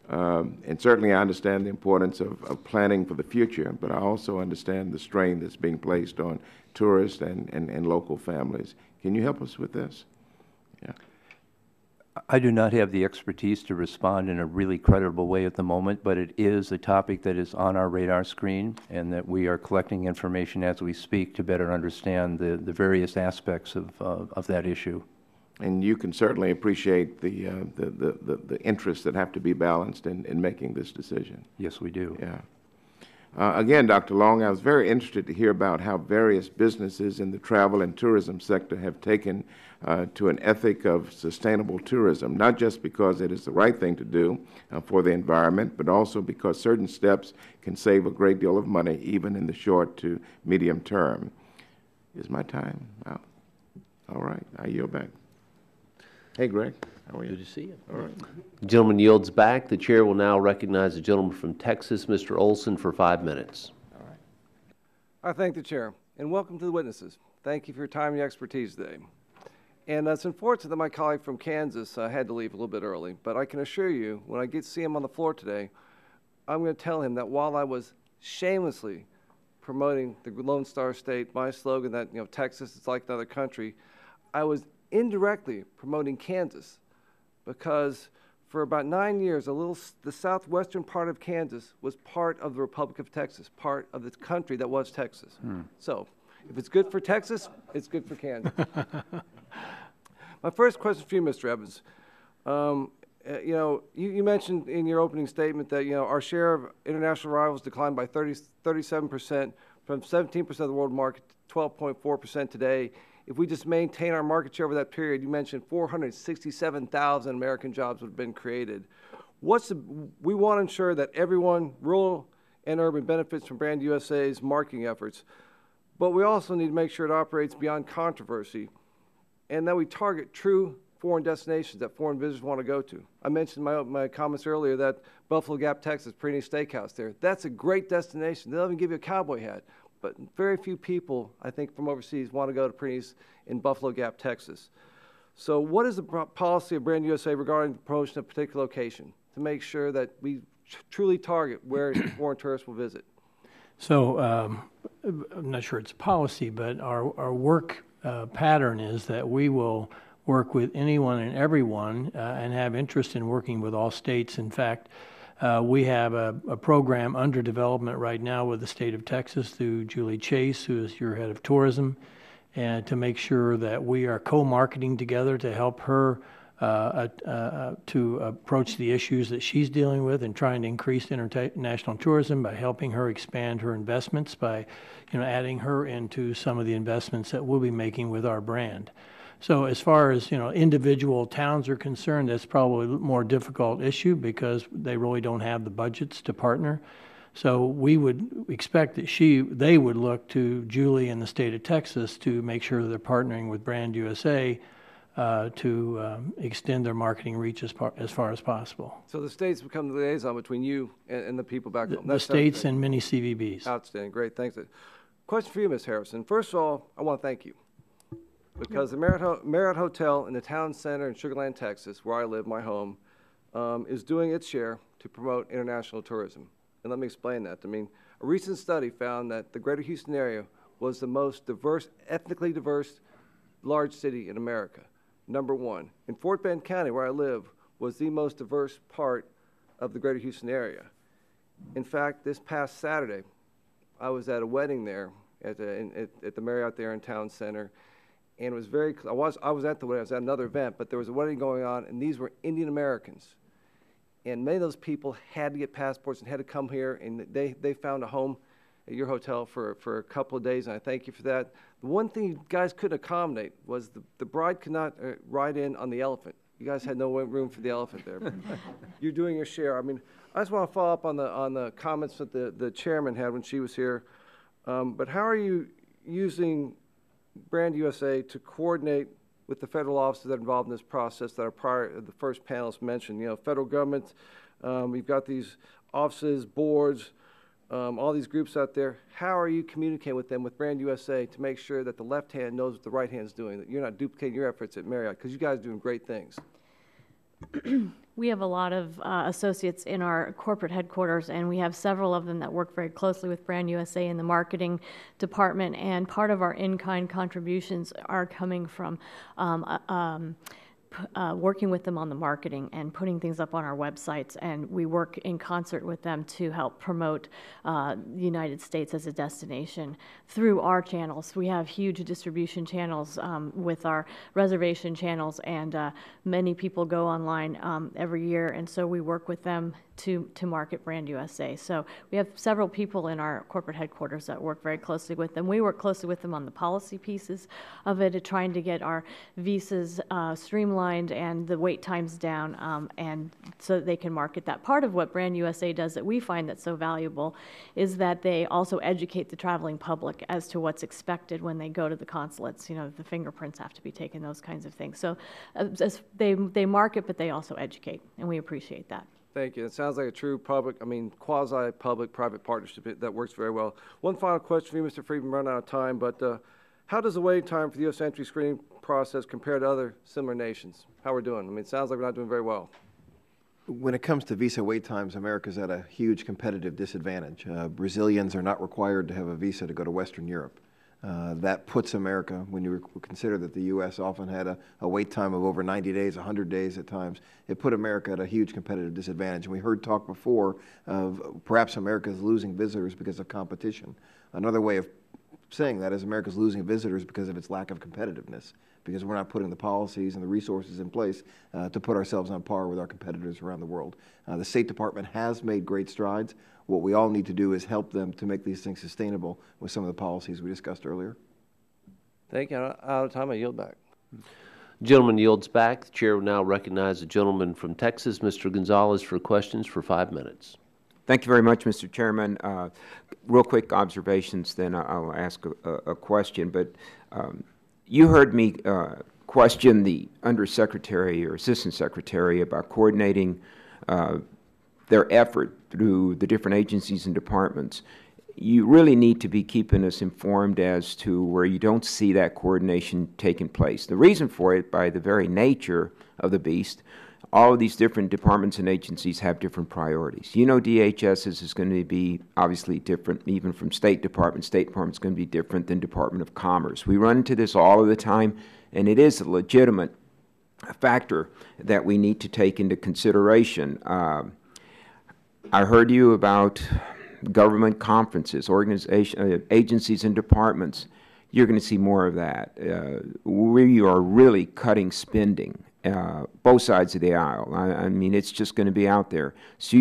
Speaker 2: And certainly I understand the importance of planning for the future, but I also understand the strain that's being placed on tourists and local families. Can you help us with this? Yeah.
Speaker 19: I do not have the expertise to respond in a really credible way at the moment, but it is a topic that is on our radar screen and that we are collecting information as we speak to better understand the various aspects of that issue.
Speaker 2: And you can certainly appreciate the interests that have to be balanced in making this decision.
Speaker 19: Yes, we do.
Speaker 2: Yeah. Again, Dr. Long, I was very interested to hear about how various businesses in the travel and tourism sector have taken to an ethic of sustainable tourism, not just because it is the right thing to do for the environment, but also because certain steps can save a great deal of money, even in the short to medium term. Is my time out? All right, I yield back. Hey, Greg. How are you?
Speaker 12: Good to see you.
Speaker 2: All right.
Speaker 12: The gentleman yields back. The chair will now recognize the gentleman from Texas, Mr. Olson, for 5 minutes.
Speaker 9: All right. I thank the chair, and welcome to the witnesses. Thank you for your time and your expertise today. And it's unfortunate that my colleague from Kansas had to leave a little bit early, but I can assure you, when I get to see him on the floor today, I'm going to tell him that while I was shamelessly promoting the Lone Star State, my slogan that, you know, Texas is like another country, I was indirectly promoting Kansas, because for about 9 years, the southwestern part of Kansas was part of the Republic of Texas, part of the country that was Texas. So if it's good for Texas, it's good for Kansas. My first question for you, Mr. Evans. You know, you mentioned in your opening statement that, you know, our share of international arrivals declined by 37% from 17% of the world market to 12.4% today. If we just maintain our market share over that period, you mentioned 467,000 American jobs would have been created. We want to ensure that everyone, rural and urban, benefits from Brand USA's marketing efforts, but we also need to make sure it operates beyond controversy and that we target true foreign destinations that foreign visitors want to go to. I mentioned in my comments earlier that Buffalo Gap, Texas, Perini Steakhouse there. That's a great destination. They'll even give you a cowboy hat. But very few people, I think, from overseas want to go to Perini's in Buffalo Gap, Texas. So what is the policy of Brand USA regarding the promotion of a particular location to make sure that we truly target where foreign tourists will visit?
Speaker 14: So I'm not sure it's policy, but our work pattern is that we will work with anyone and everyone and have interest in working with all states. In fact, we have a program under development right now with the state of Texas through Julie Chase, who is your head of tourism, and to make sure that we are co-marketing together to help her to approach the issues that she's dealing with and trying to increase international tourism by helping her expand her investments by, you know, adding her into some of the investments that we'll be making with our brand. So as far as, you know, individual towns are concerned, that's probably a more difficult issue because they really don't have the budgets to partner. So we would expect that they would look to Julie and the state of Texas to make sure they're partnering with Brand USA to extend their marketing reach as far as possible.
Speaker 9: So the states become the liaison between you and the people back home.
Speaker 14: The states and many CVBs.
Speaker 9: Outstanding. Great. Thanks. Question for you, Ms. Harrison. First of all, I want to thank you because the Marriott Hotel in the town center in Sugar Land, Texas, where I live, my home, is doing its share to promote international tourism. And let me explain that. I mean, a recent study found that the greater Houston area was the most diverse, ethnically diverse, large city in America. Number one. In Fort Bend County, where I live, was the most diverse part of the greater Houston area. In fact, this past Saturday, I was at a wedding there at the Marriott there in Town Center, and it was very. I was at the wedding. I was at another event, but there was a wedding going on, and these were Indian Americans, and many of those people had to get passports and had to come here, and they found a home at your hotel for a couple of days, and I thank you for that. The one thing you guys couldn't accommodate was the bride could not ride in on the elephant. You guys had no room for the elephant there. But you're doing your share. I mean, I just want to follow up on the comments that the chairman had when she was here. But how are you using Brand USA to coordinate with the federal offices that are involved in this process that are the first panelists mentioned? You know, federal government, we've got these offices, boards, all these groups out there. How are you communicating with them, with Brand USA, to make sure that the left hand knows what the right hand is doing, that you're not duplicating your efforts at Marriott, because you guys are doing great things?
Speaker 17: We have a lot of associates in our corporate headquarters, and we have several of them that work very closely with Brand USA in the marketing department, and part of our in-kind contributions are coming from working with them on the marketing and putting things up on our websites, and we work in concert with them to help promote the United States as a destination through our channels. We have huge distribution channels with our reservation channels, and many people go online every year, and so we work with them to market Brand USA. So we have several people in our corporate headquarters that work very closely with them. We work closely with them on the policy pieces of it, trying to get our visas streamlined and the wait times down, and so that they can market that. Part of what Brand USA does that we find that's so valuable is that they also educate the traveling public as to what's expected when they go to the consulates. You know, the fingerprints have to be taken, those kinds of things. So they market, but they also educate, and we appreciate that.
Speaker 9: Thank you. It sounds like a true quasi-public-private partnership that works very well. One final question for you, Mr. Friedman. Run out of time, but how does the waiting time for the U.S. entry screening process compare to other similar nations? How we're doing? I mean, it sounds like we're not doing very well.
Speaker 16: When it comes to visa wait times, America's at a huge competitive disadvantage. Brazilians are not required to have a visa to go to Western Europe. That puts America, when you consider that the U.S. often had a wait time of over 90 days, 100 days at times, it put America at a huge competitive disadvantage. And we heard talk before of perhaps America's losing visitors because of competition. Another way of saying that is America's losing visitors because of its lack of competitiveness, because we're not putting the policies and the resources in place to put ourselves on par with our competitors around the world. The State Department has made great strides. What we all need to do is help them to make these things sustainable with some of the policies we discussed earlier.
Speaker 9: Thank you. Out of time, I yield back.
Speaker 12: Gentleman yields back. The chair will now recognize the gentleman from Texas, Mr. Gonzalez, for questions for 5 minutes.
Speaker 10: Thank you very much, Mr. Chairman. Real quick observations, then I'll ask a question. But you heard me question the Undersecretary or Assistant Secretary about coordinating their effort through the different agencies and departments. You really need to be keeping us informed as to where you don't see that coordination taking place. The reason for it, by the very nature of the beast, all of these different departments and agencies have different priorities. You know, DHS's is going to be obviously different even from State Department. State Department's going to be different than Department of Commerce. We run into this all of the time, and it is a legitimate factor that we need to take into consideration. I heard you about government conferences, agencies and departments. You're going to see more of that. We are really cutting spending, both sides of the aisle. I mean, it's just going to be out there. So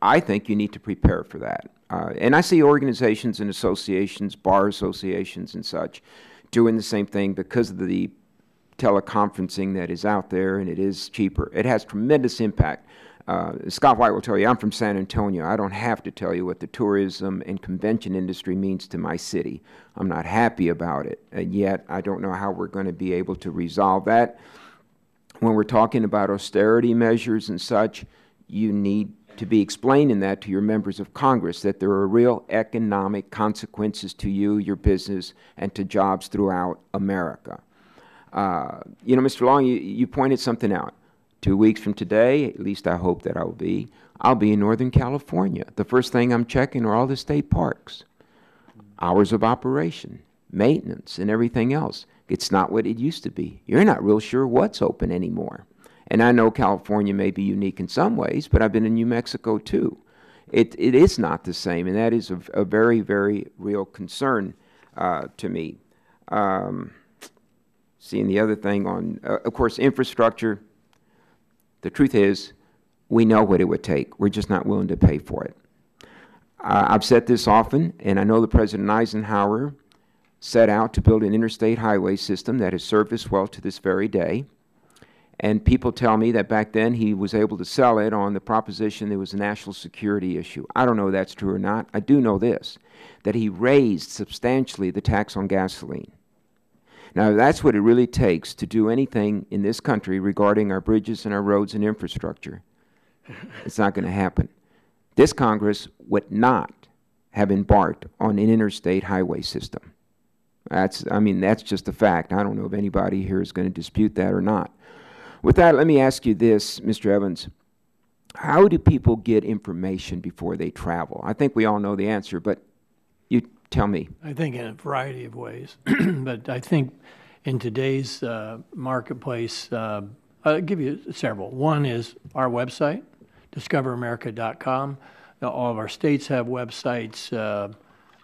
Speaker 10: I think you need to prepare for that. And I see organizations and associations, bar associations and such, doing the same thing because of the teleconferencing that is out there, and it is cheaper. It has tremendous impact. Scott White will tell you, I'm from San Antonio. I don't have to tell you what the tourism and convention industry means to my city. I'm not happy about it, and yet I don't know how we're going to be able to resolve that. When we're talking about austerity measures and such, you need to be explaining that to your members of Congress, that there are real economic consequences to you, your business, and to jobs throughout America. You know, Mr. Long, you pointed something out. 2 weeks from today, at least I hope that I'll be in Northern California. The first thing I'm checking are all the state parks, hours of operation, maintenance, and everything else. It's not what it used to be. You're not real sure what's open anymore. And I know California may be unique in some ways, but I've been in New Mexico too. It is not the same, and that is a very, very real concern to me. Seeing the other thing on, of course, infrastructure. The truth is, we know what it would take. We're just not willing to pay for it. I've said this often, and I know that President Eisenhower set out to build an interstate highway system that has served us well to this very day. And people tell me that back then he was able to sell it on the proposition there was a national security issue. I don't know if that's true or not. I do know this, that he raised substantially the tax on gasoline. Now, that's what it really takes to do anything in this country regarding our bridges and our roads and infrastructure. It's not going to happen. This Congress would not have embarked on an interstate highway system. That's just a fact. I don't know if anybody here is going to dispute that or not. With that, let me ask you this, Mr. Evans. How do people get information before they travel? I think we all know the answer, but you tell me.
Speaker 14: I think in a variety of ways. But I think in today's marketplace, I'll give you several. One is our website, discoveramerica.com. Now, all of our states have websites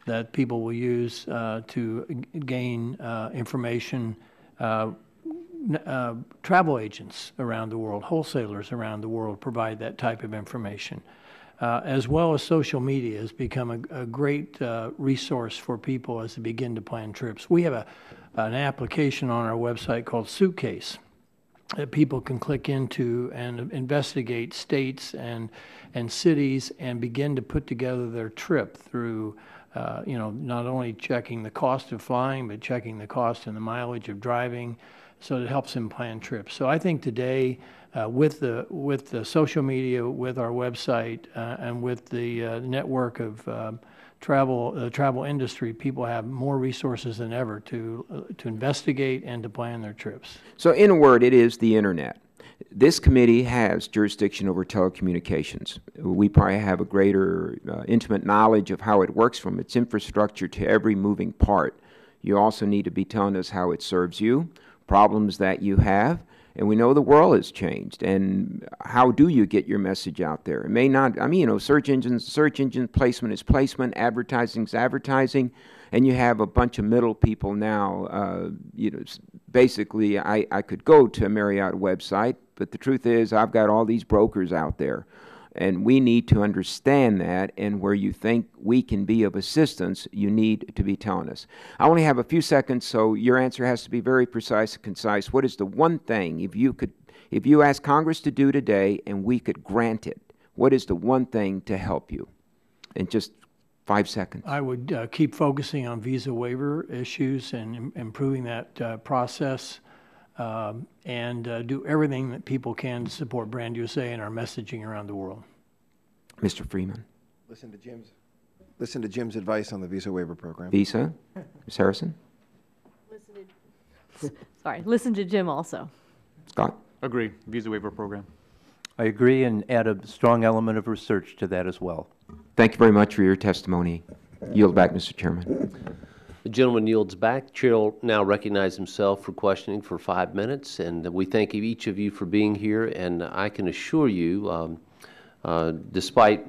Speaker 14: that people will use to gain information. Travel agents around the world, wholesalers around the world provide that type of information. As well as social media has become a great resource for people as they begin to plan trips. We have an application on our website called Suitcase that people can click into and investigate states and cities and begin to put together their trip through not only checking the cost of flying, but checking the cost and the mileage of driving. So it helps them plan trips. So I think today, with the social media, with our website, and with the network of travel industry, people have more resources than ever to investigate and to plan their trips.
Speaker 10: So in a word, it is the Internet. This committee has jurisdiction over telecommunications. We probably have a greater intimate knowledge of how it works from its infrastructure to every moving part. You also need to be telling us how it serves you, problems that you have, and we know the world has changed. And how do you get your message out there? It may not, search engine placement is placement, advertising is advertising, and you have a bunch of middle people now. Basically, I could go to a Marriott website, but the truth is I've got all these brokers out there. And we need to understand that, and where you think we can be of assistance, you need to be telling us. I only have a few seconds, so your answer has to be very precise and concise. What is the one thing, if you ask Congress to do today and we could grant it, what is the one thing to help you? In just 5 seconds.
Speaker 14: I would keep focusing on visa waiver issues and improving that process. And do everything that people can to support Brand USA and our messaging around the world.
Speaker 10: Mr. Freeman.
Speaker 16: Listen to Jim's advice on the visa waiver program.
Speaker 10: Visa? Ms. Harrison?
Speaker 17: Listen to Jim also.
Speaker 10: Scott?
Speaker 18: Agree. Visa waiver program.
Speaker 19: I agree, and add a strong element of research to that as well.
Speaker 10: Thank you very much for your testimony. Yield back, Mr. Chairman.
Speaker 12: The gentleman yields back. Chair will now recognize himself for questioning for 5 minutes, and we thank each of you for being here. And I can assure you, despite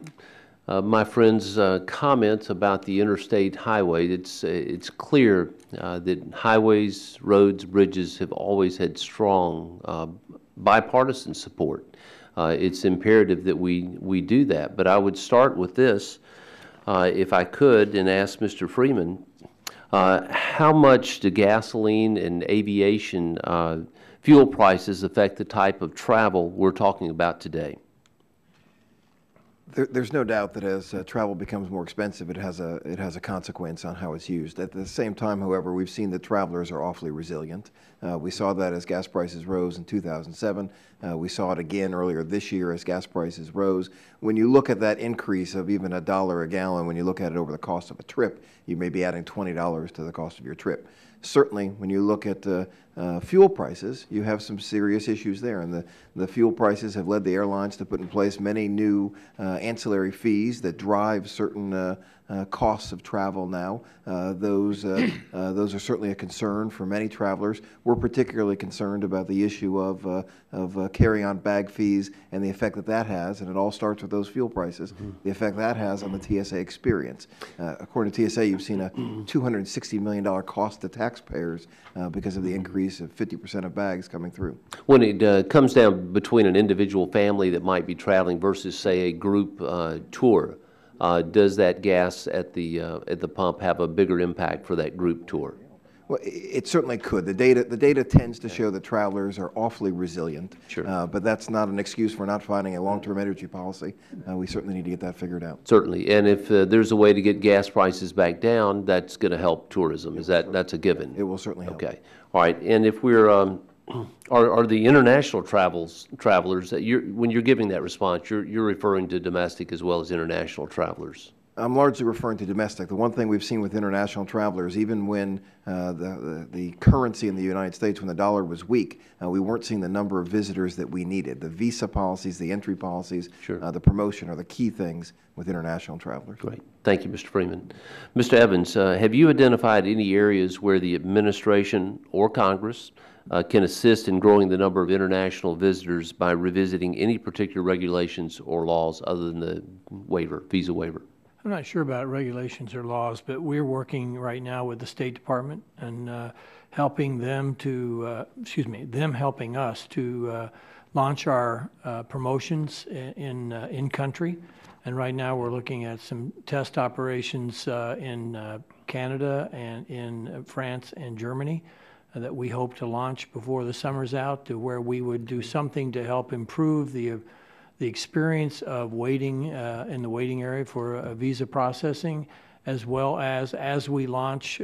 Speaker 12: my friend's comments about the interstate highway, it's clear that highways, roads, bridges have always had strong bipartisan support. It's imperative that we do that. But I would start with this, if I could, and ask Mr. Freeman, how much do gasoline and aviation fuel prices affect the type of travel we're talking about today?
Speaker 16: There's no doubt that as travel becomes more expensive, it has a consequence on how it's used. At the same time, however, we've seen that travelers are awfully resilient. We saw that as gas prices rose in 2007. We saw it again earlier this year as gas prices rose. When you look at that increase of even $1 a gallon, when you look at it over the cost of a trip, you may be adding $20 to the cost of your trip. Certainly, when you look at fuel prices, you have some serious issues there, and the fuel prices have led the airlines to put in place many new ancillary fees that drive certain costs of travel now. Those are certainly a concern for many travelers. We're particularly concerned about the issue of carry-on bag fees and the effect that that has, and it all starts with those fuel prices, the effect that has on the TSA experience. According to TSA, you've seen a $260 million cost to taxpayers because of the increase of 50% of bags coming through.
Speaker 12: When it comes down between an individual family that might be traveling versus, say, a group tour, does that gas at the pump have a bigger impact for that group tour?
Speaker 16: Well, it certainly could. The data tends to show that travelers are awfully resilient.
Speaker 12: Sure.
Speaker 16: But that's not an excuse for not finding a long-term energy policy. We certainly need to get that figured out.
Speaker 12: Certainly. And if there's a way to get gas prices back down, that's going to help tourism. That's a given?
Speaker 16: It will certainly help.
Speaker 12: Okay. All right. And if we're are the international travelers that when you're giving that response, you're referring to domestic as well as international travelers?
Speaker 16: I'm largely referring to domestic. The one thing we've seen with international travelers, even when the currency in the United States, when the dollar was weak, we weren't seeing the number of visitors that we needed. The visa policies, the entry policies, the promotion are the key things with international travelers.
Speaker 12: Great. Thank you, Mr. Freeman. Mr. Evans, have you identified any areas where the administration or Congress can assist in growing the number of international visitors by revisiting any particular regulations or laws other than the visa waiver?
Speaker 14: I'm not sure about regulations or laws, but we're working right now with the State Department and helping them to, them helping us to launch our promotions in country. And right now we're looking at some test operations in Canada and in France and Germany that we hope to launch before the summer's out, to where we would do something to help improve the experience of waiting in the waiting area for visa processing, as well as we launch,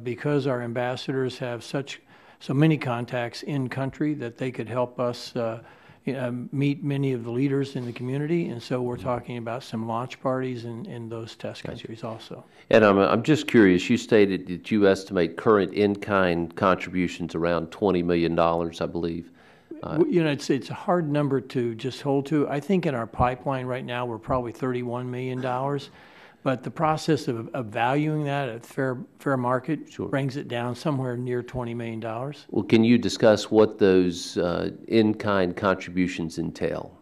Speaker 14: because our ambassadors have so many contacts in country, that they could help us meet many of the leaders in the community. And so we're talking about some launch parties in those test countries also.
Speaker 12: And I'm just curious, you stated that you estimate current in-kind contributions around $20 million, I believe.
Speaker 14: It's a hard number to just hold to. I think in our pipeline right now, we're probably $31 million. But the process of valuing that at fair market brings it down somewhere near $20 million.
Speaker 12: Well, can you discuss what those in-kind contributions entail?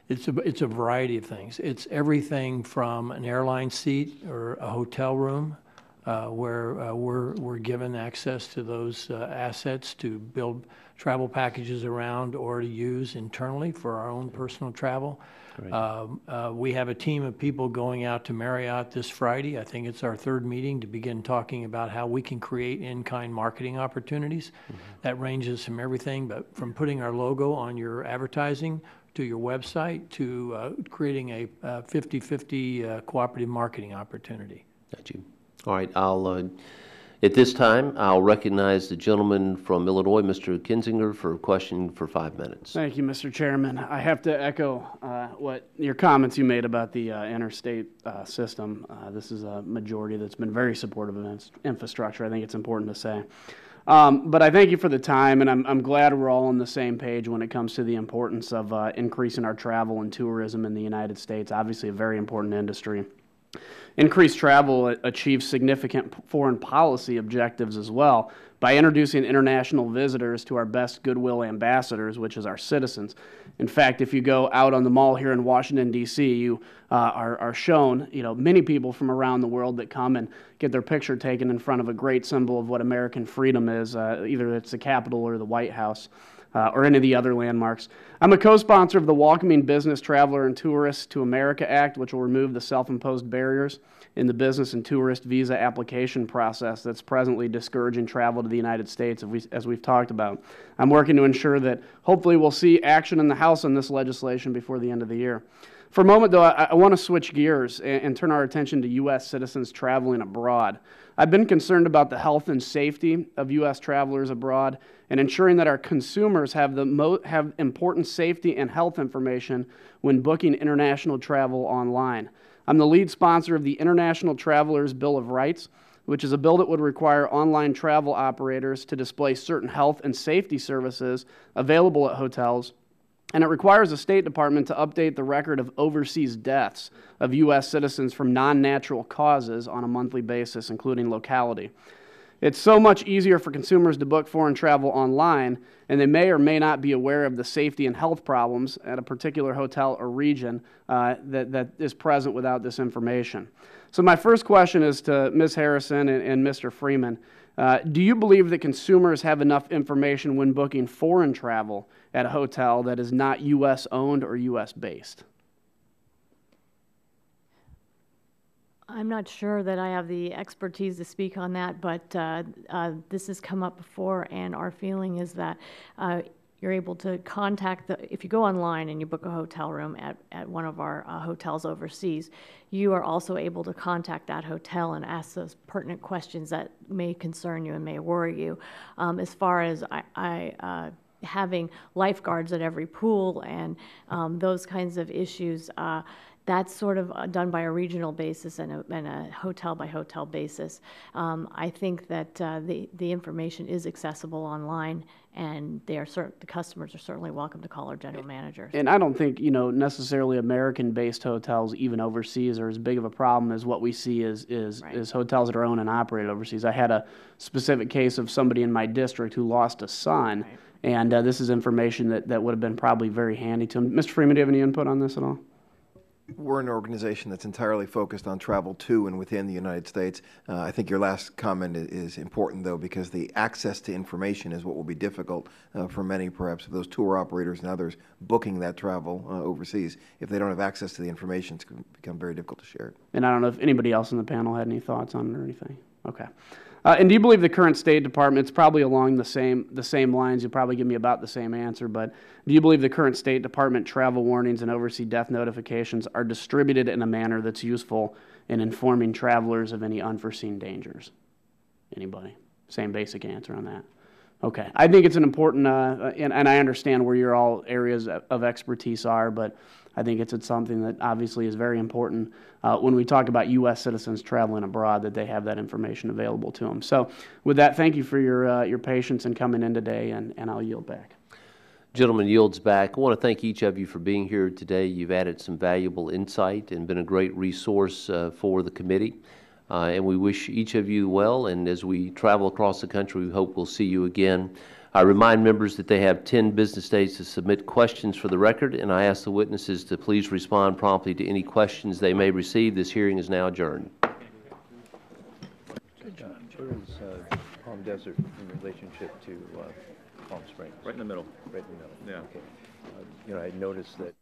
Speaker 14: It's a variety of things. It's everything from an airline seat or a hotel room, where we're given access to those assets to build travel packages around or to use internally for our own personal travel. We have a team of people going out to Marriott this Friday. I think it's our third meeting to begin talking about how we can create in-kind marketing opportunities. That ranges from everything, but from putting our logo on your advertising to your website to creating a 50-50 cooperative marketing opportunity.
Speaker 12: Got you. All right. At this time, I'll recognize the gentleman from Illinois, Mr. Kinzinger, for a question for 5 minutes.
Speaker 20: Thank you, Mr. Chairman. I have to echo what your comments you made about the interstate system. This is a majority that's been very supportive of infrastructure. I think it's important to say. But I thank you for the time, and I'm glad we're all on the same page when it comes to the importance of increasing our travel and tourism in the United States. Obviously, a very important industry. Increased travel achieves significant foreign policy objectives as well by introducing international visitors to our best goodwill ambassadors, which is our citizens. In fact, if you go out on the mall here in Washington, D.C., you are shown, many people from around the world that come and get their picture taken in front of a great symbol of what American freedom is, either it's the Capitol or the White House. Or any of the other landmarks. I'm a co-sponsor of the Welcoming Business Traveler and Tourists to America Act, which will remove the self-imposed barriers in the business and tourist visa application process that's presently discouraging travel to the United States, as we've talked about. I'm working to ensure that hopefully we'll see action in the House on this legislation before the end of the year. For a moment, though, I want to switch gears and turn our attention to U.S. citizens traveling abroad. I've been concerned about the health and safety of U.S. travelers abroad and ensuring that our consumers have important safety and health information when booking international travel online. I'm the lead sponsor of the International Travelers Bill of Rights, which is a bill that would require online travel operators to display certain health and safety services available at hotels, and it requires the State Department to update the record of overseas deaths of U.S. citizens from non-natural causes on a monthly basis, including locality. It's so much easier for consumers to book foreign travel online, and they may or may not be aware of the safety and health problems at a particular hotel or region that is present without this information. So my first question is to Ms. Harrison and Mr. Freeman. Do you believe that consumers have enough information when booking foreign travel at a hotel that is not U.S. owned or U.S. based?
Speaker 17: I'm not sure that I have the expertise to speak on that, but this has come up before, and our feeling is that you're able to contact if you go online and you book a hotel room at one of our hotels overseas, you are also able to contact that hotel and ask those pertinent questions that may concern you and may worry you. As far as having lifeguards at every pool and those kinds of issues, that's sort of done by a regional basis and a hotel-by-hotel basis. I think that the information is accessible online, and the customers are certainly welcome to call our general managers.
Speaker 20: And I don't think, necessarily American-based hotels, even overseas, are as big of a problem as what we see is hotels that are owned and operated overseas. I had a specific case of somebody in my district who lost a son, and this is information that would have been probably very handy to him. Mr. Freeman, do you have any input on this at all?
Speaker 16: We're an organization that's entirely focused on travel to and within the United States. I think your last comment is important, though, because the access to information is what will be difficult for many, perhaps, of those tour operators and others booking that travel overseas. If they don't have access to the information, it's going to become very difficult to share it.
Speaker 20: And I don't know if anybody else in the panel had any thoughts on it or anything. Okay. And do you believe the current State Department, it's probably along the same lines, you'll probably give me about the same answer, but do you believe the current State Department travel warnings and overseas death notifications are distributed in a manner that's useful in informing travelers of any unforeseen dangers? Anybody? Same basic answer on that. Okay. I think it's an important, and I understand where your all areas of expertise are, but I think it's something that obviously is very important when we talk about U.S. citizens traveling abroad, that they have that information available to them. So with that, thank you for your patience in coming in today, and I'll yield back.
Speaker 12: Gentleman yields back. I want to thank each of you for being here today. You've added some valuable insight and been a great resource for the committee. And we wish each of you well, and as we travel across the country, we hope we'll see you again. I remind members that they have 10 business days to submit questions for the record, and I ask the witnesses to please respond promptly to any questions they may receive. This hearing is now adjourned.
Speaker 19: Good job. Where is Palm Desert in relationship to Palm Springs?
Speaker 18: Right in the middle.
Speaker 19: Right in the middle.
Speaker 18: Yeah.
Speaker 19: Okay. I noticed that